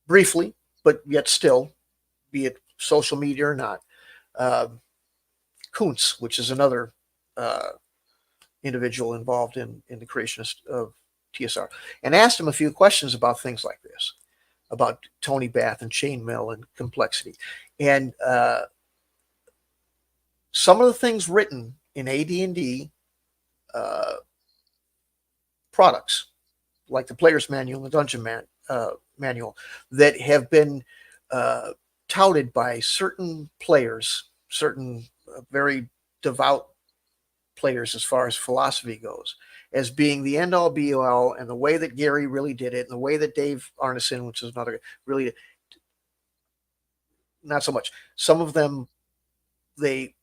briefly, but yet still, be it social media or not, uh, Kuntz, which is another uh, individual involved in the creation of TSR, and asked him a few questions about things like this, about Tony Bath and chainmail and complexity. And some of the things written in AD&D uh, products, like the player's manual and the manual, that have been uh, touted by certain players, certain very devout players as far as philosophy goes, as being the end all be all, and the way that Gary really did it, and the way that Dave Arneson, which is another, really not so much. Some of them they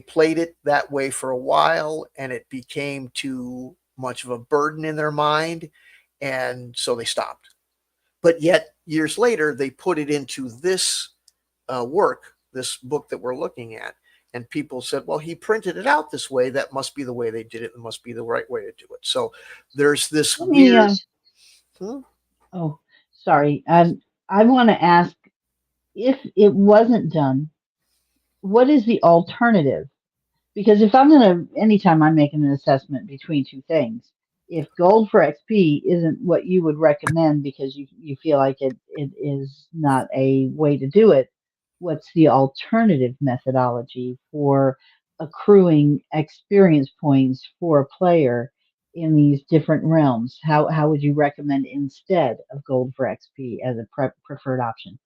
played it that way for a while, and it became too much of a burden in their mind, and so they stopped. But yet years later, they put it into this work, this book that we're looking at, And people said, well, he printed it out this way. That must be the way they did it. It must be the right way to do it. So there's this Let me, weird. Hmm? oh, sorry. I want to ask, if it wasn't done, what is the alternative? Because if I'm going to, anytime I'm making an assessment between two things, if gold for XP isn't what you would recommend because you feel like it is not a way to do it, what's the alternative methodology for accruing experience points for a player in these different realms? How would you recommend instead of gold for XP as a preferred option?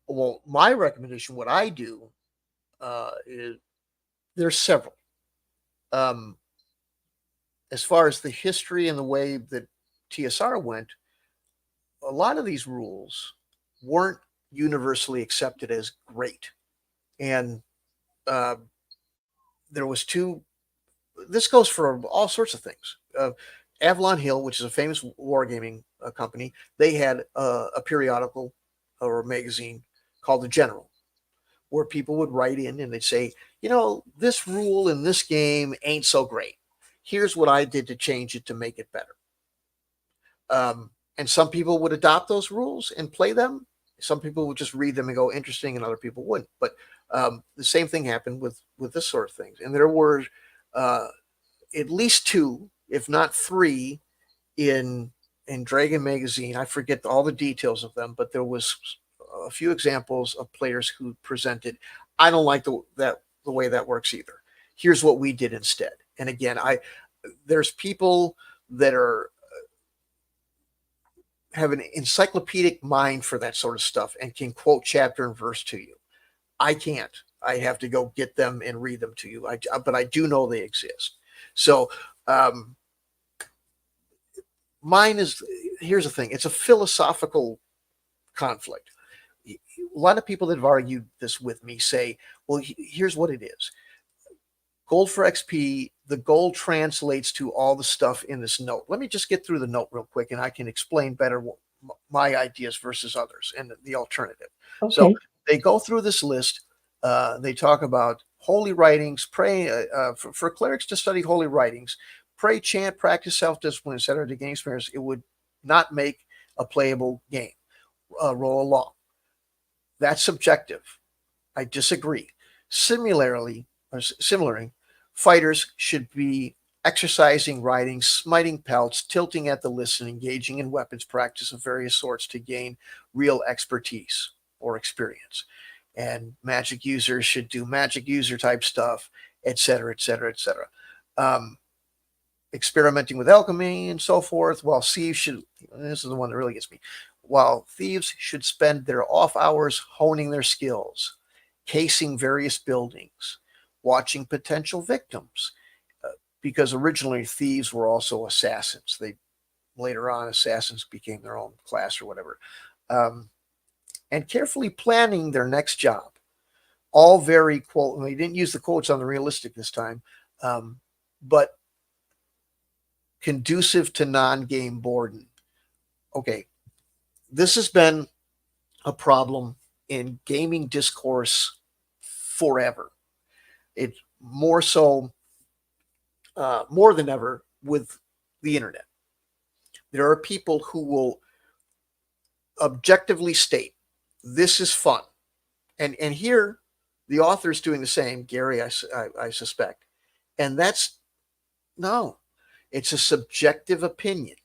Well, my recommendation, what I do, is there's several. Um, as far as the history and the way that TSR went, a lot of these rules weren't universally accepted as great. And uh, there was two. This goes for all sorts of things. Avalon Hill, which is a famous wargaming company, they had a periodical or a magazine called The General, where people would write in and they'd say, this rule in this game ain't so great. Here's what I did to change it to make it better. And some people would adopt those rules and play them. Some people would just read them and go interesting, and other people wouldn't. But the same thing happened with this sort of things. And there were uh, at least two, if not three, in Dragon magazine. I forget all the details of them, but there was a few examples of players who presented. I don't like the way that works either. Here's what we did instead. And again, there's people that are have an encyclopedic mind for that sort of stuff and can quote chapter and verse to you. I can't. I have to go get them and read them to you. But I do know they exist. So um, mine is, here's the thing. It's a philosophical conflict. A lot of people that have argued this with me say, well, here's what it is. Gold for XP, the gold translates to all the stuff in this note. Let me just get through the note real quick, and I can explain better my ideas versus others and the alternative. So Okay. they go through this list. They talk about holy writings, pray for clerics to study holy writings, pray, chant, practice self-discipline, etc. to gain experience. It would not make a playable game. Roll along. That's subjective. I disagree. Similarly, fighters should be exercising, riding, smiting pelts, tilting at the list, and engaging in weapons practice of various sorts to gain real expertise or experience. And magic users should do magic user type stuff, etc., etc., etc. Experimenting with alchemy and so forth, while thieves should, this is the one that really gets me, while thieves should spend their off hours honing their skills, casing various buildings, watching potential victims, because originally thieves were also assassins. They later on assassins became their own class or whatever, and carefully planning their next job. All very quote. We didn't use the quotes on the realistic this time, but conducive to non-game boredom. Okay, this has been a problem in gaming discourse forever. It's more so, more than ever with the internet. There are people who will objectively state this is fun, and here the author is doing the same. Gary, I suspect, and that's no, it's a subjective opinion.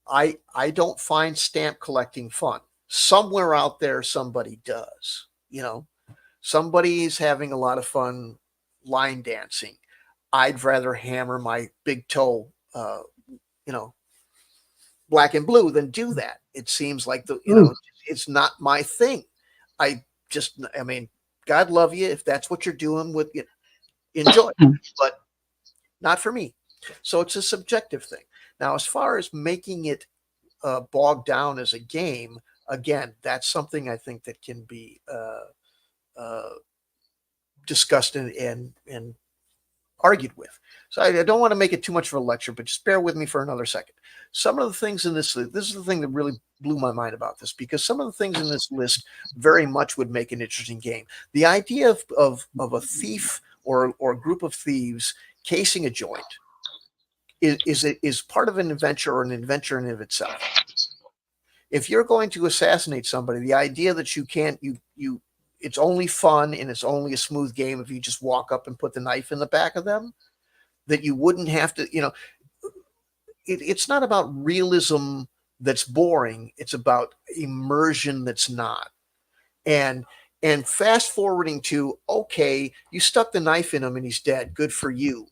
I don't find stamp collecting fun. Somewhere out there, somebody does. Somebody is having a lot of fun line dancing. I'd rather hammer my big toe, you know, black and blue than do that. It seems like Ooh. it's not my thing. I mean, God love you if that's what you're doing with you, enjoy, but not for me. So it's a subjective thing. Now, as far as making it bogged down as a game, again, that's something I think that can be uh, discussed and argued with. So I don't want to make it too much of a lecture, but just bear with me for another second. Some of the things in this is the thing that really blew my mind about this, because some of the things in this list very much would make an interesting game. The idea of a thief or a group of thieves casing a joint is part of an adventure, or an adventure in and of itself. If you're going to assassinate somebody, the idea that you can't you it's only fun and it's only a smooth game if you just walk up and put the knife in the back of them, that you wouldn't have to, it's not about realism that's boring. It's about immersion that's not. And fast forwarding to, okay, you stuck the knife in him and he's dead. Good for you.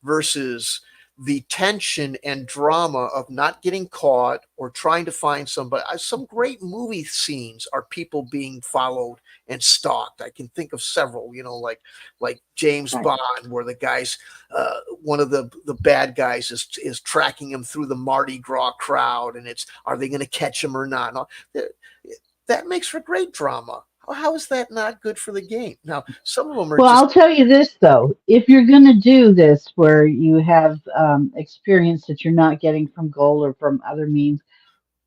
Versus the tension and drama of not getting caught or trying to find somebody. Some great movie scenes are people being followed and stalked. I can think of several, like James Right. Bond, where the guys, one of the bad guys is tracking him through the Mardi Gras crowd, and are they going to catch him or not? That makes for great drama. How is that not good for the game? Now, some of them are Well, just I'll tell you this though, if you're going to do this where you have experience that you're not getting from gold or from other means,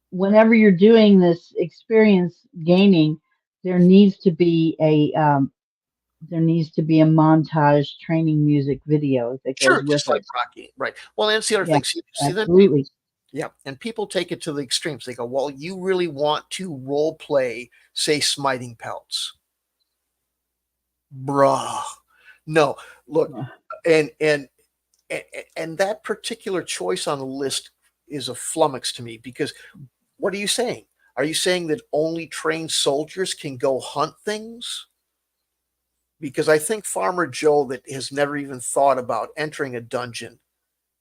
whenever you're doing this experience gaming, there needs to be a montage training music video that goes sure, with just like it. Rocky, right? Well, and that's the other Yeah, thing. See then people, absolutely. yeah, and people take it to the extremes. They go, "Well, you really want to role play, say, smiting pelts, bruh." No, look, Yeah. and and and that particular choice on the list is a flummox to me, because what are you saying? Are you saying that only trained soldiers can go hunt things? Because I think Farmer Joe, that has never even thought about entering a dungeon,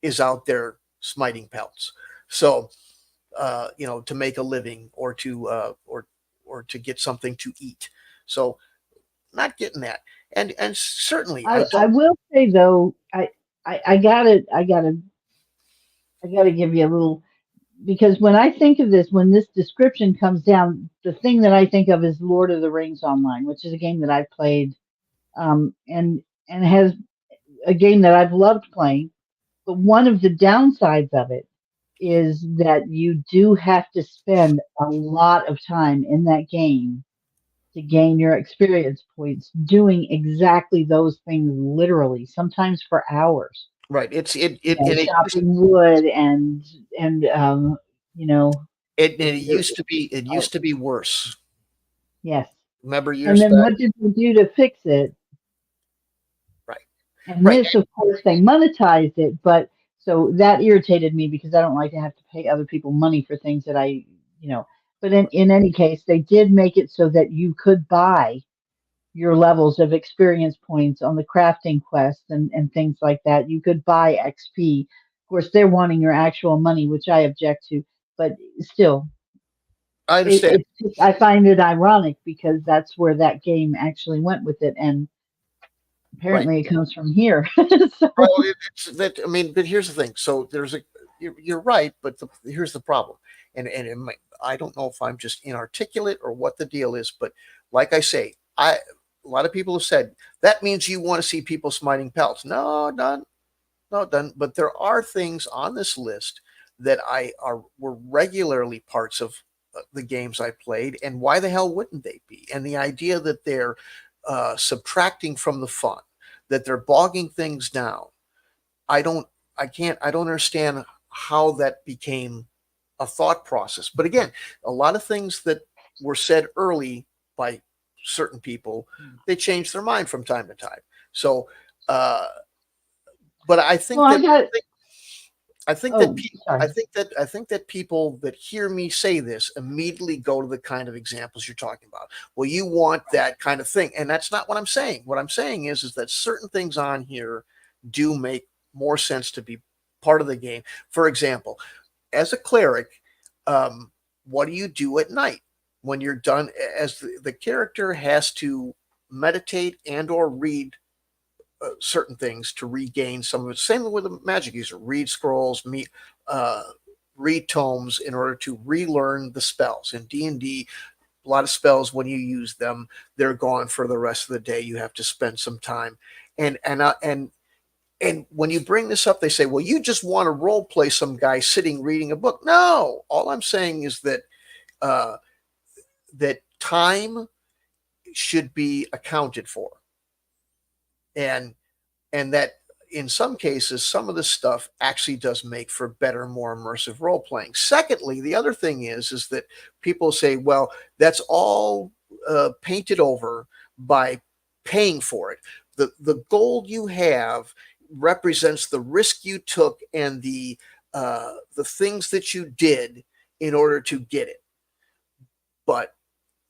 is out there smiting pelts. So, to make a living, or to get something to eat. So, not getting that. And certainly, I I don't. will say though, I gotta give you a little, because when I think of this, when this description comes down, the thing that I think of is Lord of the Rings Online, which is a game that I've played, and has a game that I've loved playing. But one of the downsides of it is that you do have to spend a lot of time in that game to gain your experience points doing exactly those things, literally, sometimes for hours. Right. And Chopping wood and you know, if it you're used to be oh, worse. yes. Remember And years then back? what did they do to fix it? Right. And Right. this, of course, they monetized it, but so that irritated me because I don't like to have to pay other people money for things that you know. But in any case, they did make it so that you could buy your levels of experience points on the crafting quest and things like that. You could buy XP. Of course, they're wanting your actual money, which I object to, but still, I understand. I find it ironic because that's where that game actually went with it, and Right. apparently it comes from here. Well, So, it's that. I mean, but here's the thing. So you're right, but here's the problem. I don't know if I'm just inarticulate or what the deal is, but like I say, a lot of people have said that means you want to see people smiting pelts. No, done. No, done. But there are things on this list that were regularly parts of the games I played, and why the hell wouldn't they be? And the idea that they're subtracting from the fun, that they're bogging things down. I don't, I don't understand how that became a thought process. But again, a lot of things that were said early by certain people, they change their mind from time to time. So, uh, but well, I got. I think that Oh, sorry. I think that people that hear me say this immediately go to the kind of examples you're talking about. Well, you want that kind of thing, and that's not what I'm saying. What I'm saying is that certain things on here do make more sense to be part of the game. For example, as a cleric, what do you do at night when you're done? As the character has to meditate and or read certain things to regain some of it. Same with a magic user. Read scrolls, uh, read tomes in order to relearn the spells. In D&D, a lot of spells, when you use them, they're gone for the rest of the day. You have to spend some time. And And when you bring this up, they say, well, you just want to role play some guy sitting reading a book. No, all I'm saying is that uh, that time should be accounted for, and that in some cases, some of this stuff actually does make for better, more immersive role playing. Secondly, the other thing is that people say, well, that's all painted over by paying for it. The gold you have represents the risk you took and the things that you did in order to get it. But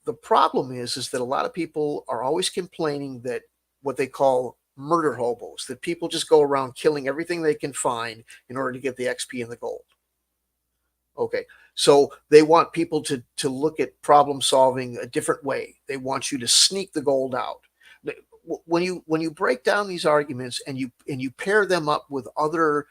the problem is that a lot of people are always complaining that what they call murder hobos, that people just go around killing everything they can find in order to get the XP and the gold. Okay, so they want people to look at problem solving a different way. They want you to sneak the gold out. When you break down these arguments and you pair them up with other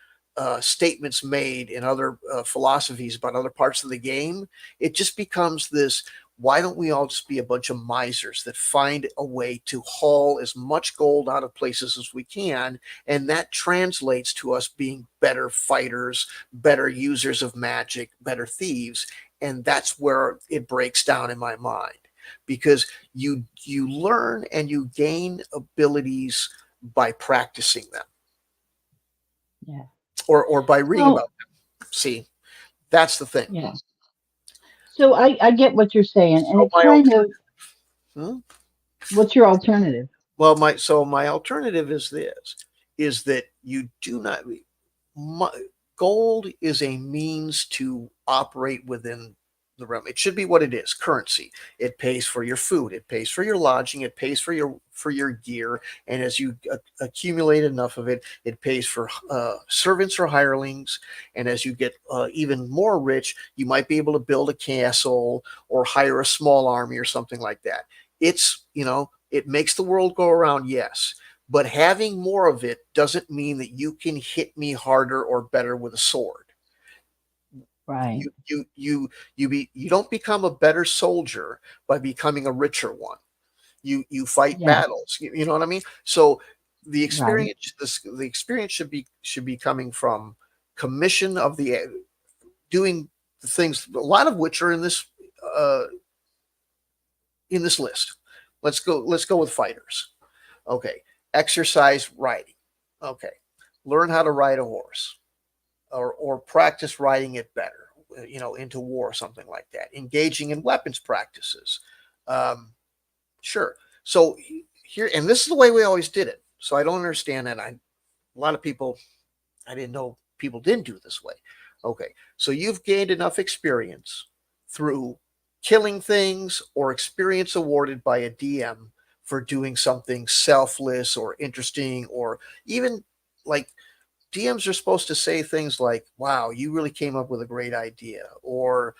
statements made in other philosophies about other parts of the game, it just becomes this, why don't we all just be a bunch of misers that find a way to haul as much gold out of places as we can? And that translates to us being better fighters, better users of magic, better thieves. And that's where it breaks down in my mind, because you learn and you gain abilities by practicing them. Yeah. Or by reading Well, about them. See, that's the thing. yeah. So I get what you're saying, and So it my kind of, hmm? what's your alternative? Well, my alternative is this: is that you do not, my, gold is a means to operate within the realm. It should be what it is, currency. It pays for your food, it pays for your lodging, it pays for your gear, and as you accumulate enough of it, it pays for servants or hirelings. And as you get even more rich, you might be able to build a castle or hire a small army or something like that. It's, it makes the world go around, yes, but having more of it doesn't mean that you can hit me harder or better with a sword. Right. You don't become a better soldier by becoming a richer one. You fight Yeah. battles. You know what I mean? So Right. the experience should be coming from commission of the doing the things, a lot of which are uh, in this list. Let's go with fighters. Okay. Exercise riding. Okay. Learn how to ride a horse, or practice riding it better, into war, something like that. Engaging in weapons practices. Um, sure. So here, and this is the way we always did it. So I don't understand that. A lot of people, I didn't know people didn't do it this way. Okay. So you've gained enough experience through killing things or experience awarded by a DM for doing something selfless or interesting, or even like DMs are supposed to say things like, wow, you really came up with a great idea, or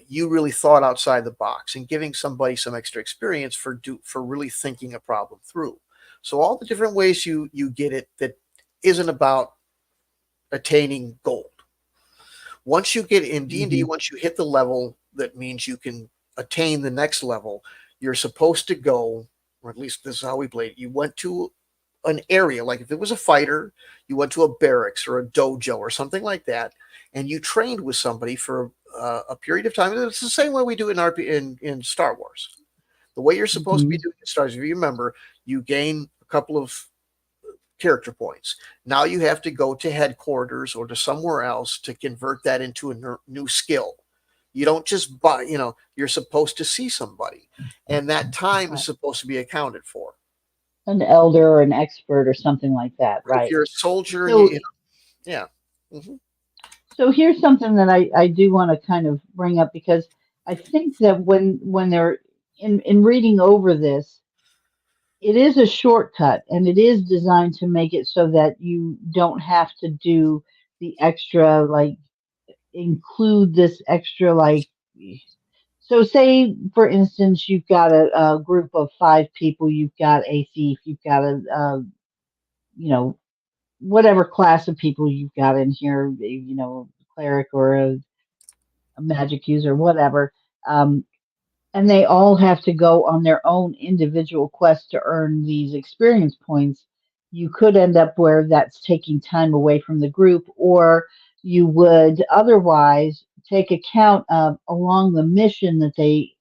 you really thought outside the box, and giving somebody some extra experience for really thinking a problem through. So all the different ways you get it that isn't about attaining gold. Once you get in D&D, Hmm. once you hit the level that means you can attain the next level, you're supposed to go, or at least this is how we played it. You went to an area, like if it was a fighter, you went to a barracks or a dojo or something like that, and you trained with somebody for a period of time. It's the same way we do in Star Wars. The way you're supposed to Hmm. be doing in Star Wars, if you remember, you gain a couple of character points. Now you have to go to headquarters or to somewhere else to convert that into a new skill. You don't just buy, you're supposed to see somebody, and that time is Right. supposed to be accounted for. An elder or an expert or something like that. If Right. you're a soldier and So, yeah. Hmm. so here's something that I do want to kind of bring up, because I think that when they're in reading over this, it is a shortcut, and it is designed to make it so that you don't have to do the extra, like include this extra, like, so say for instance you've got a group of 5 people, you've got a thief, you've got you know whatever class of people you've got in here, cleric or a magic user, whatever. um, and they all have to go on their own individual quest to earn these experience points. you could end up where that's taking time away from the group, or you would otherwise take account of along the mission that they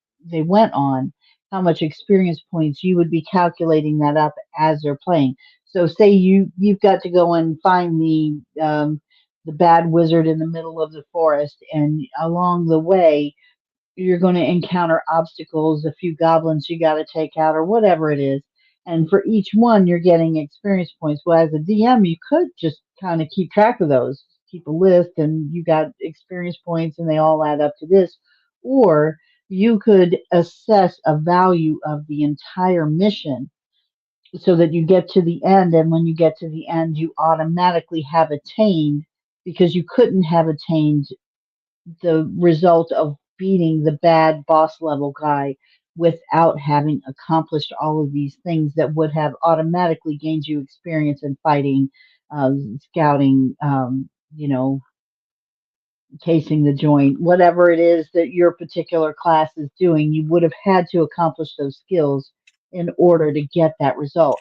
went on, how much experience points you would be calculating that up as they're playing. So say you've got to go and find the bad wizard in the middle of the forest, and along the way you're going to encounter obstacles, a few goblins you got to take out, or whatever it is. And for each one, you're getting experience points. Well, as a DM, you could just kind of keep track of those, keep a list, and you got experience points, and they all add up to this. Or you could assess a value of the entire mission so that you get to the end. And when you get to the end, you automatically have attained, because you couldn't have attained the result of beating the bad boss level guy without having accomplished all of these things that would have automatically gained you experience in fighting, scouting, casing the joint, whatever it is that your particular class is doing. You would have had to accomplish those skills in order to get that result.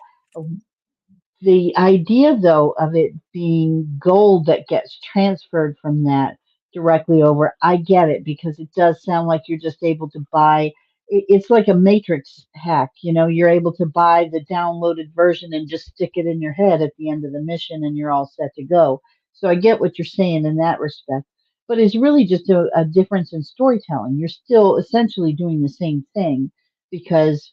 The idea, though, of it being gold that gets transferred from that directly over, I get it, because it does sound like you're just able to buy. It's like a matrix hack. You're able to buy the downloaded version and just stick it in your head at the end of the mission, and you're all set to go. So I get what you're saying in that respect, but it's really just a difference in storytelling. You're still essentially doing the same thing, because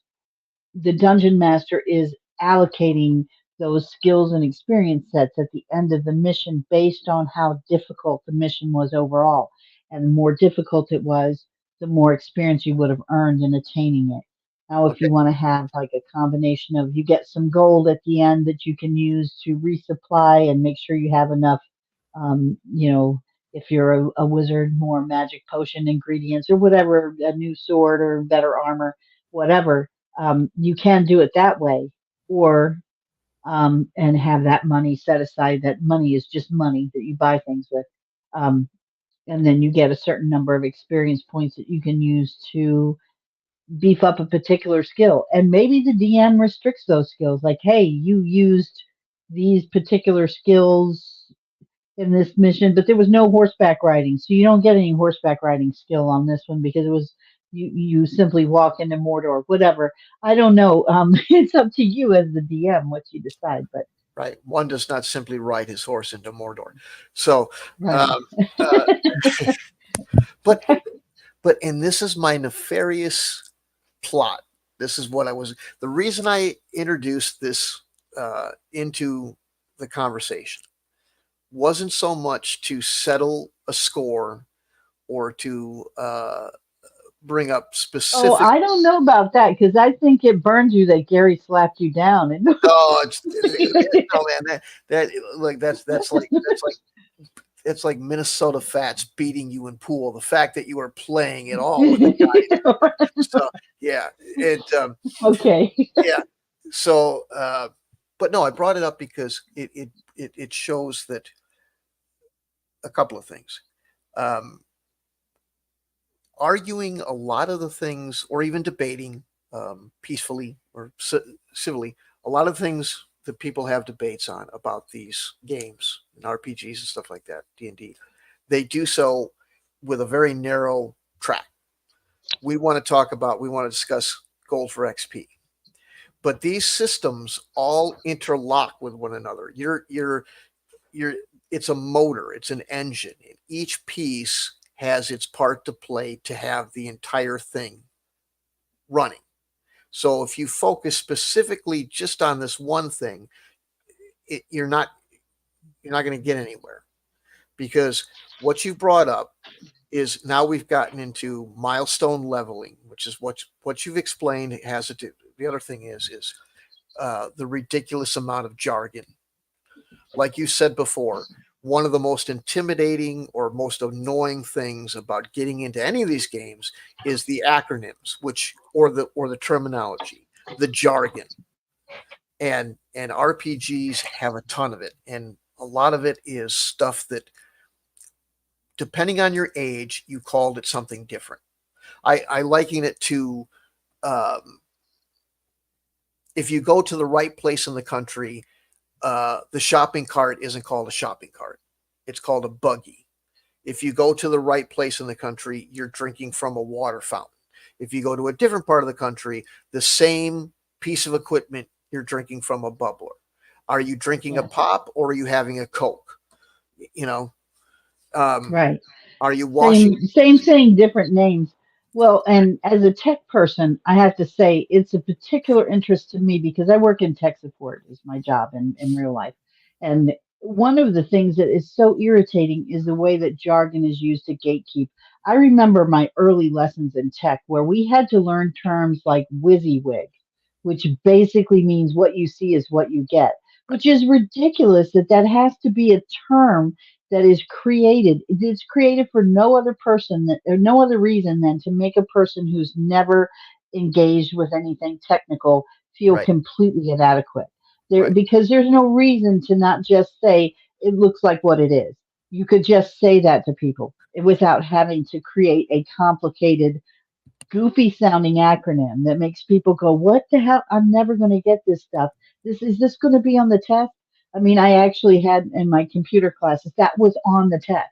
the dungeon master is allocating those skills and experience sets at the end of the mission based on how difficult the mission was overall. And the more difficult it was, the more experience you would have earned in attaining it. Now, if Okay. you want to have like a combination of, you get some gold at the end that you can use to resupply and make sure you have enough, um, you know, if you're a wizard, more magic potion ingredients or whatever, a new sword or better armor, whatever, you can do it that way, or and have that money set aside. That money is just money that you buy things with, um, and then you get a certain number of experience points that you can use to beef up a particular skill. And maybe the DM restricts those skills, like, hey, you used these particular skills in this mission, but there was no horseback riding, so you don't get any horseback riding skill on this one because it was you simply walk into Mordor, whatever. I don't know. It's up to you as the DM what you decide, but Right. One does not simply ride his horse into Mordor. So, right. um, uh, but and this is my nefarious plot. This is what I was. The reason I introduced this into the conversation wasn't so much to settle a score or to bring up Oh, specific. I don't know about that, because I think it burns you that Gary slapped you down. And Oh, no, man. That like that's like Minnesota Fats beating you in pool. The fact that you are playing at all with the guy. So yeah, Okay. yeah. So, but no, I brought it up because it shows that a couple of things. Um, Arguing a lot of the things, or even debating peacefully or civilly, a lot of things that people have debates on about these games and RPGs and stuff like that, D&D, they do so with a very narrow track. We want to discuss gold for XP. But these systems all interlock with one another. You're it's a motor, it's an engine. Each piece has its part to play to have the entire thing running. So if you focus specifically just on this one thing, you're not going to get anywhere, because what you brought up is now we've gotten into milestone leveling, which is what you've explained has to do. The other thing is the ridiculous amount of jargon. Like you said before, one of the most intimidating or most annoying things about getting into any of these games is the acronyms, or the terminology, the jargon. And RPGs have a ton of it, and a lot of it is stuff that, depending on your age, you called it something different. I liken it to, um, if you go to the right place in the country, the shopping cart isn't called a shopping cart. It's called a buggy. If you go to the right place in the country, you're drinking from a water fountain. If you go to a different part of the country, the same piece of equipment, you're drinking from a bubbler. Are you drinking a Yes. pop or are you having a Coke? You know, um, Right. are you washing? Same thing, different names. Well, and as a tech person, I have to say it's a particular interest to me because I work in tech support is my job in real life. And one of the things that is so irritating is the way that jargon is used to gatekeep. I remember my early lessons in tech where we had to learn terms like WYSIWYG, which basically means what you see is what you get, Right, which is ridiculous that that has to be a term that is created. It's created for no other person that, or no other reason than to make a person who's never engaged with anything technical feel right, completely inadequate. There, right, because there's no reason to not just say it looks like what it is. You could just say that to people without having to create a complicated, goofy sounding acronym that makes people go, "What the hell? I'm never going to get this stuff. This going to be on the test?" I mean, I actually had in my computer classes that was on the test,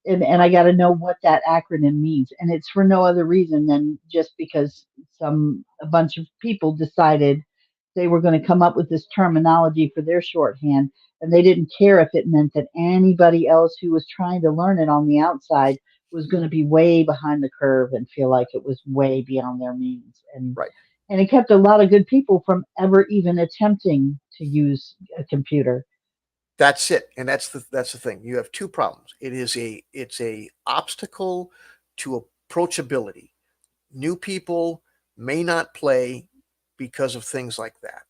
and I got to know what that acronym means, and it's for no other reason than just because a bunch of people decided they were going to come up with this terminology for their shorthand, and they didn't care if it meant that anybody else who was trying to learn it on the outside was going to be way behind the curve and feel like it was way beyond their means. right. And it kept a lot of good people from ever even attempting to use a computer. That's it, and that's the thing. You have two problems. It's a obstacle to approachability. New people may not play because of things like that,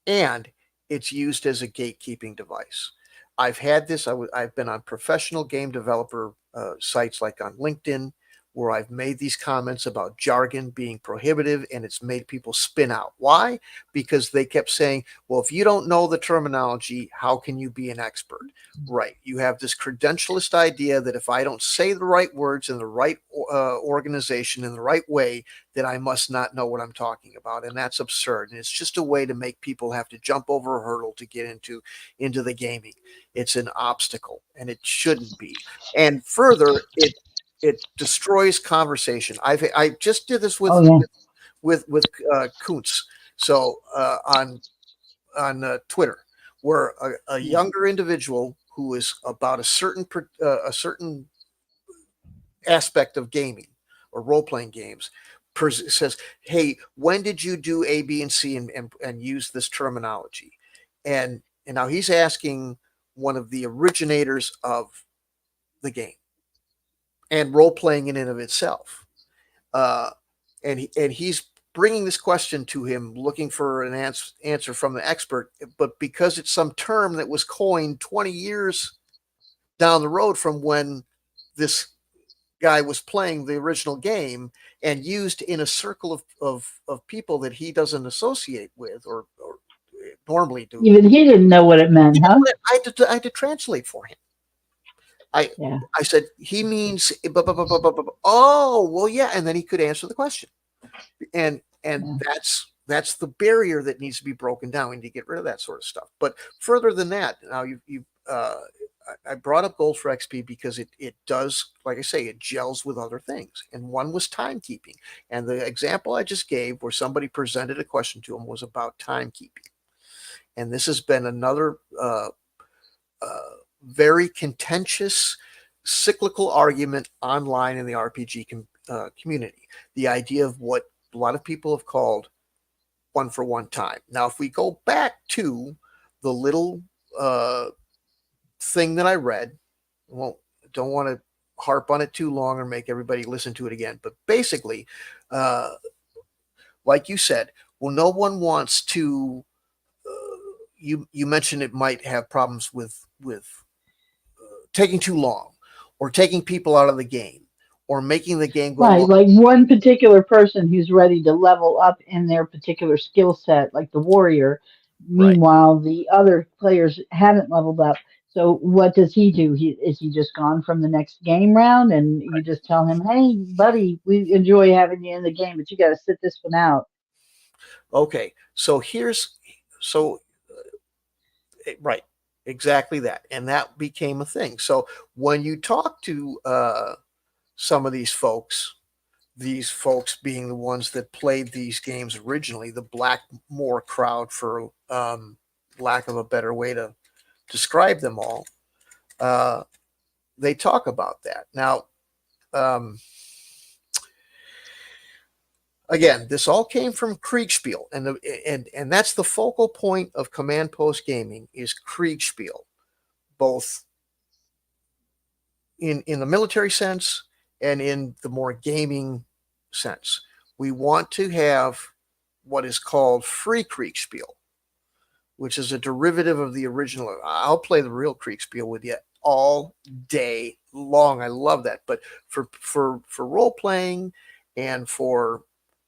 and it's used as a gatekeeping device. I've had this. I've been on professional game developer sites like on LinkedIn, where I've made these comments about jargon being prohibitive, and it's made people spin out. Why? Because they kept saying, "Well, if you don't know the terminology, how can you be an expert?" Right. You have this credentialist idea that if I don't say the right words in the right organization in the right way, that I must not know what I'm talking about, and that's absurd. And it's just a way to make people have to jump over a hurdle to get into the gaming. It's an obstacle, and it shouldn't be. And further, it destroys conversation. I just did this Oh yeah, with Kuntz, so on Twitter, where a yeah. younger individual who is about a certain aspect of gaming or role playing games says, "Hey, when did you do A, B, and C and use this terminology?" And now he's asking one of the originators of the game and role playing in and of itself, uh, and he's bringing this question to him, looking for an answer from the expert, but because it's some term that was coined 20 years down the road from when this guy was playing the original game and used in a circle of people that he doesn't associate with or normally do. Even he didn't know what it You meant, know huh? what? I had to translate for him. I Yeah, I said he means oh well yeah, and then he could answer the question. And yeah. that's the barrier that needs to be broken down. We need to get rid of that sort of stuff. But further than that, now you I brought up goals for XP because it does, like I say, it gels with other things. And one was timekeeping. And the example I just gave, where somebody presented a question to him, was about timekeeping. And this has been another uh, very contentious, cyclical argument online in the RPG community. The idea of what a lot of people have called one for one time. Now, if we go back to the little uh, thing that I read, well, don't want to harp on it too long or make everybody listen to it again. But basically, uh, like you said, well, no one wants to. You mentioned it might have problems with taking too long, or taking people out of the game, or making the game go Right, long. like one particular person who's ready to level up in their particular skill set, like the warrior. Right. Meanwhile, the other players haven't leveled up. So what does he do? Is he just gone from the next game round, and you just tell him, "Hey, buddy, we enjoy having you in the game, but you got to sit this one out." Okay. So Right. Exactly that. And that became a thing. So when you talk to some of these folks being the ones that played these games originally, the Blackmore crowd, for lack of a better way to describe them all, uh, they talk about that. Now, um, again, this all came from Kriegspiel, and that's the focal point of Command Post Gaming is Kriegspiel, both in the military sense and in the more gaming sense. We want to have what is called free Kriegspiel, which is a derivative of the original. I'll play the real Kriegspiel with you all day long. I love that. But for role playing and for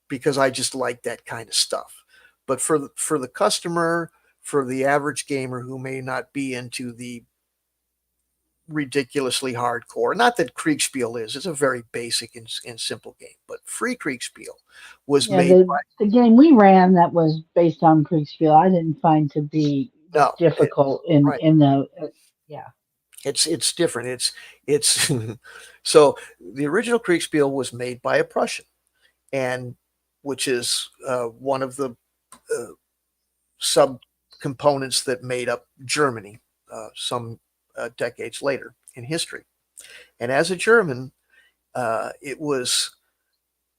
because I just like that kind of stuff. But for the customer, for the average gamer who may not be into the ridiculously hardcore. Not that Kriegspiel is; it's a very basic and simple game. But Free Kriegspiel was Yeah, made the game we ran that was based on Kriegspiel, I didn't find to be no, difficult right. in the yeah. It's different. It's so the original Kriegspiel was made by a Prussian, and which is one of the uh, sub components that made up Germany some decades later in history. And as a German, it was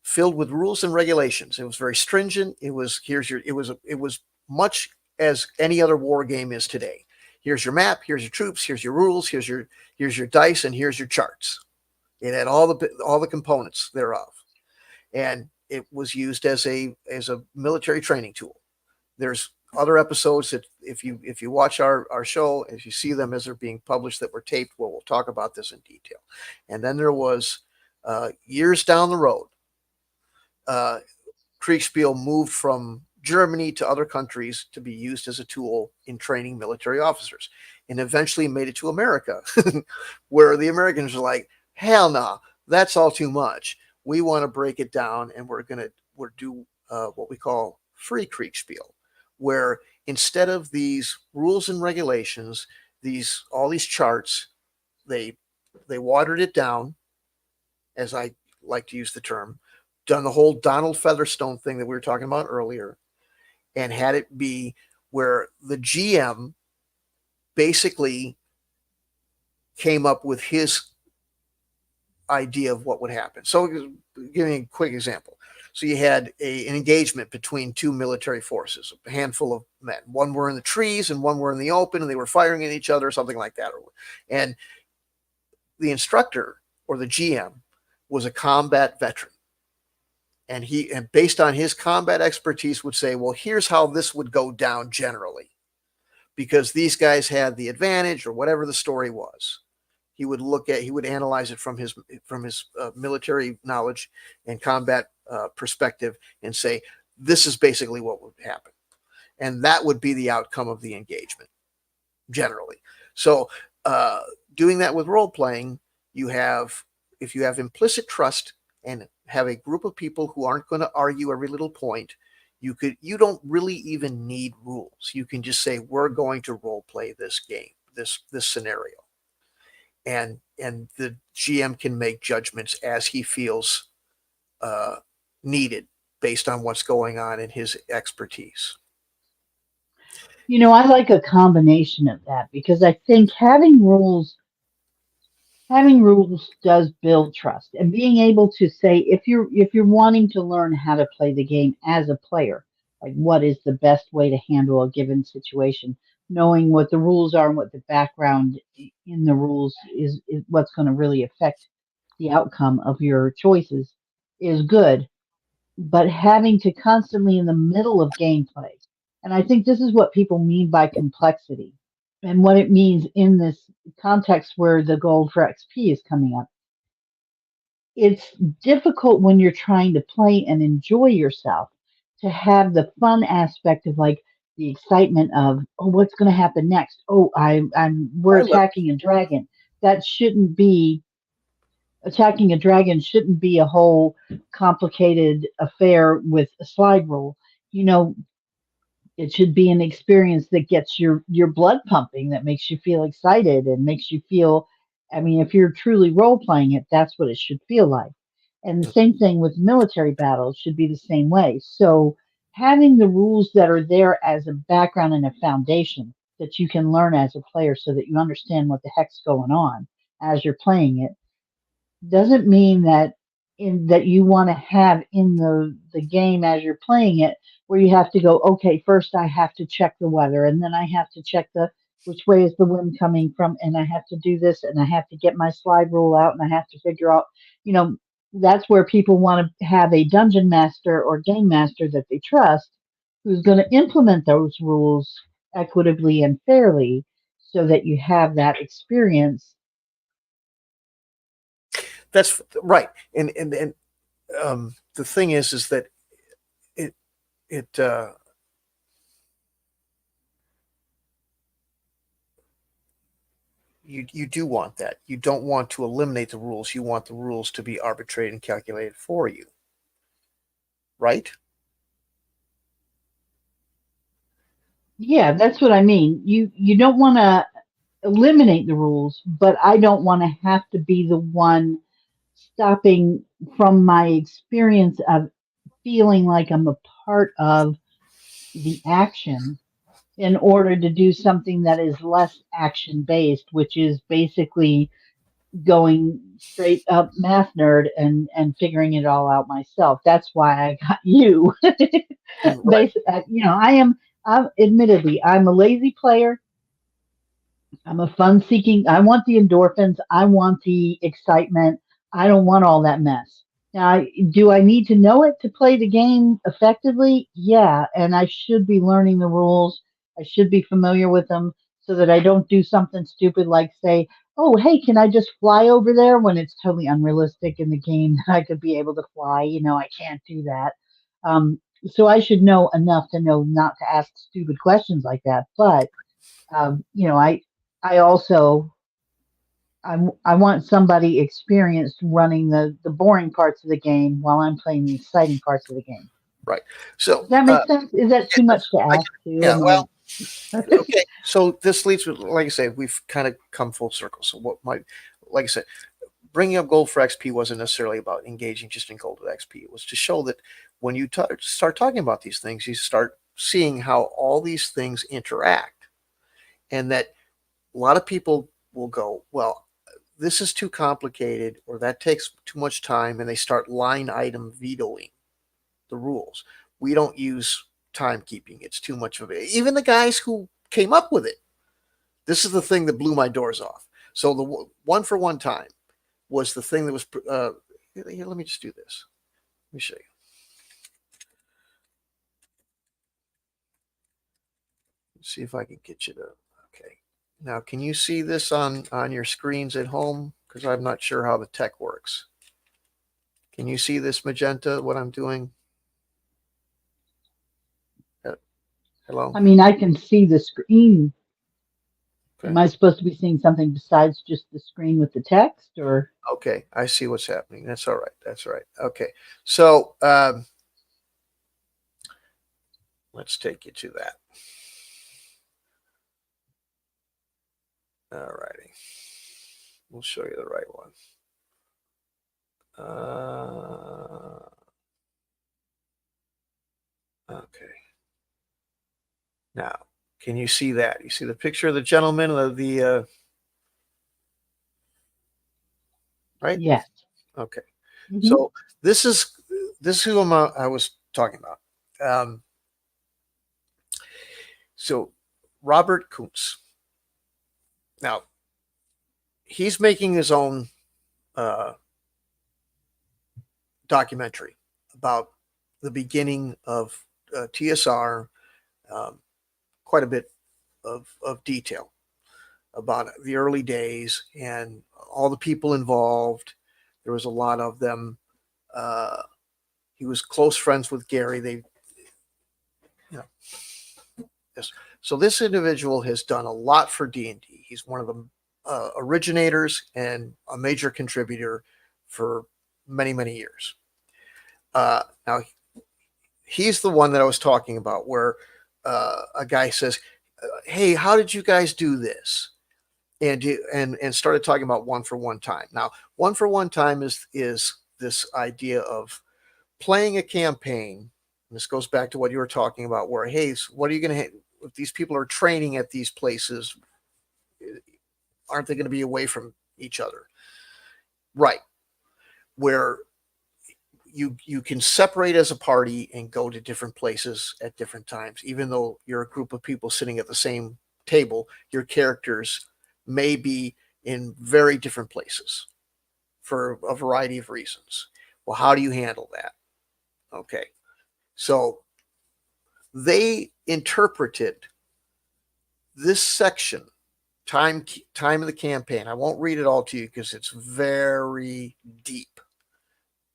filled with rules and regulations. It was very stringent. It was it was much as any other war game is today. Here's your map. Here's your troops. Here's your rules. Here's your dice, and here's your charts. It had all the components thereof, and it was used as a military training tool. There's other episodes that if you watch our show, if you see them as they're being published that were taped, well, we'll talk about this in detail. And then there was years down the road, uh, Kriegspiel moved from Germany to other countries to be used as a tool in training military officers, and eventually made it to America, where the Americans are like, "Hell no, that's all too much. We want to break it down, and we're do what we call free Kriegspiel, where instead of these rules and regulations, all these charts, they they watered it down, as I like to use the term, done the whole Donald Featherstone thing that we were talking about earlier, and had it be where the GM basically came up with his idea of what would happen. So, give me a quick example. So, you had an engagement between two military forces, a handful of men. One were in the trees and one were in the open, and they were firing at each other, something like that. And the instructor or the GM was a combat veteran, and based on his combat expertise would say, well, here's how this would go down generally, because these guys had the advantage or whatever the story was. He would analyze it from his military knowledge and combat perspective, and say, this is basically what would happen, and that would be the outcome of the engagement generally. So doing that with role playing, you have if you have implicit trust and have a group of people who aren't going to argue every little point, you don't really even need rules. You can just say, we're going to role play this game, this scenario, and the GM can make judgments as he feels uh, needed based on what's going on in his expertise. I like a combination of that because I think having rules does build trust, and being able to say if you're wanting to learn how to play the game as a player, like what is the best way to handle a given situation, knowing what the rules are and what the background in the rules is what's going to really affect the outcome of your choices is good. But having to constantly in the middle of gameplay, and I think this is what people mean by complexity and what it means in this context where the gold for XP is coming up. It's difficult when you're trying to play and enjoy yourself to have the fun aspect of like the excitement of, oh, what's going to happen next? Oh, we're I love attacking a dragon. That shouldn't be Attacking a dragon shouldn't be a whole complicated affair with a slide rule. You know, It should be an experience that gets your blood pumping, that makes you feel excited and makes you feel, I mean, if you're truly role playing it, that's what it should feel like. And the same thing with military battles should be the same way. So having the rules that are there as a background and a foundation that you can learn as a player so that you understand what the heck's going on as you're playing it doesn't mean that in that you want to have in the game as you're playing it where you have to go, okay, first I have to check the weather, and then I have to check the which way is the wind coming from, and I have to do this, and I have to get my slide rule out, and I have to figure out, you know, that's where people want to have a dungeon master or game master that they trust who's going to implement those rules equitably and fairly so that you have that experience. That's right. And the thing is that it, it, you do want that. You don't want to eliminate the rules. You want the rules to be arbitrated and calculated for you. Right? Yeah, that's what I mean. You don't want to eliminate the rules, but I don't want to have to be the one stopping from my experience of feeling like I'm a part of the action in order to do something that is less action based, which is basically going straight up math nerd and figuring it all out myself. That's why I got you. Right. I'm admittedly I'm a lazy player. I'm a fun seeking. I want the endorphins. I want the excitement. I don't want all that mess. Now, do I need to know it to play the game effectively? Yeah, and I should be learning the rules. I should be familiar with them so that I don't do something stupid like say, "Oh, hey, can I just fly over there?" when it's totally unrealistic in the game that I could be able to fly. I can't do that. So I should know enough to know not to ask stupid questions like that. But um, you know, I I also I want somebody experienced running the boring parts of the game while I'm playing the exciting parts of the game. Right. So, Does that make sense? Is that too much to I, ask too? yeah, well, I okay. So this leads to, like I say, we've kind of come full circle. So like I said, bringing up gold for XP wasn't necessarily about engaging just in gold with XP. It was to show that when you start talking about these things, you start seeing how all these things interact, and that a lot of people will go, well, this is too complicated, or that takes too much time, and they start line item vetoing the rules. We don't use timekeeping. It's too much of it. Even the guys who came up with it, this is the thing that blew my doors off. So the one for one time was the thing that was. Here, let me just do this. Let me show you. Let's see if I can get you to. Okay. Now, can you see this on your screens at home? Because I'm not sure how the tech works. Can you see this magenta? What I'm doing? Hello. mean, I can see the screen. Okay. Am I supposed to be seeing something besides just the screen with the text, or? Okay, I see what's happening. That's all right. That's right. Okay, so let's take you to that. All righty. We'll show you the right one. Okay. Now, can you see that? You see the picture of the gentleman of the right? Yes. Okay. Mm-hmm. So this is who I was talking about. So Robert Kuntz. Now he's making his own documentary about the beginning of TSR. Quite a bit of detail about the early days and all the people involved. There was a lot of them. He was close friends with Gary. Yes. So this individual has done a lot for D&D. He's one of the originators and a major contributor for many, many years. Now, he's the one that I was talking about where a guy says, "Hey, how did you guys do this?" And started talking about one for one time. Now, one for one time is this idea of playing a campaign. And this goes back to what you were talking about, where hey, what are you going to if these people are training at these places? Aren't they going to be away from each other? Right. Where you can separate as a party and go to different places at different times, even though you're a group of people sitting at the same table. Your characters may be in very different places for a variety of reasons. Well, how do you handle that? Okay, so they interpreted this section, time of the campaign. I won't read it all to you because it's very deep,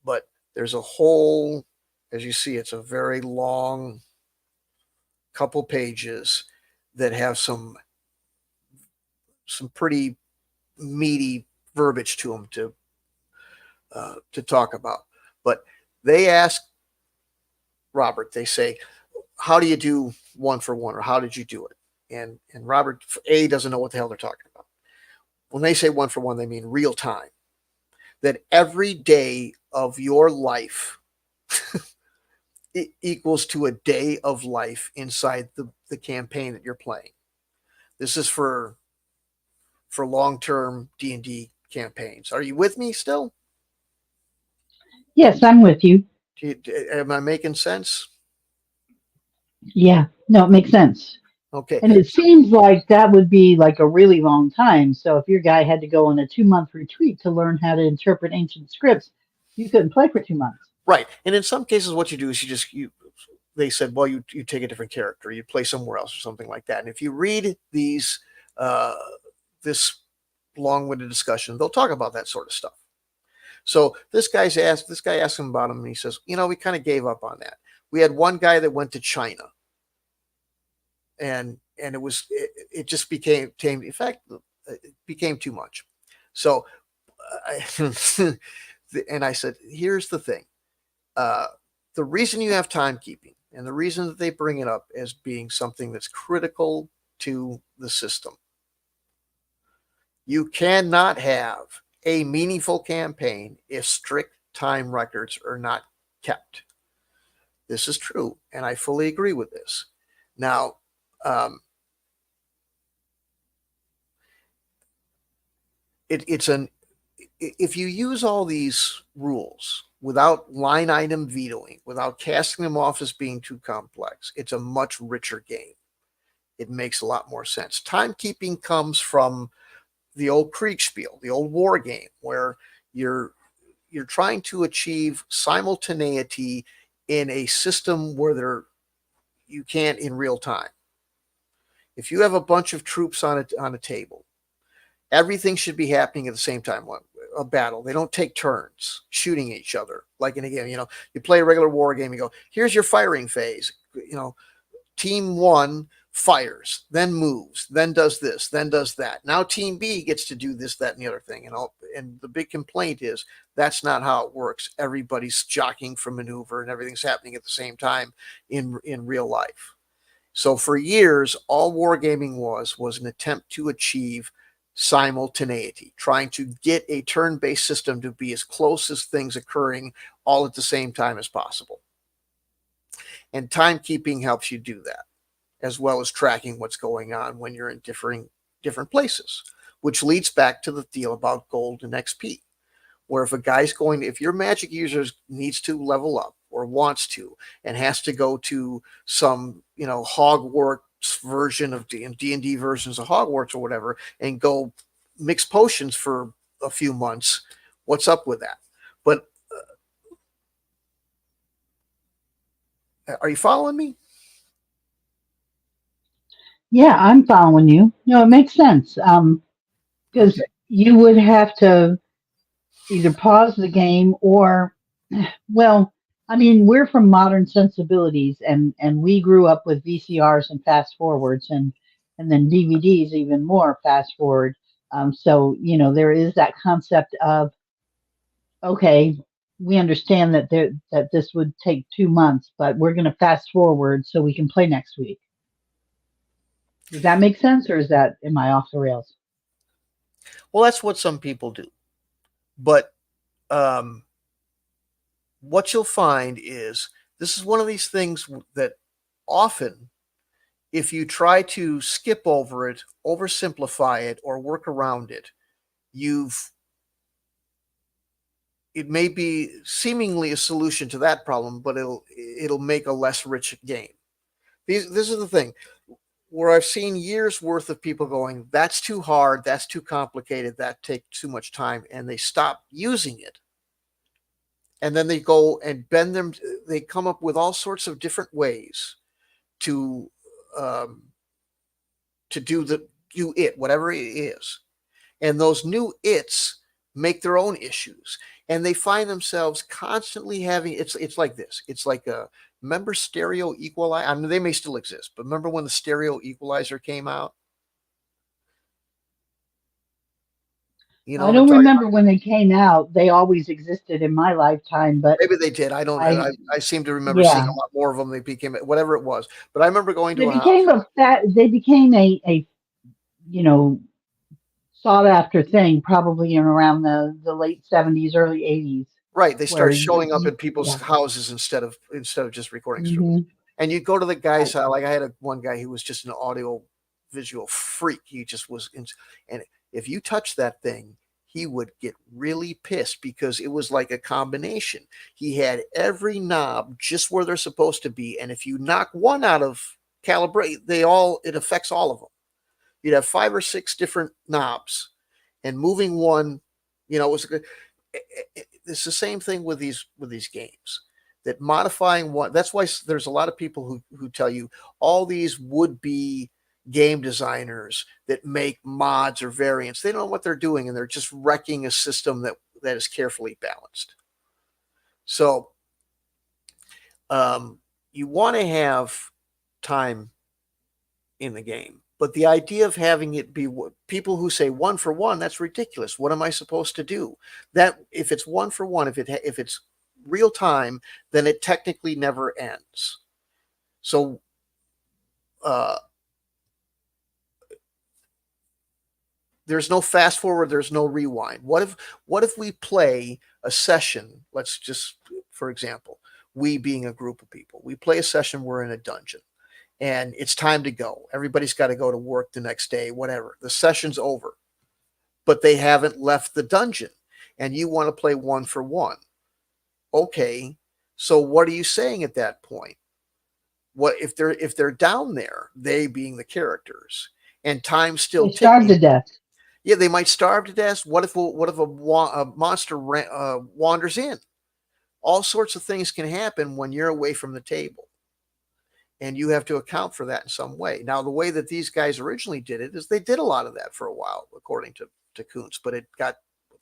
but there's a whole, as you see, it's a very long couple pages that have some pretty meaty verbiage to them to talk about. But they ask Robert, they say, how do you do one for one, or how did you do it? And Robert doesn't know what the hell they're talking about. When they say one for one, they mean real time. That every day of your life it equals to a day of life inside the campaign that you're playing. This is for long-term D&D campaigns. Are you with me still? Yes, I'm with you. Am I making sense? Yeah, no, it makes sense. Okay. And it seems like that would be like a really long time. So if your guy had to go on a 2-month retreat to learn how to interpret ancient scripts, you couldn't play for 2 months. Right. And in some cases, what you do is they said, well, you take a different character, you play somewhere else or something like that. And if you read these, this long-winded discussion, they'll talk about that sort of stuff. So this guy asked him about him, and he says, we kind of gave up on that. We had one guy that went to China, and it just became, in fact, it became too much. So, and I said, here's the thing. The reason you have timekeeping, and the reason that they bring it up as being something that's critical to the system, you cannot have a meaningful campaign if strict time records are not kept. This is true, and I fully agree with this. Now, if you use all these rules without line item vetoing, without casting them off as being too complex, it's a much richer game. It makes a lot more sense. Timekeeping comes from the old Kriegspiel, the old war game, where you're trying to achieve simultaneity in a system where you can't in real time. If you have a bunch of troops on a table, everything should be happening at the same time. A battle, they don't take turns shooting each other like in a game. You play a regular war game, you go, here's your firing phase. Team 1 fires, then moves, then does this, then does that. Now team B gets to do this, that, and the other thing. And the big complaint is that's not how it works. Everybody's jockeying for maneuver, and everything's happening at the same time in real life. So for years, all wargaming was an attempt to achieve simultaneity, trying to get a turn-based system to be as close as things occurring all at the same time as possible. And timekeeping helps you do that, as well as tracking what's going on when you're in different places, which leads back to the deal about gold and XP, where if your magic user needs to level up or wants to and has to go to some, Hogwarts version of D&D versions of Hogwarts or whatever, and go mix potions for a few months, what's up with that? But are you following me? Yeah, I'm following you. No, it makes sense. Because you would have to either pause the game or, well, I mean, we're from modern sensibilities, and we grew up with VCRs and fast forwards, and then DVDs even more fast forward. So there is that concept of, okay, we understand that this would take 2 months, but we're going to fast forward so we can play next week. Does that make sense, or am I off the rails? Well, that's what some people do. But um, what you'll find is this is one of these things that often, if you try to skip over it, oversimplify it, or work around it, it may be seemingly a solution to that problem, but it'll make a less rich game. This is the thing where I've seen years worth of people going, that's too hard, that's too complicated, that takes too much time, and they stop using it. And then they go and bend them. They come up with all sorts of different ways to um, do it, whatever it is. And those new its make their own issues. And they find themselves constantly having it's like this. It's like a remember stereo equalizer. I mean, they may still exist, but remember when the stereo equalizer came out? You know I what I'm don't talking remember about? when they came out. They always existed in my lifetime, but Maybe they did. I don't. I, I seem to remember seeing yeah, a lot more of them. They became whatever it was. But I remember going they to a became house. they became a you know sought after thing probably in around the late 70s, early 80s, Right, they where start showing up in people's yeah, houses instead of just recording studios. hmm And you go to the guy's right. house. Like I had one guy who was just an audio visual freak. He just was, and if you touch that thing, he would get really pissed because it was like a combination. He had every knob just where they're supposed to be, and if you knock one out of calibrate, it affects all of them. You'd have 5 or 6 different knobs, and moving one, it was it's the same thing with these games. That modifying one, that's why there's a lot of people who tell you all these would be game designers that make mods or variants. They don't know what they're doing, and they're just wrecking a system that is carefully balanced. So you want to have time in the game. But the idea of having it be people who say one for one, that's ridiculous. What am I supposed to do? That if it's one for one, if it's real time, then it technically never ends. So uh, there's no fast forward, there's no rewind. What if we play a session? Let's just, for example, we being a group of people, we play a session. We're in a dungeon. And it's time to go. Everybody's got to go to work the next day, whatever. The session's over, but they haven't left the dungeon, and you want to play one for one. Okay, so what are you saying at that point? What if they're down there, they being the characters, and time's still They starved ticking? to death. Yeah, they might starve to death. What if a monster wanders in? All sorts of things can happen when you're away from the table. And you have to account for that in some way. Now, the way that these guys originally did it is they did a lot of that for a while, according to Kuntz, but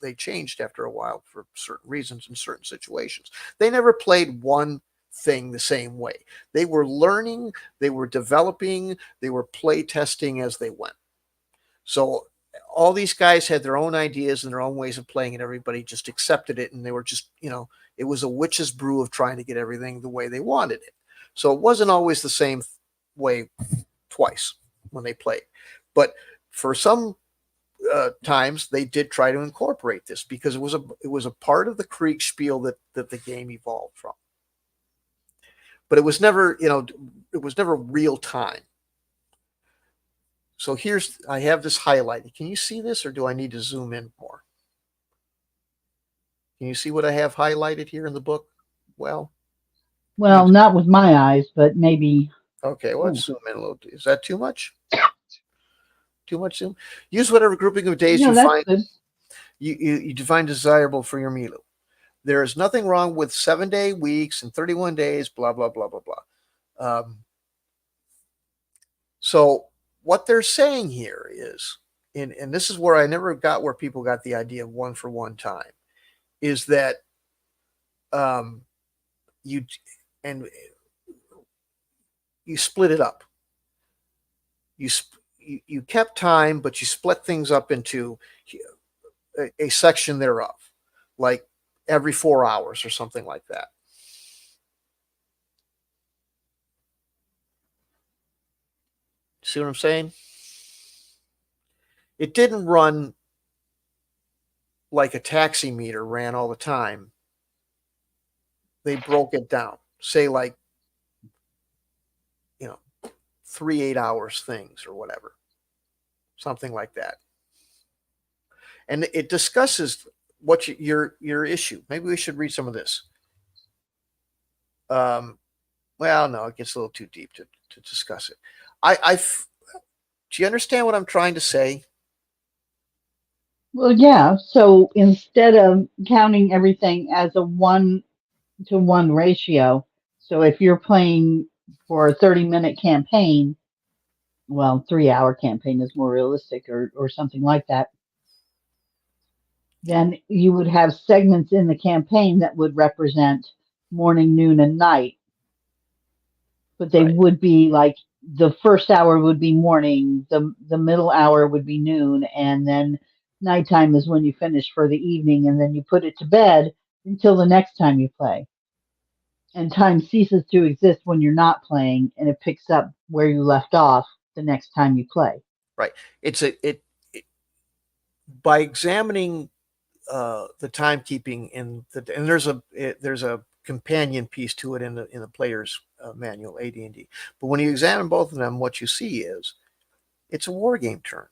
they changed after a while for certain reasons in certain situations. They never played one thing the same way. They were learning, they were developing, they were play testing as they went. So all these guys had their own ideas and their own ways of playing, and everybody just accepted it. And they were just, it was a witch's brew of trying to get everything the way they wanted it. So it wasn't always the same way twice when they played. But for some times, they did try to incorporate this because it was a part of the Kriegspiel that the game evolved from. But it was never, real time. So I have this highlighted. Can you see this, or do I need to zoom in more? Can you see what I have highlighted here in the book? Well, you Well, not with my eyes, but maybe. okay? Well, Ooh, let's zoom in a little. Is that too much? Too much zoom? Use whatever grouping of days no, you that's find good. you define desirable for your Milu. There is nothing wrong with 7-day weeks and 31 days. Blah blah blah blah blah. So what they're saying here is, and this is where I never got where people got the idea of one for one time, is that you and you split it up. You kept time, but you split things up into a section thereof, like every 4 hours or something like that. See what I'm saying? It didn't run like a taxi meter ran all the time. They broke it down. Say like, you know, 3 8 hours things or whatever. Something like that. And it discusses what your issue. Maybe we should read some of this. Well, no, it gets a little too deep to discuss it. Do you understand what I'm trying to say? Well, yeah. So instead of counting everything as a 1-to-1 ratio, so if you're playing for a 30-minute campaign, well, 3-hour campaign is more realistic, or something like that, then you would have segments in the campaign that would represent morning, noon, and night. But they Right. would be like the first hour would be morning, the middle hour would be noon, and then nighttime is when you finish for the evening, and then you put it to bed until the next time you play. And time ceases to exist when you're not playing, and it picks up where you left off the next time you play. Right. It by examining the timekeeping and there's a companion piece to it in the player's manual AD&D. But when you examine both of them, what you see is it's a war game turn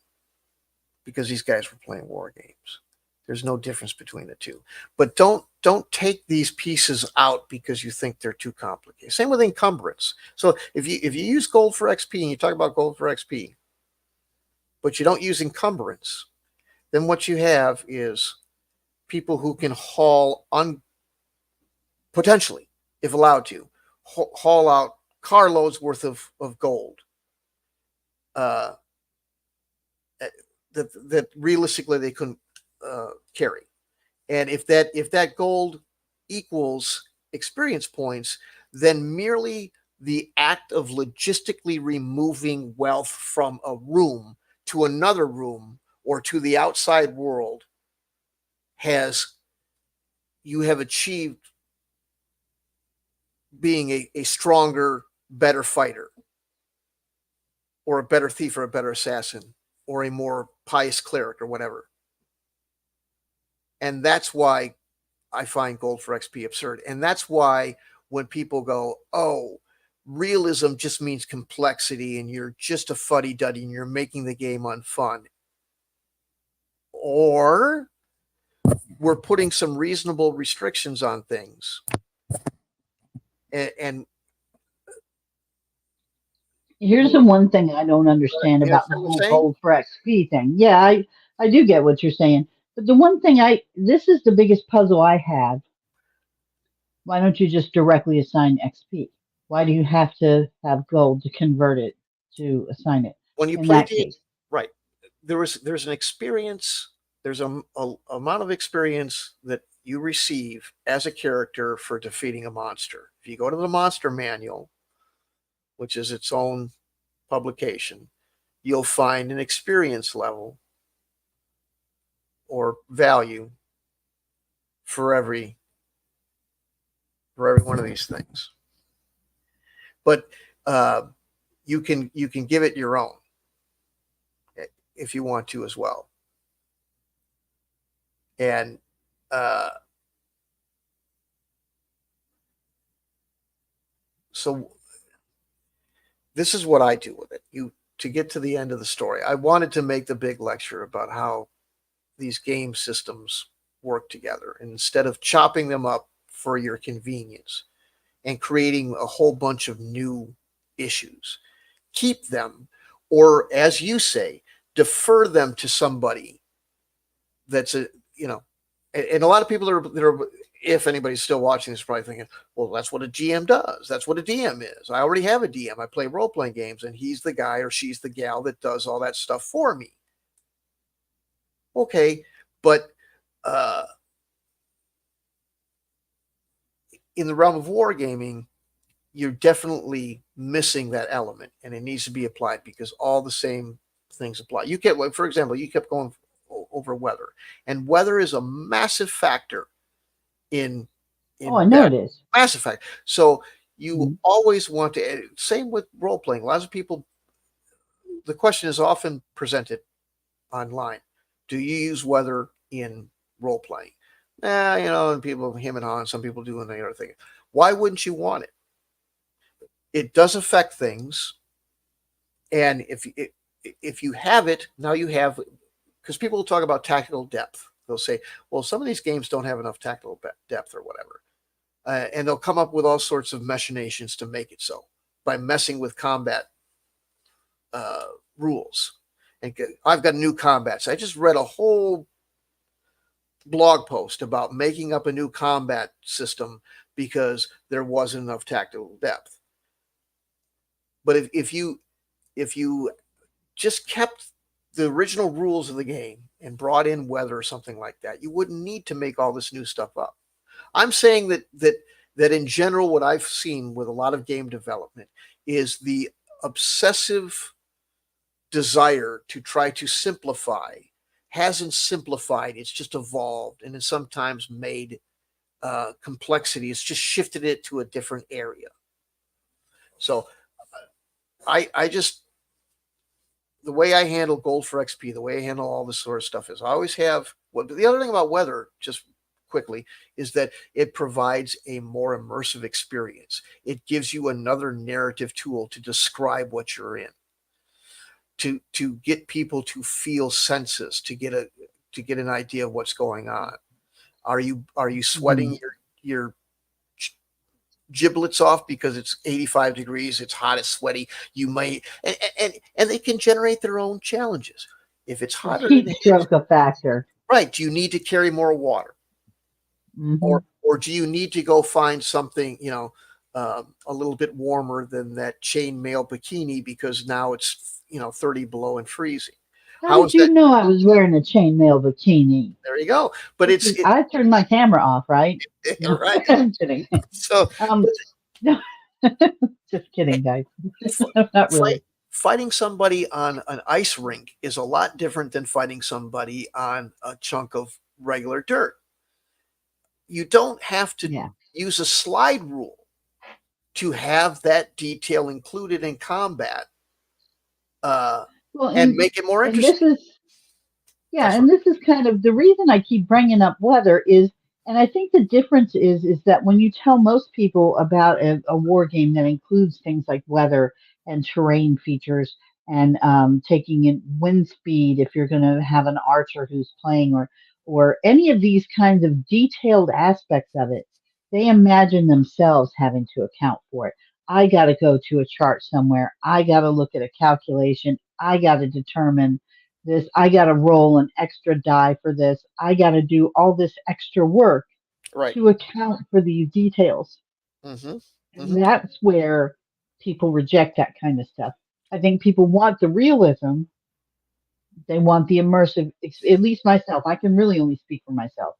because these guys were playing war games. There's no difference between the two. But don't take these pieces out because you think they're too complicated. Same with encumbrance. So if you use gold for XP and you talk about gold for XP, but you don't use encumbrance, then what you have is people who can haul potentially, if allowed to, haul out carloads worth of gold. That realistically they couldn't carry. And if that gold equals experience points, then merely the act of logistically removing wealth from a room to another room or to the outside world you have achieved being a stronger, better fighter, or a better thief, or a better assassin, or a more pious cleric, or whatever. And that's why I find gold for XP absurd. And that's why when people go, oh, realism just means complexity and you're just a fuddy-duddy and you're making the game unfun. Or we're putting some reasonable restrictions on things. And Here's the one thing I don't understand you about the understand what I'm whole saying? gold for XP thing. Yeah, I do get what you're saying. But the one thing this is the biggest puzzle I have. Why don't you just directly assign XP? Why do you have to have gold to convert it to assign it When you in play that D, case? right? There's an experience. There's a amount of experience that you receive as a character for defeating a monster. If you go to the monster manual, which is its own publication, you'll find an experience level or value for every one of these things. But you can give it your own if you want to as well. And so this is what I do with it. To get to the end of the story, I wanted to make the big lecture about how these game systems work together. And instead of chopping them up for your convenience and creating a whole bunch of new issues, keep them, or as you say, defer them to somebody that's and a lot of people that are if anybody's still watching this, probably thinking, well, that's what a GM does. That's what a DM is. I already have a DM. I play role-playing games, and he's the guy or she's the gal that does all that stuff for me. Okay, but in the realm of wargaming, you're definitely missing that element, and it needs to be applied because all the same things apply. You kept, for example, you kept going over weather, and weather is a massive factor in Oh, I know battle. it is. Massive factor. So you Mhm. always want to. Same with role playing. Lots of people the question is often presented online: do you use weather in role playing? And people him and haw, and some people do, and the other thing. Why wouldn't you want it? It does affect things, and if you have it now, you have, because people will talk about tactical depth. They'll say, well, some of these games don't have enough tactical depth or whatever, and they'll come up with all sorts of machinations to make it so by messing with combat uh, rules. And I've got new combats. I just read a whole blog post about making up a new combat system because there wasn't enough tactical depth. But if you just kept the original rules of the game and brought in weather or something like that, you wouldn't need to make all this new stuff up. I'm saying that in general, what I've seen with a lot of game development is the obsessive desire to try to simplify hasn't simplified. It's just evolved, and it's sometimes made complexity. It's just shifted it to a different area. So I just, the way I handle gold for XP, the way I handle all this sort of stuff is I always have. Well, the other thing about weather, just quickly, is that it provides a more immersive experience. It gives you another narrative tool to describe what you're in, to get people to feel senses, to get an idea of what's going on. Are you sweating your giblets off because it's 85 degrees, it's hot, it's sweaty? You might, and they can generate their own challenges. If it's hotter heat than stroke a factor. right, do you need to carry more water? Mm-hmm. Or do you need to go find something, a little bit warmer than that chainmail bikini because now it's 30 below and freezing? How How did is you that? know I was wearing a chainmail bikini? There you go. But it's I turned my camera off, right? No, right. I'm kidding. So No, just kidding, guys. Not fight, really. fighting somebody on an ice rink is a lot different than fighting somebody on a chunk of regular dirt. You don't have to Yeah. use a slide rule to have that detail included in combat, uh, Well, and make it more and interesting. this is Yeah, That's and right. this is kind of the reason I keep bringing up weather is, and I think the difference is that when you tell most people about a war game that includes things like weather and terrain features and taking in wind speed if you're going to have an archer who's playing or any of these kinds of detailed aspects of it, they imagine themselves having to account for it. I got to go to a chart somewhere. I got to look at a calculation. I got to determine this. I got to roll an extra die for this. I got to do all this extra work Right. to account for these details. Mm-hmm. And Mm-hmm. that's where people reject that kind of stuff. I think people want the realism. They want the immersive, at least myself. I can really only speak for myself.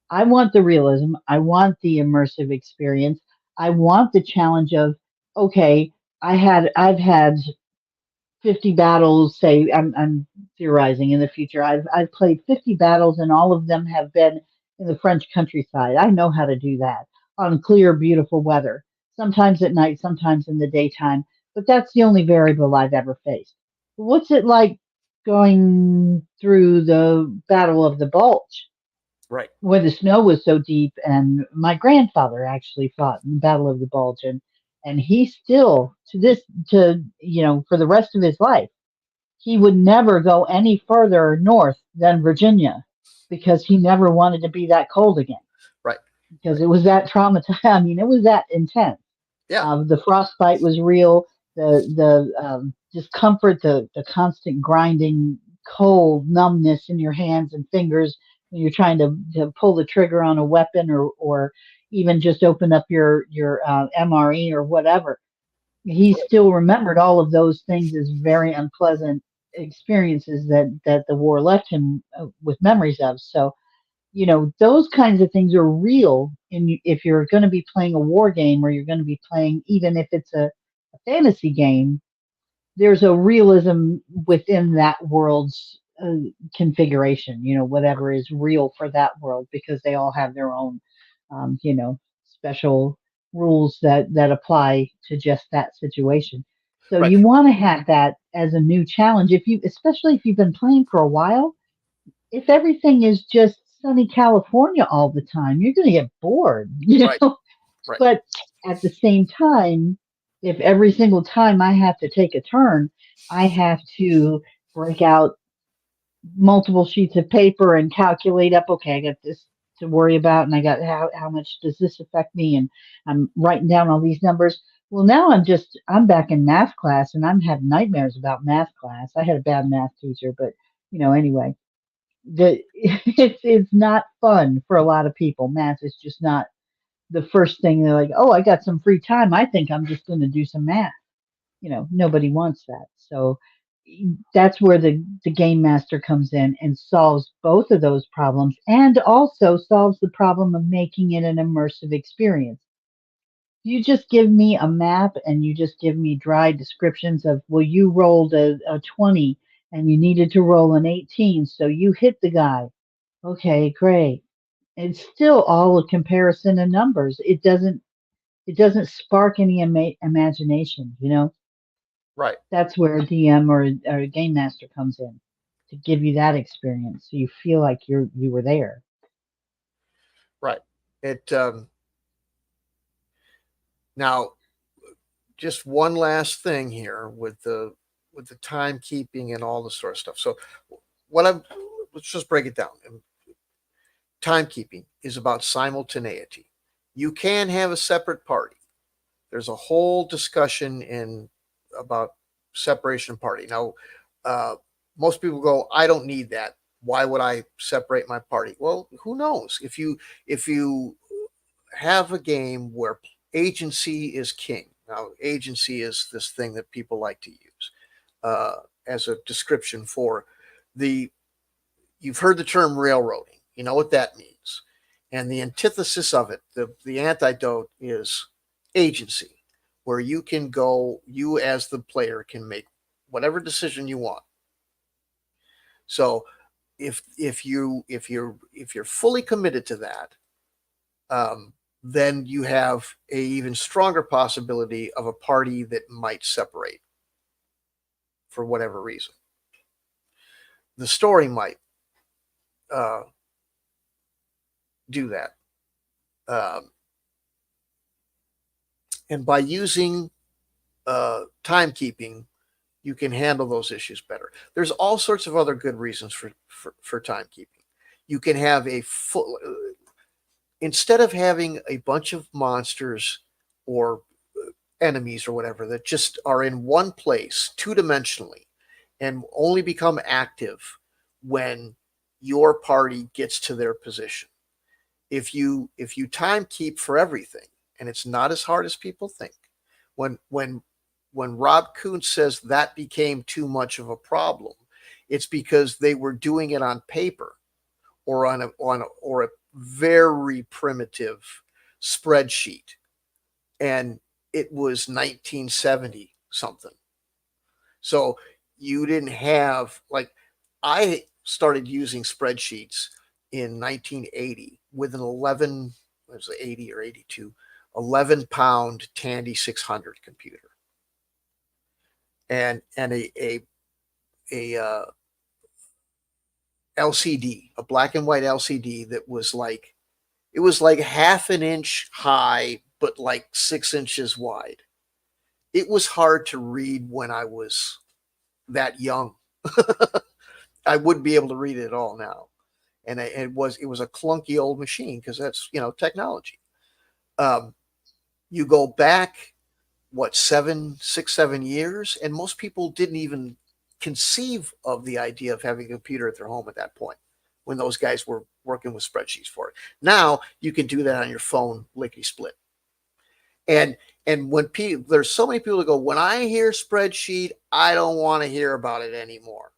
I want the realism. I want the immersive experience. I want the challenge of, okay, I've had 50 battles, say I'm theorizing in the future. I've played 50 battles and all of them have been in the French countryside. I know how to do that on clear, beautiful weather. Sometimes at night, sometimes in the daytime, but that's the only variable I've ever faced. What's it like going through the Battle of the Bulge Right. where the snow was so deep? And my grandfather actually fought in the Battle of the Bulge, and he still for the rest of his life he would never go any further north than Virginia because he never wanted to be that cold again Right. because Right. it was that traumatizing. I mean, it was that intense. Yeah. The frostbite was real. The discomfort, the constant grinding, cold numbness in your hands and fingers when you're trying to pull the trigger on a weapon or even just open up your MRE or whatever. He still remembered all of those things as very unpleasant experiences that the war left him with memories of. So, those kinds of things are real. If you're going to be playing a war game or you're going to be playing, even if it's a fantasy game, there's a realism within that world's configuration, whatever is real for that world, because they all have their own, special rules that apply to just that situation. So Right. you want to have that as a new challenge. Especially if you've been playing for a while, if everything is just sunny California all the time, you're going to get bored, Right. Right. But at the same time, if every single time I have to take a turn, I have to break out multiple sheets of paper and calculate up, okay, I got this to worry about, and I got how much does this affect me? And I'm writing down all these numbers. Well, now I'm back in math class and I'm having nightmares about math class. I had a bad math teacher, but anyway, it's not fun for a lot of people. Math is just not the first thing they're like, oh, I got some free time. I think I'm just going to do some math. Nobody wants that. So that's where the game master comes in and solves both of those problems and also solves the problem of making it an immersive experience. You just give me a map and you just give me dry descriptions of, well, you rolled a 20 and you needed to roll an 18, so you hit the guy. Okay, great. It's still all a comparison of numbers. It doesn't spark any imagination. Right. That's where a DM or a game master comes in to give you that experience, so you feel like you were there. Right. It now just one last thing here with the timekeeping and all this sort of stuff. So what I'm let's just break it down. Timekeeping is about simultaneity. You can have a separate party. There's a whole discussion in about separation of party. Now, uh, most people go, I don't need that. Why would I separate my party? Well, who knows? If you have a game where agency is king. Now, agency is this thing that people like to use as a description for the. You've heard the term railroading. You know what that means, and the antithesis of it, the antidote is agency, where you can go. You as the player can make whatever decision you want. So if you're fully committed to that, um, then you have a even stronger possibility of a party that might separate for whatever reason. The story might uh, do that, um, and by using timekeeping, you can handle those issues better. There's all sorts of other good reasons for timekeeping. You can have a full instead of having a bunch of monsters or enemies or whatever that just are in one place two dimensionally and only become active when your party gets to their position. If you time keep for everything, and it's not as hard as people think. When Rob Kuhn says that became too much of a problem, it's because they were doing it on paper or or a very primitive spreadsheet, and it was 1970 something. So you didn't have like I started using spreadsheets in 1980 with an 11 was it 80 or 82 11-pound Tandy 600 computer and a LCD, a black and white LCD that was like it was like half an inch high but like 6 inches wide. It was hard to read when I was that young. I wouldn't be able to read it at all now. And it was a clunky old machine because that's technology. Um, you go back what 7 6 7 years, and most people didn't even conceive of the idea of having a computer at their home at that point when those guys were working with spreadsheets for it. Now you can do that on your phone, lickety split. And when people, there's so many people that go, when I hear spreadsheet, I don't want to hear about it anymore.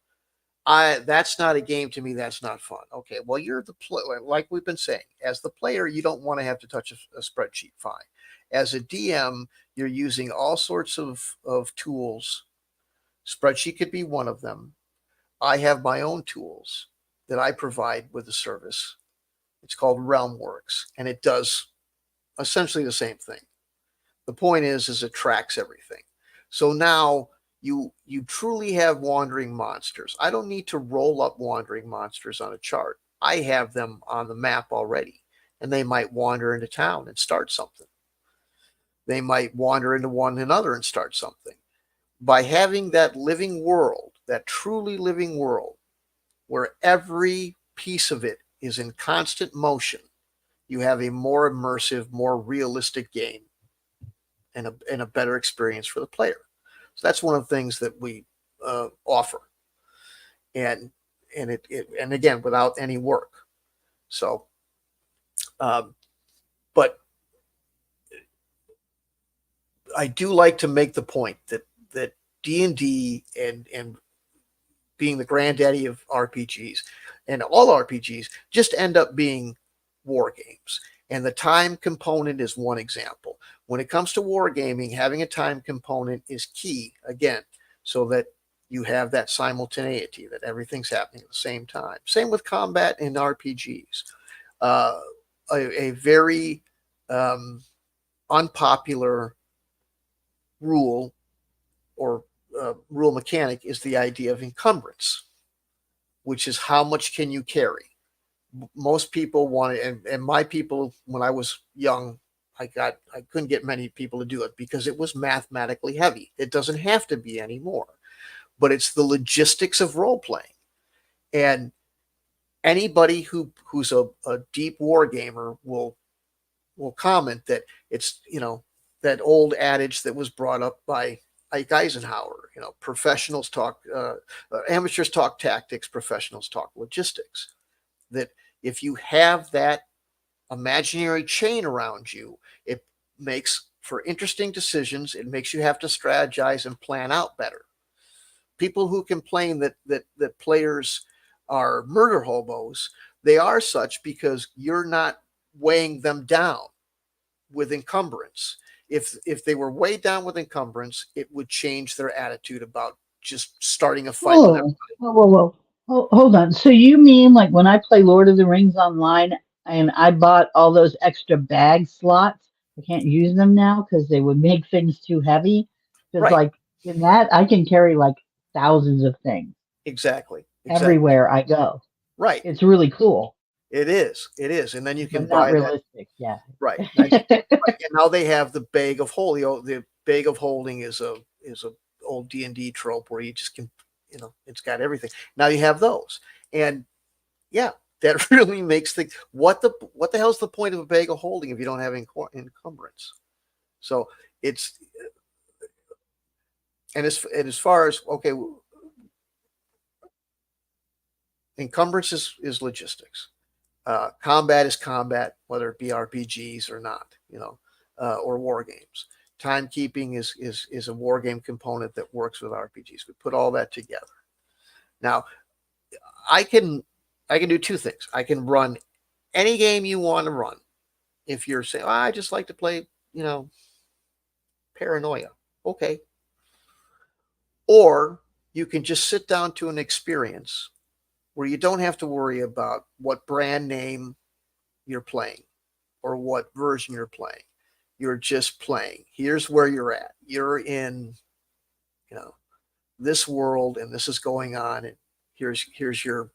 That's not a game to me. That's not fun. Okay, well, you're the player, like we've been saying. As the player, you don't want to have to touch a spreadsheet. Fine. As a DM, you're using all sorts of tools. Spreadsheet could be one of them. I have my own tools that I provide with the service. It's called RealmWorks, and it does essentially the same thing. The point is it tracks everything. So now you truly have wandering monsters. I don't need to roll up wandering monsters on a chart. I have them on the map already, and they might wander into town and start something. They might wander into one another and start something. By having that living world, that truly living world, where every piece of it is in constant motion, you have a more immersive, more realistic game and a better experience for the player. So that's one of the things that we offer, and and again, without any work. So, um, but I do like to make the point that D&D and being the granddaddy of RPGs and all RPGs just end up being war games. And the time component is one example. When it comes to wargaming, having a time component is key, again, so that you have that simultaneity, that everything's happening at the same time. Same with combat in RPGs. Uh, a very um, unpopular rule or rule mechanic is the idea of encumbrance, which is how much can you carry. Most people want it, and my people, when I was young, I couldn't get many people to do it because it was mathematically heavy. It doesn't have to be anymore, but it's the logistics of role playing. And anybody who's a deep war gamer will comment that it's, that old adage that was brought up by Ike Eisenhower, professionals talk, amateurs talk tactics, professionals talk logistics. That if you have that imaginary chain around you, it makes for interesting decisions. It makes you have to strategize and plan out better. People who complain that players are murder hobos, they are such because you're not weighing them down with encumbrance. If they were weighed down with encumbrance, it would change their attitude about just starting a fight with Whoa, whoa, whoa, whoa. Hold on. So you mean like when I play Lord of the Rings online and I bought all those extra bag slots, I can't use them now because they would make things too heavy? Because right. like in that, I can carry like thousands of things Exactly. everywhere I go. Right. It's really cool, It is, and then you can but not buy that. realistic. Yeah. Right. Right. And now they have the bag of holding. The bag of holding is a old D&D trope where you just can, it's got everything. Now you have those, and yeah, that really makes the what the hell's the point of a bag of holding if you don't have encumbrance? So it's and as far as, okay, encumbrance is logistics. Combat is combat, whether it be RPGs or not, or war games. Timekeeping is a war game component that works with RPGs. We put all that together. Now, I can I can do two things. I can run any game you want to run. If you're saying, I just like to play, Paranoia, okay. Or you can just sit down to an experience where you don't have to worry about what brand name you're playing or what version you're playing. You're just playing. Here's where you're at. You're in, you know, this world, and this is going on, and here's your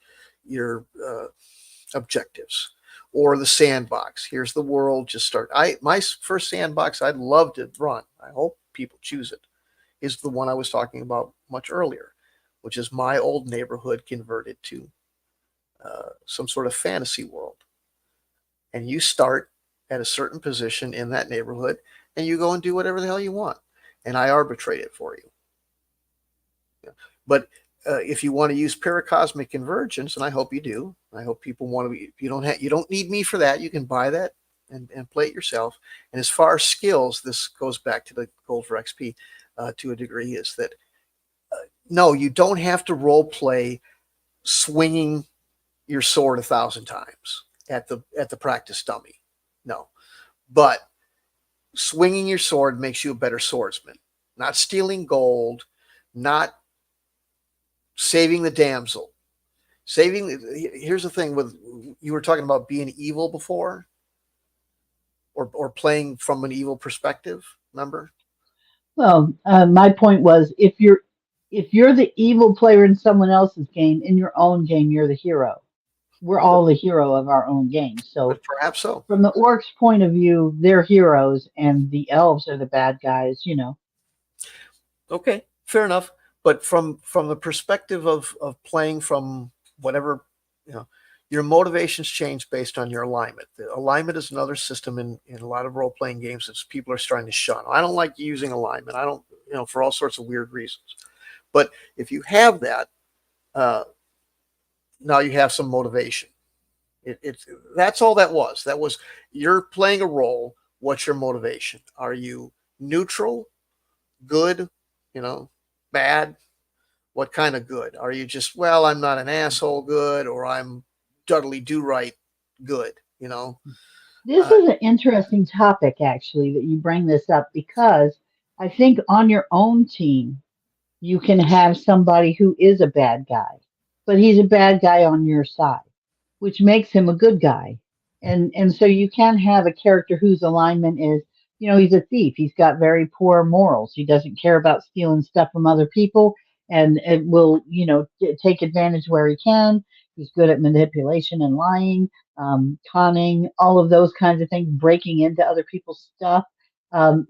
objectives. Or the sandbox. Here's the world. Just start. My first sandbox I'd love to run. I hope people choose it. Is the one I was talking about much earlier, which is my old neighborhood converted to some sort of fantasy world. And you start at a certain position in that neighborhood, and you go and do whatever the hell you want, and I arbitrate it for you. Yeah. But if you want to use Paracosmic Convergence, and I hope you do, I hope people want to be. You don't need me for that. You can buy that and play it yourself. And as far as skills, this goes back to the gold for XP to a degree. Is that no, you don't have to role play swinging your sword 1,000 times at the practice dummy. No, but swinging your sword makes you a better swordsman. Not stealing gold, not saving the damsel. Here's the thing with, you were talking about being evil before, or playing from an evil perspective. Remember? Well, my point was if you're the evil player in someone else's game, in your own game, you're the hero. We're all the hero of our own game. So But perhaps so. from the orcs' point of view, they're heroes, and the elves are the bad guys. You know. Okay, fair enough. But from the perspective of playing from whatever, you know, your motivations change based on your alignment. The alignment is another system in a lot of role playing games that people are starting to shun. I don't like using alignment. I don't, for all sorts of weird reasons. But if you have that, uh, now you have some motivation. It's that's all that was. That was you're playing a role. What's your motivation? Are you neutral, good, you know, bad? What kind of good? Are you just, well, I'm not an asshole good, or I'm Dudley Do Right good, you know? This Uh, is an interesting topic, actually, that you bring this up because I think on your own team, you can have somebody who is a bad guy, but he's a bad guy on your side, which makes him a good guy. And so you can have a character whose alignment is, he's a thief. He's got very poor morals. He doesn't care about stealing stuff from other people and it will, take advantage where he can. He's good at manipulation and lying, conning, all of those kinds of things, breaking into other people's stuff, and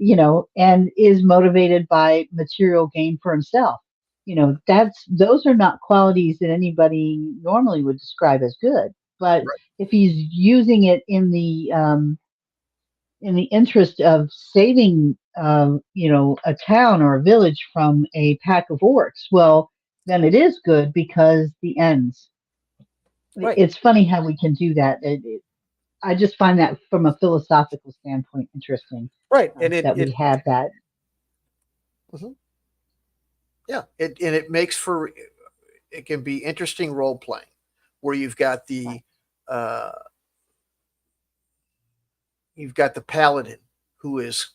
is motivated by material gain for himself. Those are not qualities that anybody normally would describe as good. But right, if he's using it in the interest of saving, a town or a village from a pack of orcs, well, then it is good because the ends. right, It's funny how we can do that. I just find that from a philosophical standpoint interesting, right. And it that we it have that. mhm, yeah, it makes for it can be interesting role playing where uh, you've got the paladin who is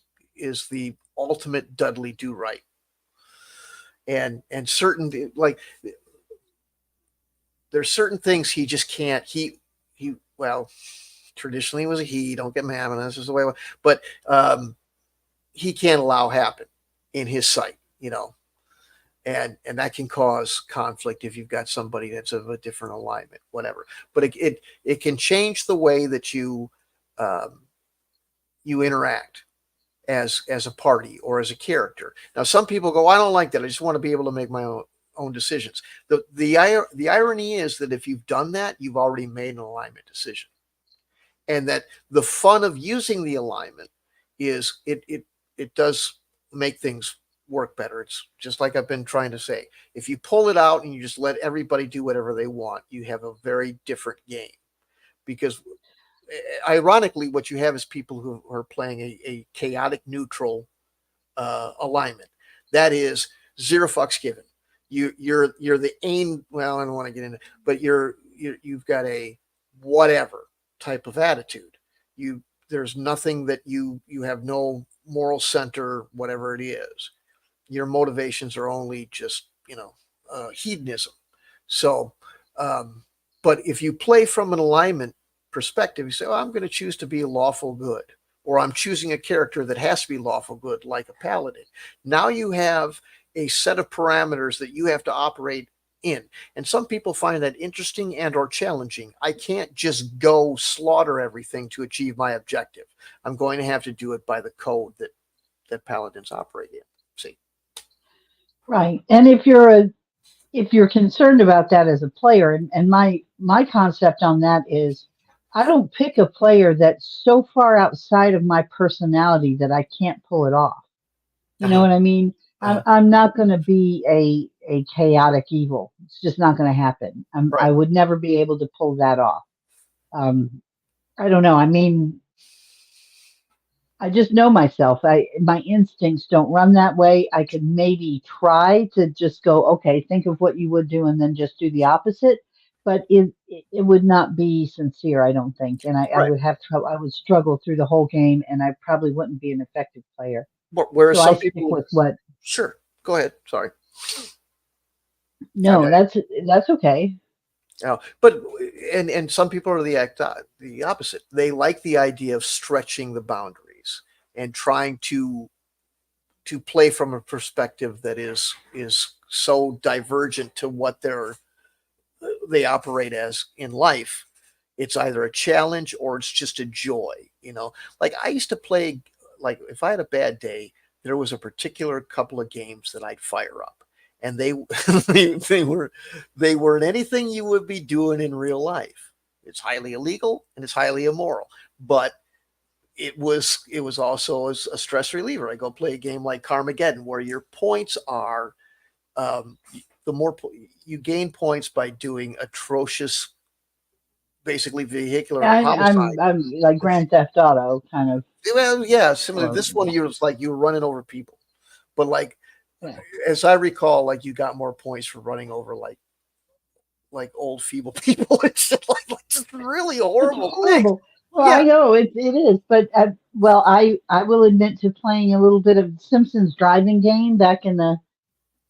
the ultimate Dudley Do Right, and certain like there's certain things he just can't. He well, traditionally was a he. Don't get mad, and this is the way. But he can't allow happen in his sight, and that can cause conflict if you've got somebody that's of a different alignment, whatever. But it can change the way that um, you interact as a party or as a character. Now, some people go, I don't like that. I just want to be able to make my own decisions. The irony is that if you've done that, you've already made an alignment decision, and that the fun of using the alignment is it does make things work better. It's just like I've been trying to say. If you pull it out and you just let everybody do whatever they want, you have a very different game. Because ironically, what you have is people who are playing a chaotic neutral alignment. That is zero fucks given. You're the aim. Well, I don't want to get into, but you've got a whatever type of attitude. There's nothing that you have no moral center, whatever it is. Your motivations are only just hedonism. So, um, but if you play from an alignment perspective, you say, "Oh, I'm going to choose to be a lawful good," or "I'm choosing a character that has to be lawful good, like a paladin." Now you have a set of parameters that you have to operate in, and some people find that interesting and or challenging. I can't just go slaughter everything to achieve my objective. I'm going to have to do it by the code that paladins operate in. See, Right. And if you're concerned about that as a player, and my concept on that is I don't pick a player that's so far outside of my personality that I can't pull it off. You know uh-huh, what I mean? I'm uh-huh. I'm not going to be a chaotic evil. It's just not going to happen. I Right, would never be able to pull that off. Um, I don't know. I mean, I just know myself. My instincts don't run that way. I could maybe try to just go, okay, think of what you would do, and then just do the opposite. But it would not be sincere, I don't think, and I right. would have trouble. I would struggle through the whole game, and I probably wouldn't be an effective player. Whereas So I some stick people, with what. sure, go ahead. Sorry. I, No, that's okay. but and some people are the opposite. They like the idea of stretching the boundaries and trying to to play from a perspective that is so divergent to what they operate as in life. It's either a challenge or it's just a joy, you know. Like I used to play, like if I had a bad day, there was a particular couple of games that I'd fire up, and they they weren't anything you would be doing in real life. It's highly illegal and it's highly immoral, but it was also a stress reliever. I go play a game like Carmageddon where your points are um, the more you gain points by doing atrocious, basically Yeah, vehicular I'm homicide. like Grand Theft Auto kind of, Well, yeah, similar. or This one, yeah, you was like you were running over people, but like yeah. as I recall, like you got more points for running over like old feeble people. It's just like just really It's horrible things. horrible. Well, I Yeah, know it is, but well, I will admit to playing a little bit of Simpsons driving game back in the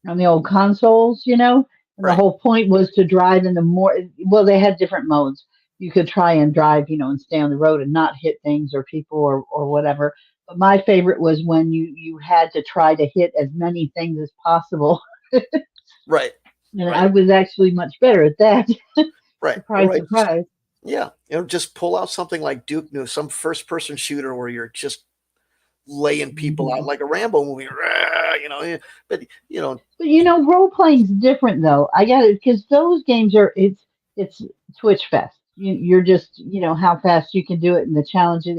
on the old consoles, and the right, whole point was to drive in the more, well, they had different modes. You could try and drive, and stay on the road and not hit things or people or whatever. But my favorite was when you had to try to hit as many things as possible. right, And right, I was actually much better at that. right, Surprise, right. surprise. Yeah, just pull out something like Duke New, some first-person shooter where you're just laying people out Mhm. like a Rambo movie, but But role playing's different though. I got it because those games it's Twitch fest. You're just how fast you can do it and the challenges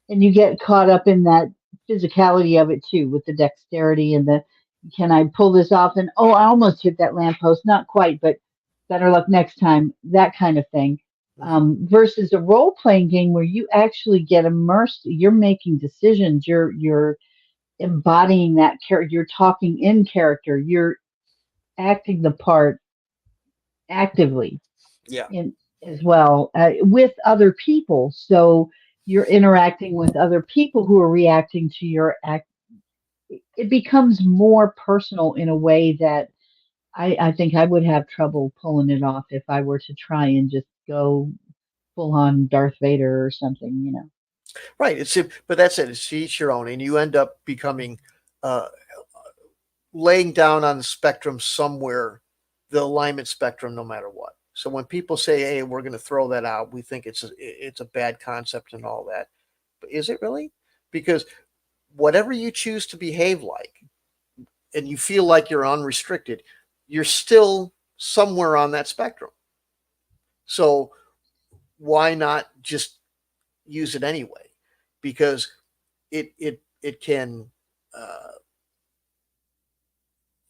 and you get caught up in that physicality of it too with the dexterity and the can I pull this off and oh I almost hit that lamppost, not quite, but better luck next time, that kind of thing. mhm. Versus a role playing game where you actually get immersed, you're making decisions, you're embodying that character, you're talking in character, you're acting the part actively Yeah. in as well with other people. So you're interacting with other people who are reacting to your act. It becomes more personal in a way that I think I would have trouble pulling it off if I were to try and just go full on Darth Vader or something. Right. But that's it. It's each your own, and you end up becoming uh, laying down on the spectrum somewhere, the alignment spectrum, no matter what. So when people say, "Hey, we're going to throw that out," we think it's a bad concept and all that. But is it really? Because whatever you choose to behave like, and you feel like you're unrestricted, you're still somewhere on that spectrum. So why not just use it anyway? Because it can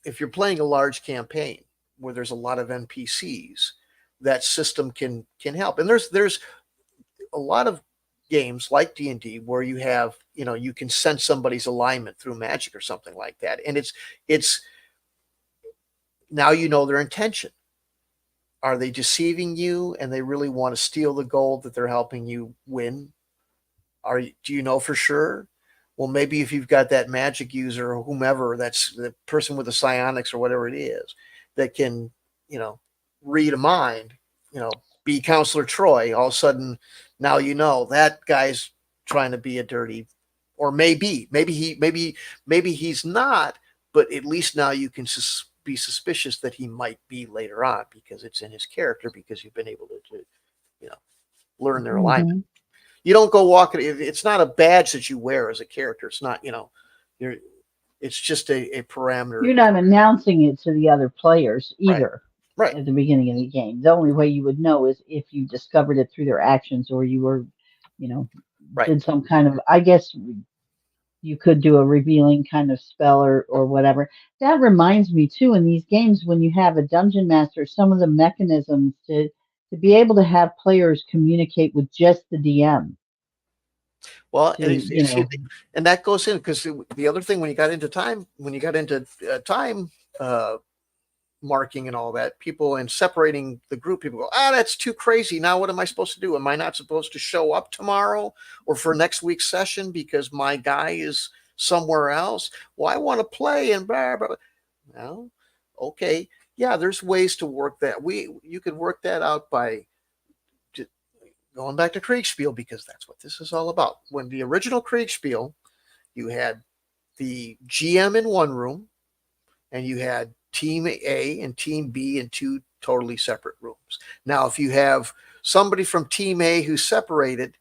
if you're playing a large campaign where there's a lot of NPCs, that system can help. And there's a lot of games like D&D where you can sense somebody's alignment through magic or something like that, and it's now you know their intention. Are they deceiving you and they really want to steal the gold that they're helping you win? Do you know for sure? Well, maybe if you've got that magic user or whomever, that's the person with the psionics or whatever it is, that can, you know, read a mind, be Counselor Troy, all of a sudden now you know that guy's trying to be a dirty, or maybe he's not, but at least now you can be suspicious that he might be later on because it's in his character because you've been able to you know, learn their alignment. Hmm. You don't go walking. It's not a badge that you wear as a character. It's not, you're. It's just a parameter. You're not announcing it to the other players Right. either Right. at the beginning of the game. The only way you would know is if you discovered it through their actions or you were, you know, Right. did some kind of, I guess you could do a revealing kind of spell or whatever. That reminds me too, in these games, when you have a dungeon master, some of the mechanisms to be able to have players communicate with just the DM Well, to, and that goes in because the other thing when you got into time uh, marking and all that, people and separating the group, people go, that's too crazy. Now, what am I supposed to do? Am I not supposed to show up tomorrow or for next week's session because my guy is somewhere else? Well, I want to play and blah, blah, blah. Well, okay. Yeah, there's ways to work that. You could work that out by going back to Kriegspiel because that's what this is all about. When the original Kriegspiel, you had the GM in one room, and you had team A and team B in two totally separate rooms. Now, if you have somebody from team A who's separated,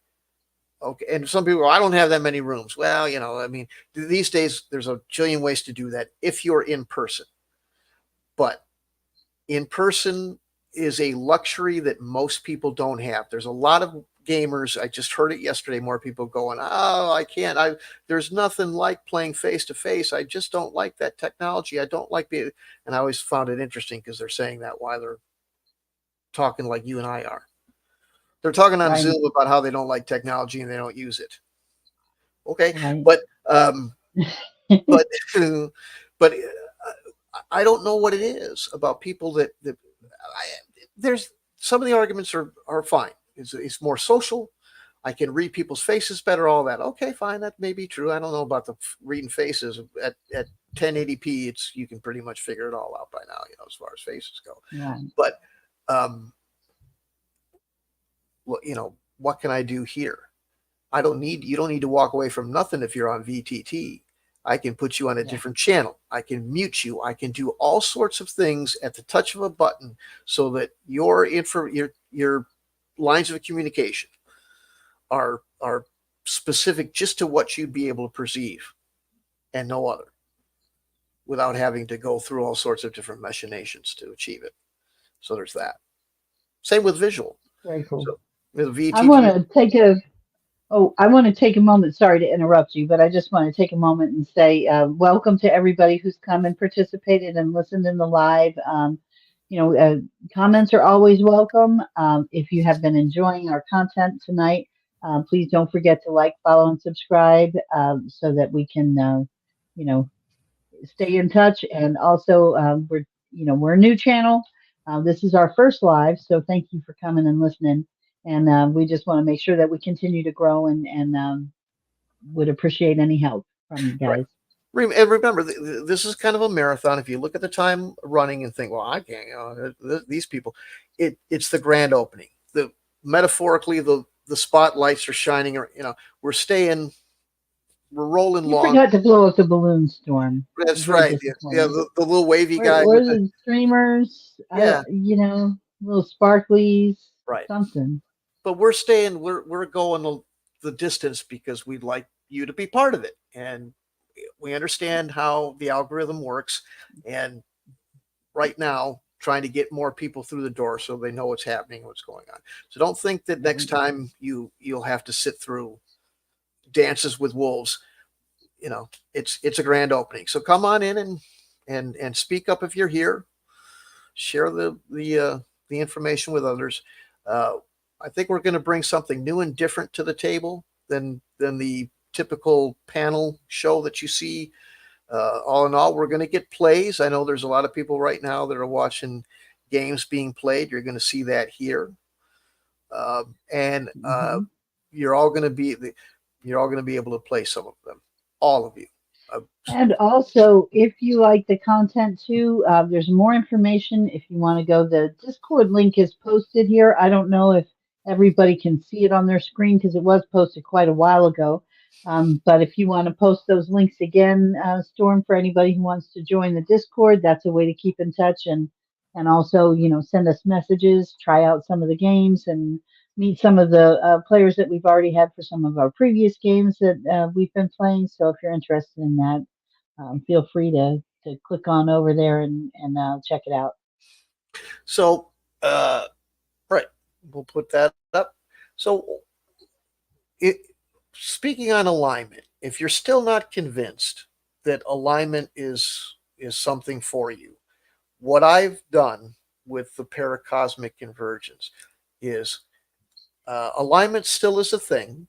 okay, and some people, I don't have that many rooms. Well, I mean, these days there's a jillion ways to do that if you're in person. But in person is a luxury that most people don't have. There's a lot of gamers. I just heard it yesterday. More people going, "Oh, I can't. There's nothing like playing face to face. I just don't like that technology. I don't like being." And I always found it interesting because they're saying that while they're talking like you and I are. They're talking on Right. Zoom about how they don't like technology and they don't use it. Okay, Right. but but but I don't know what it is about people that there's some of the arguments are fine. It's more social. I can read people's faces better. All that. Okay, fine. That may be true. I don't know about the reading faces at 1080p. You can pretty much figure it all out by now. As far as faces go. Right. But um, what can I do here? You don't need to walk away from nothing if you're on VTT. I can put you on a Yeah. different channel. I can mute you. I can do all sorts of things at the touch of a button so that your lines of communication are specific just to what you'd be able to perceive and no other, without having to go through all sorts of different machinations to achieve it. So there's that. Same with visual. Very cool. So with I want VTT, to take a I want to take a moment. Sorry to interrupt you, but I just want to take a moment and say welcome to everybody who's come and participated and listened in the live. You know, comments are always welcome. If you have been enjoying our content tonight, please don't forget to like, follow, and subscribe so that we can, you know, stay in touch. And also, we're a new channel. This is our first live, so thank you for coming and listening. And we just want to make sure that we continue to grow and would appreciate any help from you right? guys. And remember, this is kind of a marathon. If you look at the time running and think, "Well, I can't," these people, it's the grand opening. The metaphorically, the spotlights are shining. Or we're rolling You along. forgot to blow up the balloon storm. I'm That's very right. Yeah, disappointed. the little wavy guy Where with are the the streamers? yeah, Little sparklies, right. something. But we're going the distance because we'd like you to be part of it, and we understand how the algorithm works. And right now, trying to get more people through the door so they know what's happening, what's going on. So don't think that next Right. time you'll have to sit through dances with wolves. It's a grand opening. So come on in and speak up if you're here. Share the information with others. Uh, I think we're going to bring something new and different to the table than the typical panel show that you see. All in all, we're going to get plays. I know there's a lot of people right now that are watching games being played. You're going to see that here, and Hmm. you're all going to be you're all going to be able to play some of them, all of you. Uh, And also, if you like the content too, there's more information if you want to go. The Discord link is posted here. I don't know if everybody can see it on their screen because it was posted quite a while ago. But if you want to post those links again, Storm, for anybody who wants to join the Discord, that's a way to keep in touch and also, send us messages, try out some of the games, and meet some of the players that we've already had for some of our previous games that we've been playing. So if you're interested in that, feel free to click on over there and check it out. so, right, we'll put that up. So, it, speaking on alignment, if you're still not convinced that alignment is something for you, what I've done with the paracosmic convergence is alignment still is a thing,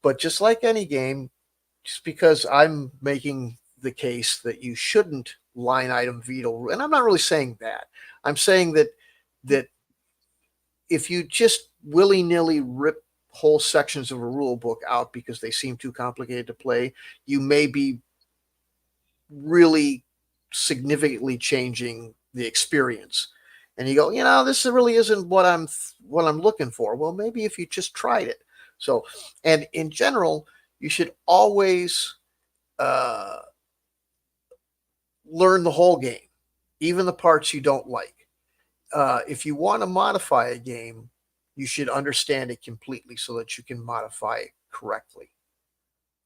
but just like any game, just because I'm making the case that you shouldn't line item veto, and I'm not really saying that. I'm saying that if you just willy nilly rip whole sections of a rule book out because they seem too complicated to play, you may be really significantly changing the experience. And you go, this really isn't what I'm looking for. Well, maybe if you just tried it. So, and in general, you should always learn the whole game, even the parts you don't like. If you want to modify a game, you should understand it completely so that you can modify it correctly.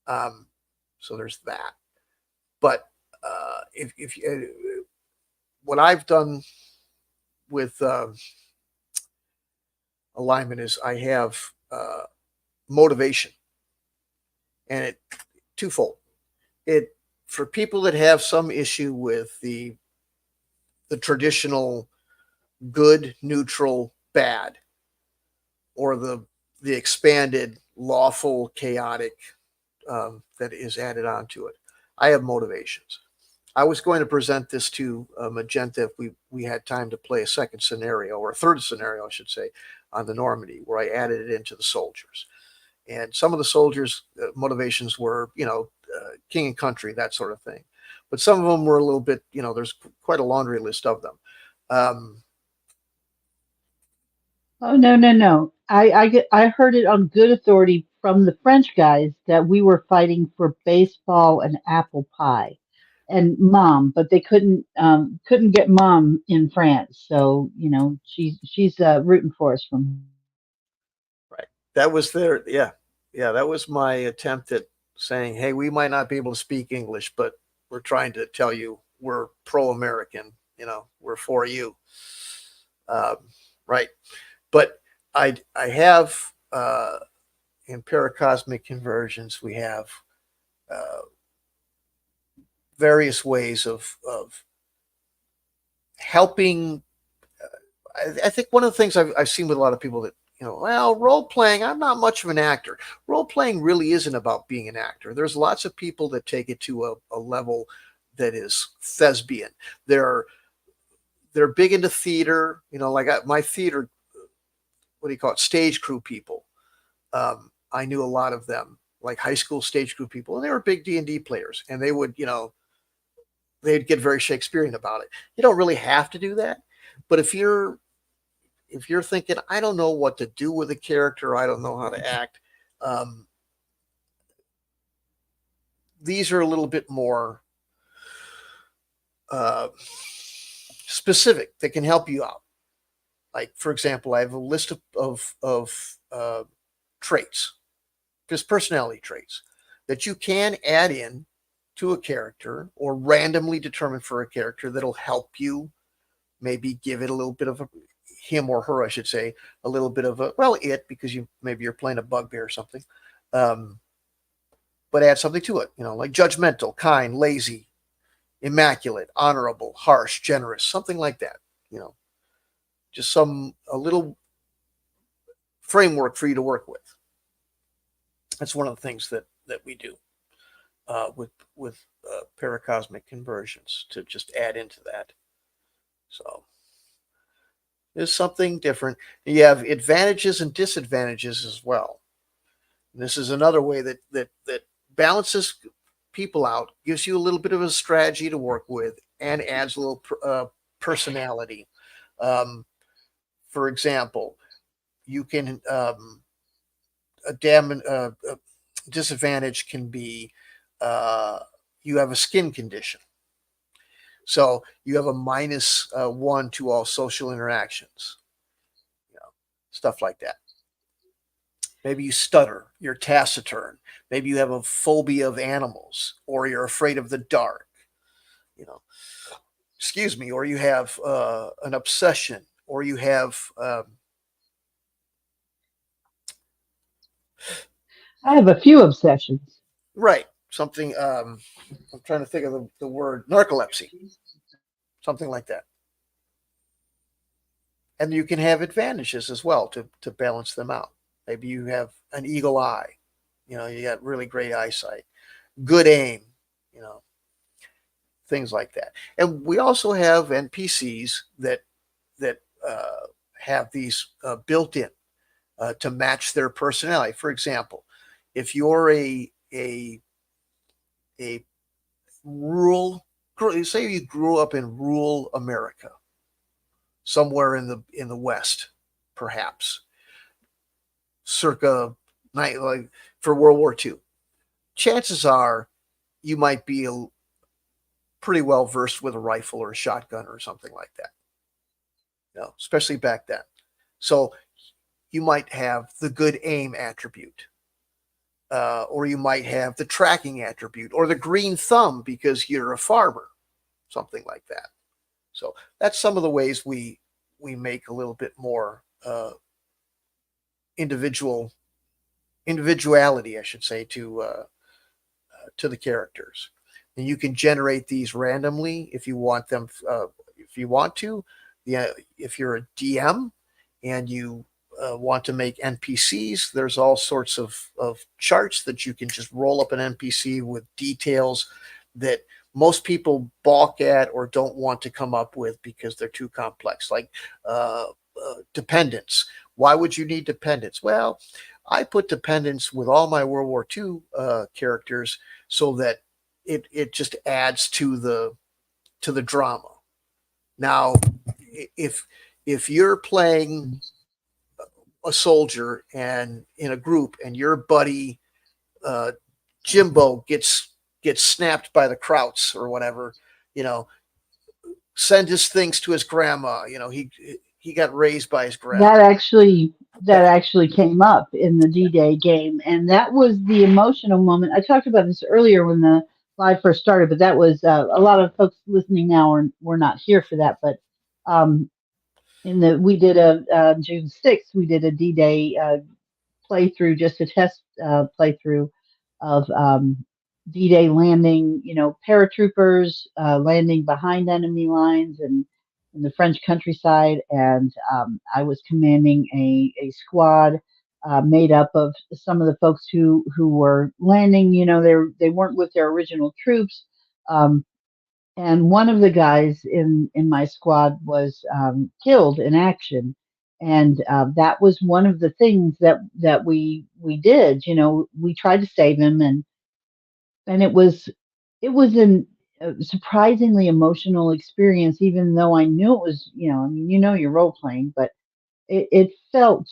Um, so there's that. But if what I've done with alignment is I have motivation, and it twofold. It for people that have some issue with the traditional good, neutral, bad, or the expanded lawful, chaotic that is added onto it. I have motivations. I was going to present this to Magenta if we had time to play a second scenario, or a third scenario, I should say, on the Normandy, where I added it into the soldiers. And some of the soldiers' motivations were, king and country, that sort of thing. But some of them were a little bit, there's quite a laundry list of them. Oh, no, no, no. I heard it on good authority from the French guys that we were fighting for baseball and apple pie and mom, but they couldn't get mom in France. So, she's rooting for us from. Right. That was yeah. Yeah, that was my attempt at saying, hey, we might not be able to speak English, but we're trying to tell you we're pro American, we're for you. Um, right. But I have in Paracosmic Convergence, we have uh, various ways of helping. I think one of the things I've seen with a lot of people that, well, role playing, I'm not much of an actor. Role playing really isn't about being an actor. There's lots of people that take it to a level that is thespian. They're big into theater, like my theater, what do you call it, stage crew people. I knew a lot of them, like high school stage crew people, and they were big D&D players, and they would, they'd get very Shakespearean about it. You don't really have to do that, but if you're thinking, I don't know what to do with a character, I don't know how to act, um, these are a little bit more uh, specific that can help you out. Like, for example, I have a list of traits, just personality traits that you can add in to a character or randomly determine for a character that'll help you maybe give it a little bit of him or her, I should say, a little bit of because maybe you're playing a bugbear or something, but add something to it, like judgmental, kind, lazy, immaculate, honorable, harsh, generous, something like that, just a little framework for you to work with. That's one of the things that we do with Paracosmic Convergence, to just add into that. So there's something different. You have advantages and disadvantages as well. And this is another way that balances people out, gives you a little bit of a strategy to work with, and adds a little personality. For example, you can a disadvantage can be you have a skin condition. So you have a -1 to all social interactions, stuff like that. Maybe you stutter, you're taciturn. Maybe you have a phobia of animals, or you're afraid of the dark. You know, excuse me, or you have an obsession, or you have I have a few obsessions. right something. I'm trying to think of the word narcolepsy, something like that. And you can have advantages as well to balance them out. Maybe you have an eagle eye, you got really great eyesight, good aim, you know, things like that. And we also have NPCs that have these built in to match their personality. For example, if you're a rural, say you grew up in rural America, somewhere in the West, perhaps, circa like for World War II, chances are you might be pretty well versed with a rifle or a shotgun or something like that. Especially back then. So you might have the good aim attribute, or you might have the tracking attribute, or the green thumb because you're a farmer, something like that. So that's some of the ways we make a little bit more individuality, I should say, to the characters. And you can generate these randomly if you want them. If you want to, yeah. If you're a DM and you want to make NPCs, there's all sorts of charts that you can just roll up an NPC with details that most people balk at or don't want to come up with because they're too complex, like dependence. Why would you need dependence? Well, I put dependence with all my World War II characters so that it just adds to the drama. Now, if you're playing a soldier and in a group, and your buddy Jimbo gets snapped by the Krauts or whatever, send his things to his grandma. He got raised by his grandma. That actually came up in the D-Day game, and that was the emotional moment. I talked about this earlier when the live first started, but that was a lot of folks listening now were not here for that. But um, we did a June 6th, we did a D-Day playthrough, just a test playthrough of D-Day landing, paratroopers landing behind enemy lines and in the French countryside. And I was commanding a squad made up of some of the folks who were landing. They weren't with their original troops. Um, and one of the guys in my squad was killed in action, and that was one of the things that we did. We tried to save him, and it was a surprisingly emotional experience, even though I knew it was, I mean, you're role playing, but it felt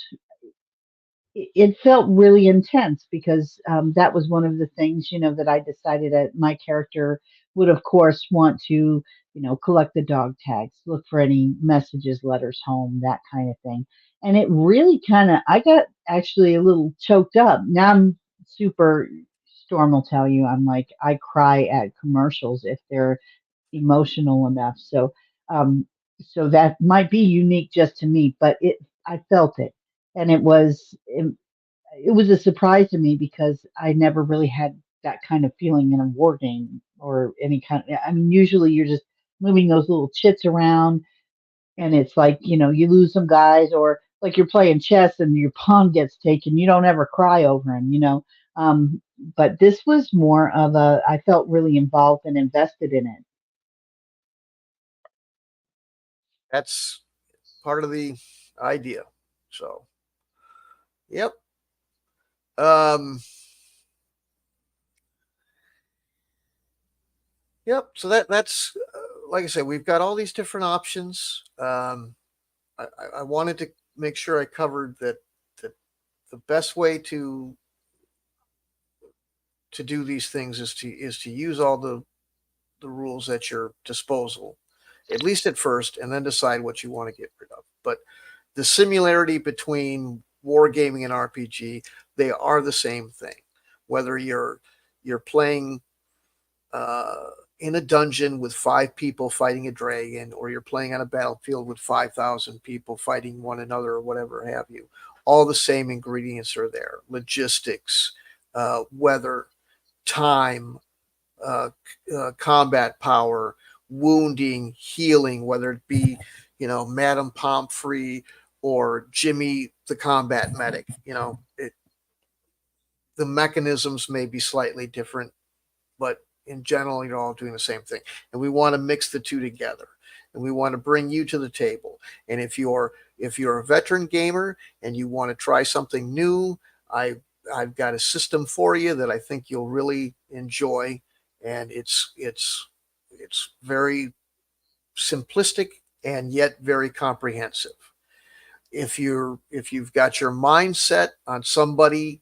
really intense because that was one of the things, that I decided that my character would, of course, want to, collect the dog tags, look for any messages, letters home, that kind of thing. And it really I got actually a little choked up. Now I'm super, Storm will tell you, I'm like, I cry at commercials if they're emotional enough. Um, so that might be unique just to me, but I felt it. And it was a surprise to me because I never really had that kind of feeling in a war game or any kind of, I mean, usually you're just moving those little chits around, and it's like, you lose some guys, or like you're playing chess and your pawn gets taken. You don't ever cry over him. But this was more of I felt really involved and invested in it. That's part of the idea. So, yep. Um, yep. So that's like I said, we've got all these different options. I wanted to make sure I covered that the best way to do these things is to use all the rules at your disposal, at least at first, and then decide what you want to get rid of. But the similarity between wargaming and RPG, they are the same thing. Whether you're playing in a dungeon with 5 people fighting a dragon, or you're playing on a battlefield with 5,000 people fighting one another, or whatever have you, all the same ingredients are there: logistics, weather, time, combat power, wounding, healing, whether it be, Madame Pomfrey or Jimmy the combat medic. The mechanisms may be slightly different, but in general, you're all doing the same thing. And we want to mix the two together, and we want to bring you to the table. And if you're a veteran gamer and you want to try something new, I've got a system for you that I think you'll really enjoy, and it's very simplistic and yet very comprehensive. If you've got your mindset on somebody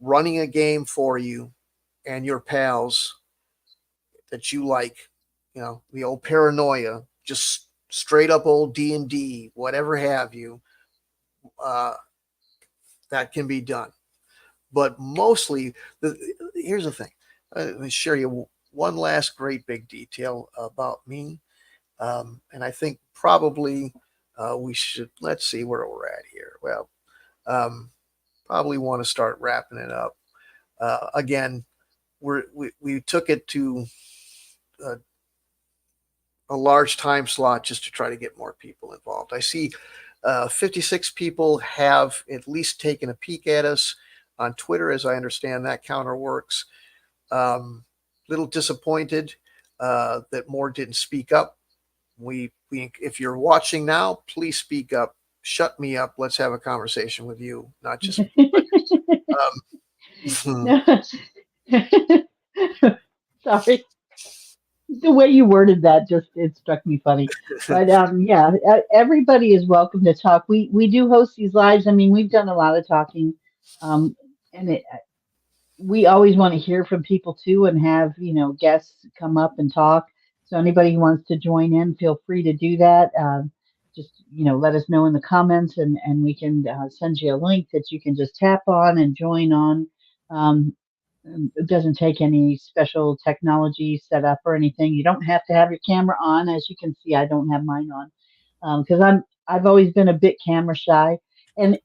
running a game for you and your pals that you like, the old paranoia, just straight up old D&D, whatever have you, uh, that can be done. But mostly, here's the thing. Let me share you one last great big detail about me. And I think probably we should, let's see where we're at here. Well, probably want to start wrapping it up. Again, we took it to a, a large time slot just to try to get more people involved. I see 56 people have at least taken a peek at us on Twitter, as I understand that counter works. Little disappointed that more didn't speak up. We if you're watching now, please speak up. Shut me up. Let's have a conversation with you, not just me. Um, No. Sorry. The way you worded that just it struck me funny. But yeah, everybody is welcome to talk. We do host these lives. I mean, we've done a lot of talking. And we always want to hear from people too and have, guests come up and talk. So anybody who wants to join in, feel free to do that. Just, let us know in the comments and we can send you a link that you can just tap on and join on. Um, it doesn't take any special technology set up or anything. You don't have to have your camera on. As you can see, I don't have mine on because I've always been a bit camera shy. And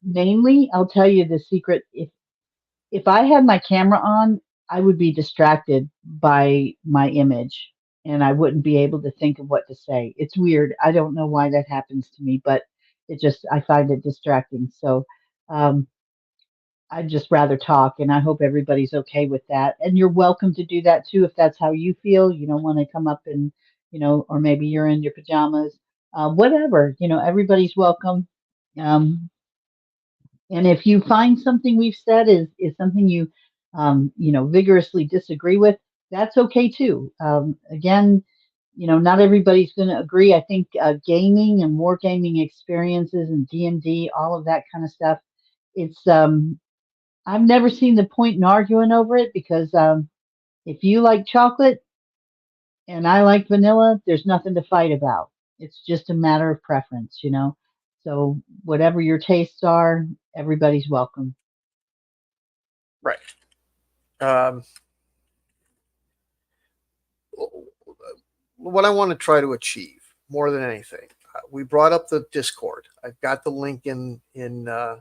mainly, I'll tell you the secret. If I had my camera on, I would be distracted by my image and I wouldn't be able to think of what to say. It's weird. I don't know why that happens to me, but I find it distracting. So, um, I'd just rather talk, and I hope everybody's okay with that. And you're welcome to do that too if that's how you feel. You don't want to come up and, or maybe you're in your pajamas, whatever. Everybody's welcome. Um, and if you find something we've said is something you, vigorously disagree with, that's okay too. Again, not everybody's going to agree. I think gaming and wargaming experiences and D&D, all of that kind of stuff, it's I've never seen the point in arguing over it because if you like chocolate and I like vanilla, there's nothing to fight about. It's just a matter of preference. So whatever your tastes are, everybody's welcome. right. Um, what I want to try to achieve more than anything, we brought up the Discord. I've got the link in the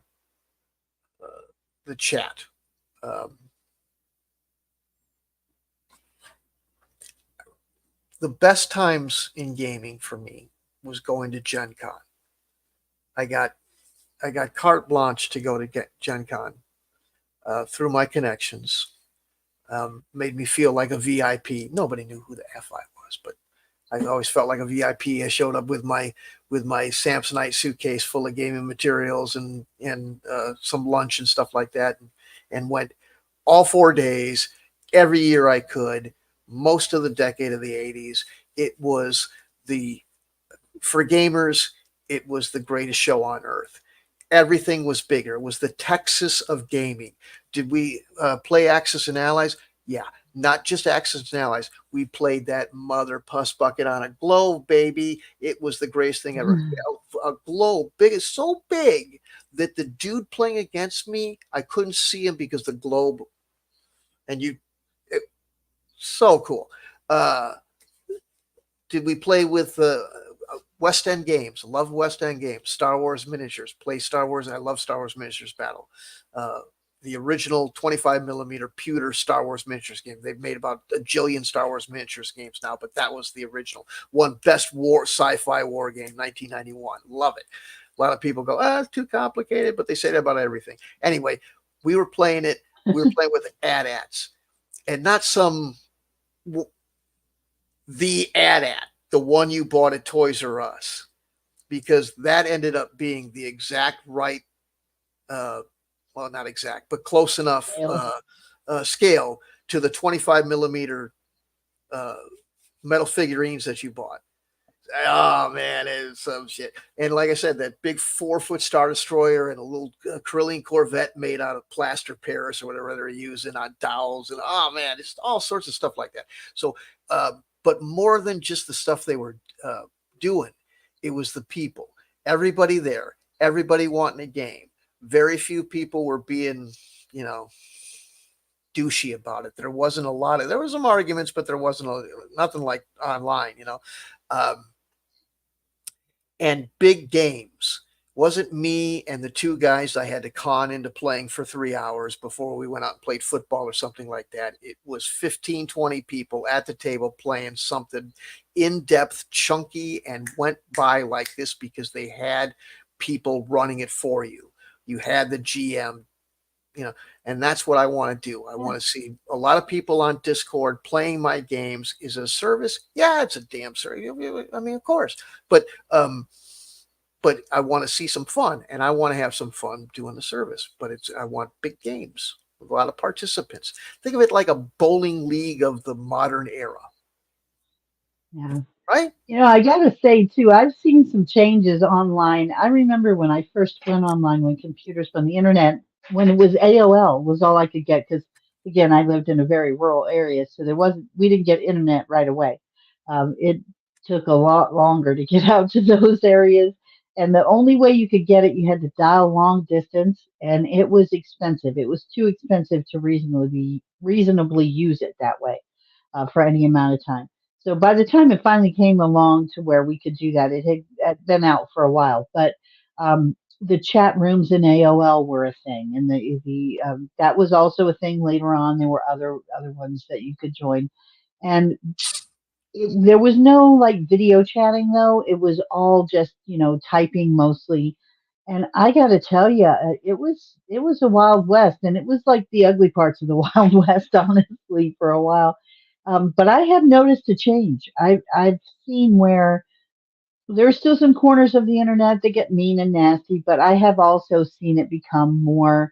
chat. Um, the best times in gaming for me was going to Gen Con. I got carte blanche to go to get Gen Con through my connections. Made me feel like a VIP. Nobody knew who the F I was, but I always felt like a VIP. I showed up with my Samsonite suitcase full of gaming materials and some lunch and stuff like that, and went all 4 days every year I could. Most of the decade of the 80s, it was for gamers, it was the greatest show on earth. Everything was bigger. It was the Texas of gaming. Did we play Axis and Allies? Yeah, not just Axis and Allies. We played that mother puss bucket on a globe, baby. It was the greatest thing ever. A globe, big, is so big that the dude playing against me, I couldn't see him because the globe, and so cool. Did we play with West End games? Love West End games. Star Wars miniatures. Play Star Wars. I love Star Wars miniatures battle. The original 25 millimeter pewter Star Wars miniatures game. They've made about a jillion Star Wars miniatures games now, but that was the original. Won best sci-fi war game, 1991. Love it. A lot of people go, it's too complicated, but they say that about everything. Anyway, we were playing it. We were playing with AT-ATs, and not the AT-AT, the one you bought at Toys R Us, because that ended up being the exact right, well, not exact, but close enough scale to the 25 millimeter metal figurines that you bought. Oh man, it's some shit. And like I said, that big 4-foot Star Destroyer and a little Carillion Corvette made out of plaster Paris or whatever they're using on dowels, and oh man, it's all sorts of stuff like that. So but more than just the stuff they were doing, it was the people. Everybody there, everybody wanting a game. Very few people were being, you know, douchey about it. There wasn't a lot of, there was some arguments, but there wasn't nothing like online, you know. Um, and big games. Wasn't me and the two guys I had to con into playing for 3 hours before we went out and played football or something like that. It was 15, 20 people at the table playing something in depth, chunky, and went by like this because they had people running it for you. You had the GM, you know, and that's what I want to do. I want to see a lot of people on Discord playing my games. Is it a service? Yeah, it's a damn service. I mean, of course, but I want to see some fun, and I want to have some fun doing the service. But I want big games with a lot of participants. Think of it like a bowling league of the modern era, Yeah. right? I gotta say too, I've seen some changes online. I remember when I first went online, when the internet, when it was AOL was all I could get, because again, I lived in a very rural area, so we didn't get internet right away. It took a lot longer to get out to those areas, and the only way you could get it, you had to dial long distance, and it was expensive. It was too expensive to reasonably use it that way, for any amount of time. So by the time it finally came along to where we could do that, it had been out for a while. But the chat rooms in AOL were a thing, and the that was also a thing later on. There were other ones that you could join, and there was no like video chatting though. It was all just typing mostly. And I got to tell you, it was a wild west, and it was like the ugly parts of the wild west, honestly, for a while. But I have noticed a change. I've seen where there's still some corners of the internet that get mean and nasty, but I have also seen it become more,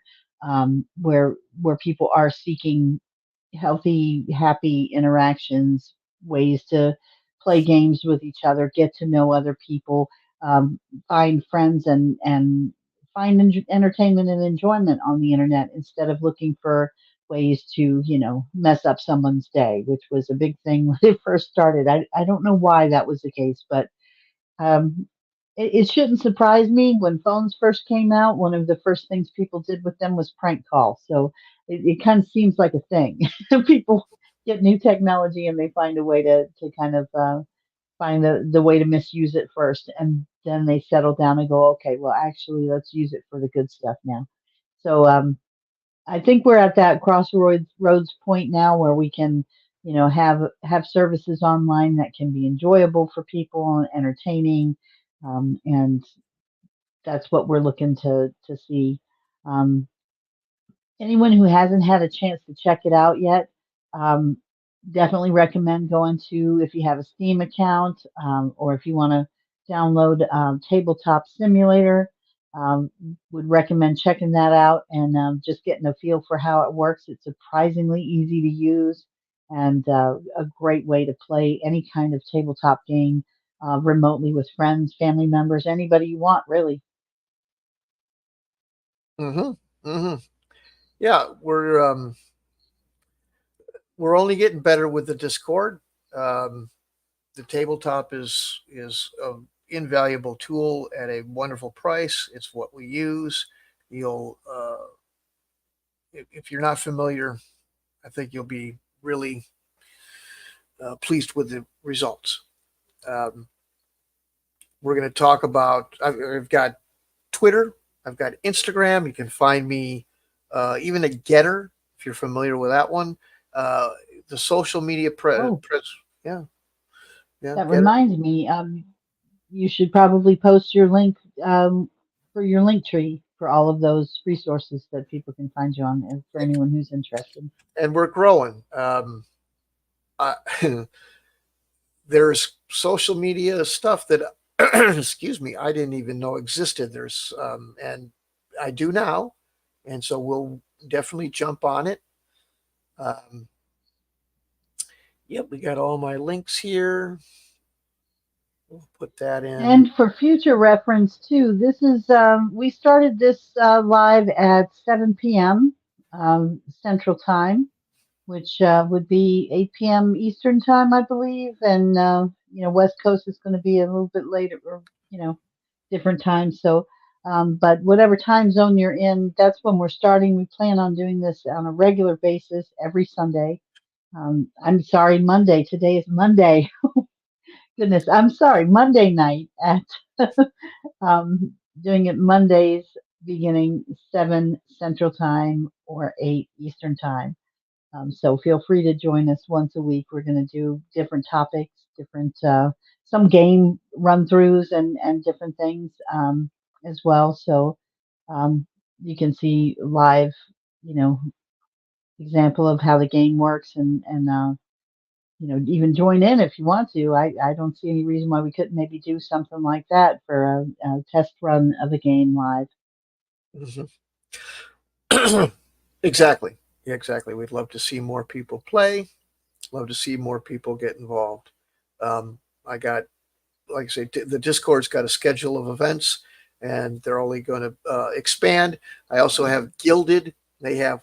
where people are seeking healthy, happy interactions, ways to play games with each other, get to know other people, find friends, and find entertainment and enjoyment on the internet instead of looking for ways to, mess up someone's day, which was a big thing when it first started. I don't know why that was the case, but um, it shouldn't surprise me. When phones first came out, one of the first things people did with them was prank calls. So it kind of seems like a thing. People get new technology and they find a way to kind of find the way to misuse it first. And then they settle down and go, okay, well, actually, let's use it for the good stuff now. So I think we're at that crossroads point now where we can, have services online that can be enjoyable for people and entertaining, and that's what we're looking to see. Um, Anyone who hasn't had a chance to check it out yet, um, definitely recommend going to, if you have a Steam account, or if you want to download Tabletop Simulator. Um, would recommend checking that out and just getting a feel for how it works. It's surprisingly easy to use and a great way to play any kind of tabletop game remotely with friends, family members, anybody you want, really. Mm-hmm. Mm-hmm. Yeah, we're only getting better with the Discord. Um, the tabletop is an invaluable tool at a wonderful price. It's what we use. You'll if you're not familiar, I think you'll be really pleased with the results. Um, we're going to talk about. I've got Twitter. I've got Instagram. You can find me even a Getter if you're familiar with that one. Uh, the social media Oh, yeah, yeah, that Getter. reminds me. You should probably post your link, for your link tree for all of those resources that people can find you on, and for anyone who's interested. And we're growing. Uh, there's social media stuff that, excuse me, I didn't even know existed. And I do now, and so we'll definitely jump on it. Um, yep, we got all my links here. We'll put that in. And for future reference too, this is we started this live at 7 p.m. Central Time. which would be 8 p.m. Eastern time, I believe, and West Coast is going to be a little bit later, or different times. So, but whatever time zone you're in, that's when we're starting. We plan on doing this on a regular basis every Sunday. I'm sorry, Monday. Today is Monday. Goodness, I'm sorry, Monday night at um, doing it Mondays beginning 7 Central Time or 8 Eastern Time. So feel free to join us once a week. We're going to do different topics, different some game run throughs and different things as well. So um, you can see live, you know, example of how the game works and even join in if you want to. I don't see any reason why we couldn't maybe do something like that for a test run of the game live. Exactly. Yeah, exactly. We'd love to see more people play. Love to see more people get involved. I got, like I say, the Discord's got a schedule of events, and they're only going to expand. I also have Gilded. They have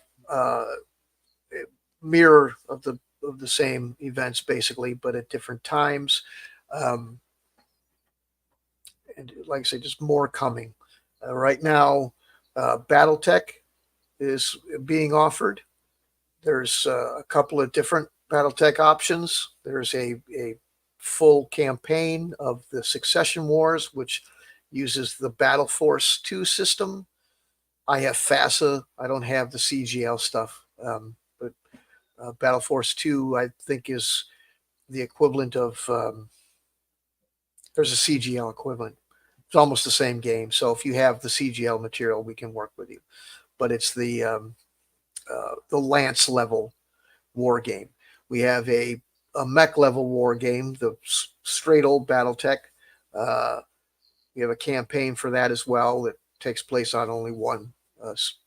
mirror of the same events basically, but at different times. Um, and like I say, just more coming. Right now, BattleTech is being offered. There's a couple of different BattleTech options. There's a full campaign of the Succession Wars, which uses the Battle Force 2 system. I have FASA. I don't have the CGL stuff. But Battle Force 2, I think, is the equivalent of. There's a CGL equivalent. It's almost the same game. So if you have the CGL material, we can work with you. But it's the Lance level war game. We have a mech level war game, the straight old BattleTech. We have a campaign for that as well that takes place on only one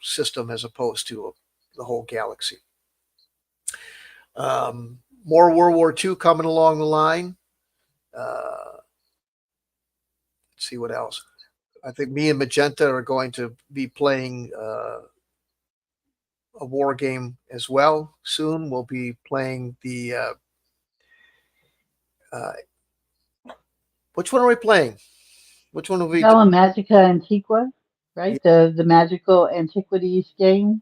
system as opposed to the whole galaxy. More World War II coming along the line. Let's see what else. I think me and Magenta are going to be playing a war game as well soon. We'll be playing the uh, which one are we playing? Which one will we? Bella Magica Antiqua, right? The magical antiquities game.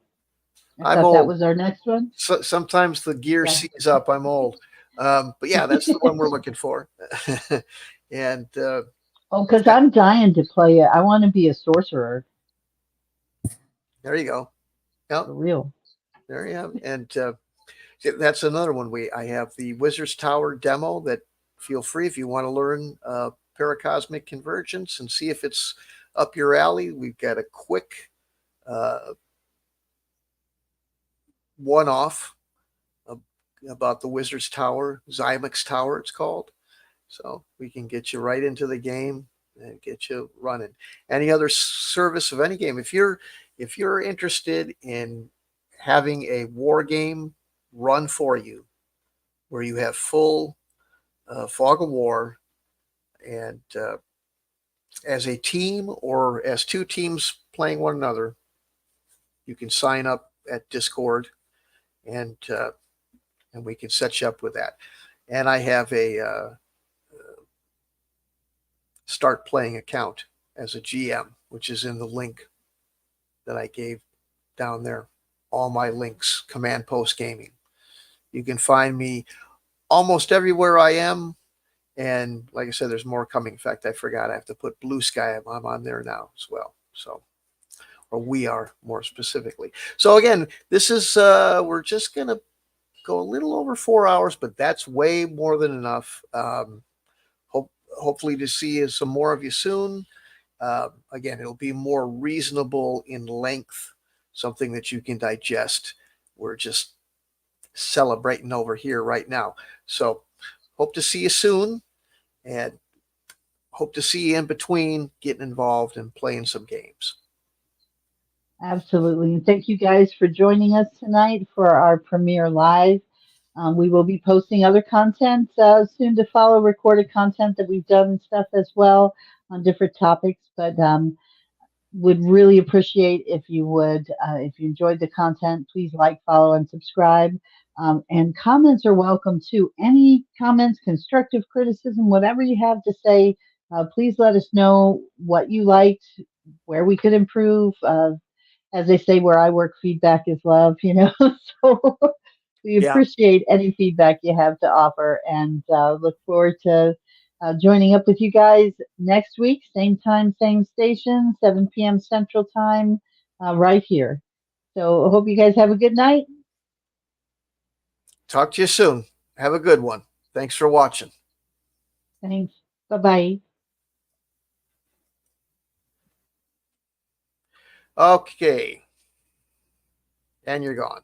I I'm thought that old. was our next one. So, sometimes the gear Yeah. sees up. I'm old. But yeah, that's the one we're looking for. And Oh, because I'm dying to play it. I want to be a sorcerer there you go. Yep, for real. there you have. And that's another one. I have the Wizard's Tower demo. That feel free if you want to learn Paracosmic Convergence and see if it's up your alley. We've got a quick uh, one-off about the Wizard's Tower, Zymex Tower, it's called. So we can get you right into the game and get you running. Any other service of any game, if you're interested in having a war game run for you, where you have full fog of war, and as a team or as two teams playing one another, you can sign up at Discord, and we can set you up with that. And I have a start playing account as a GM, which is in the link that I gave down there. All my links, Command Post Gaming. You can find me almost everywhere I am. And like I said, there's more coming. In fact, I forgot I have to put Blue Sky. I'm on there now as well. So, or we are more specifically. So again, this is, we're just going to go a little over 4 hours, but that's way more than enough. Hopefully to see some more of you soon. Again, it'll be more reasonable in length, something that you can digest. We're just celebrating over here right now. So hope to see you soon, and hope to see you in between getting involved and playing some games. Absolutely. And thank you guys for joining us tonight for our premiere live. We will be posting other content soon to follow, recorded content that we've done and stuff as well on different topics. But would really appreciate if you enjoyed the content, please like, follow, and subscribe. And comments are welcome too. Any comments, constructive criticism, whatever you have to say, please let us know what you liked, where we could improve. As they say, where I work, feedback is love, So we Yeah. appreciate any feedback you have to offer and look forward to joining up with you guys next week, same time, same station, 7 p.m. Central Time, right here. So I hope you guys have a good night. Talk to you soon. Have a good one. Thanks for watching. Thanks. Bye bye. Okay. And you're gone.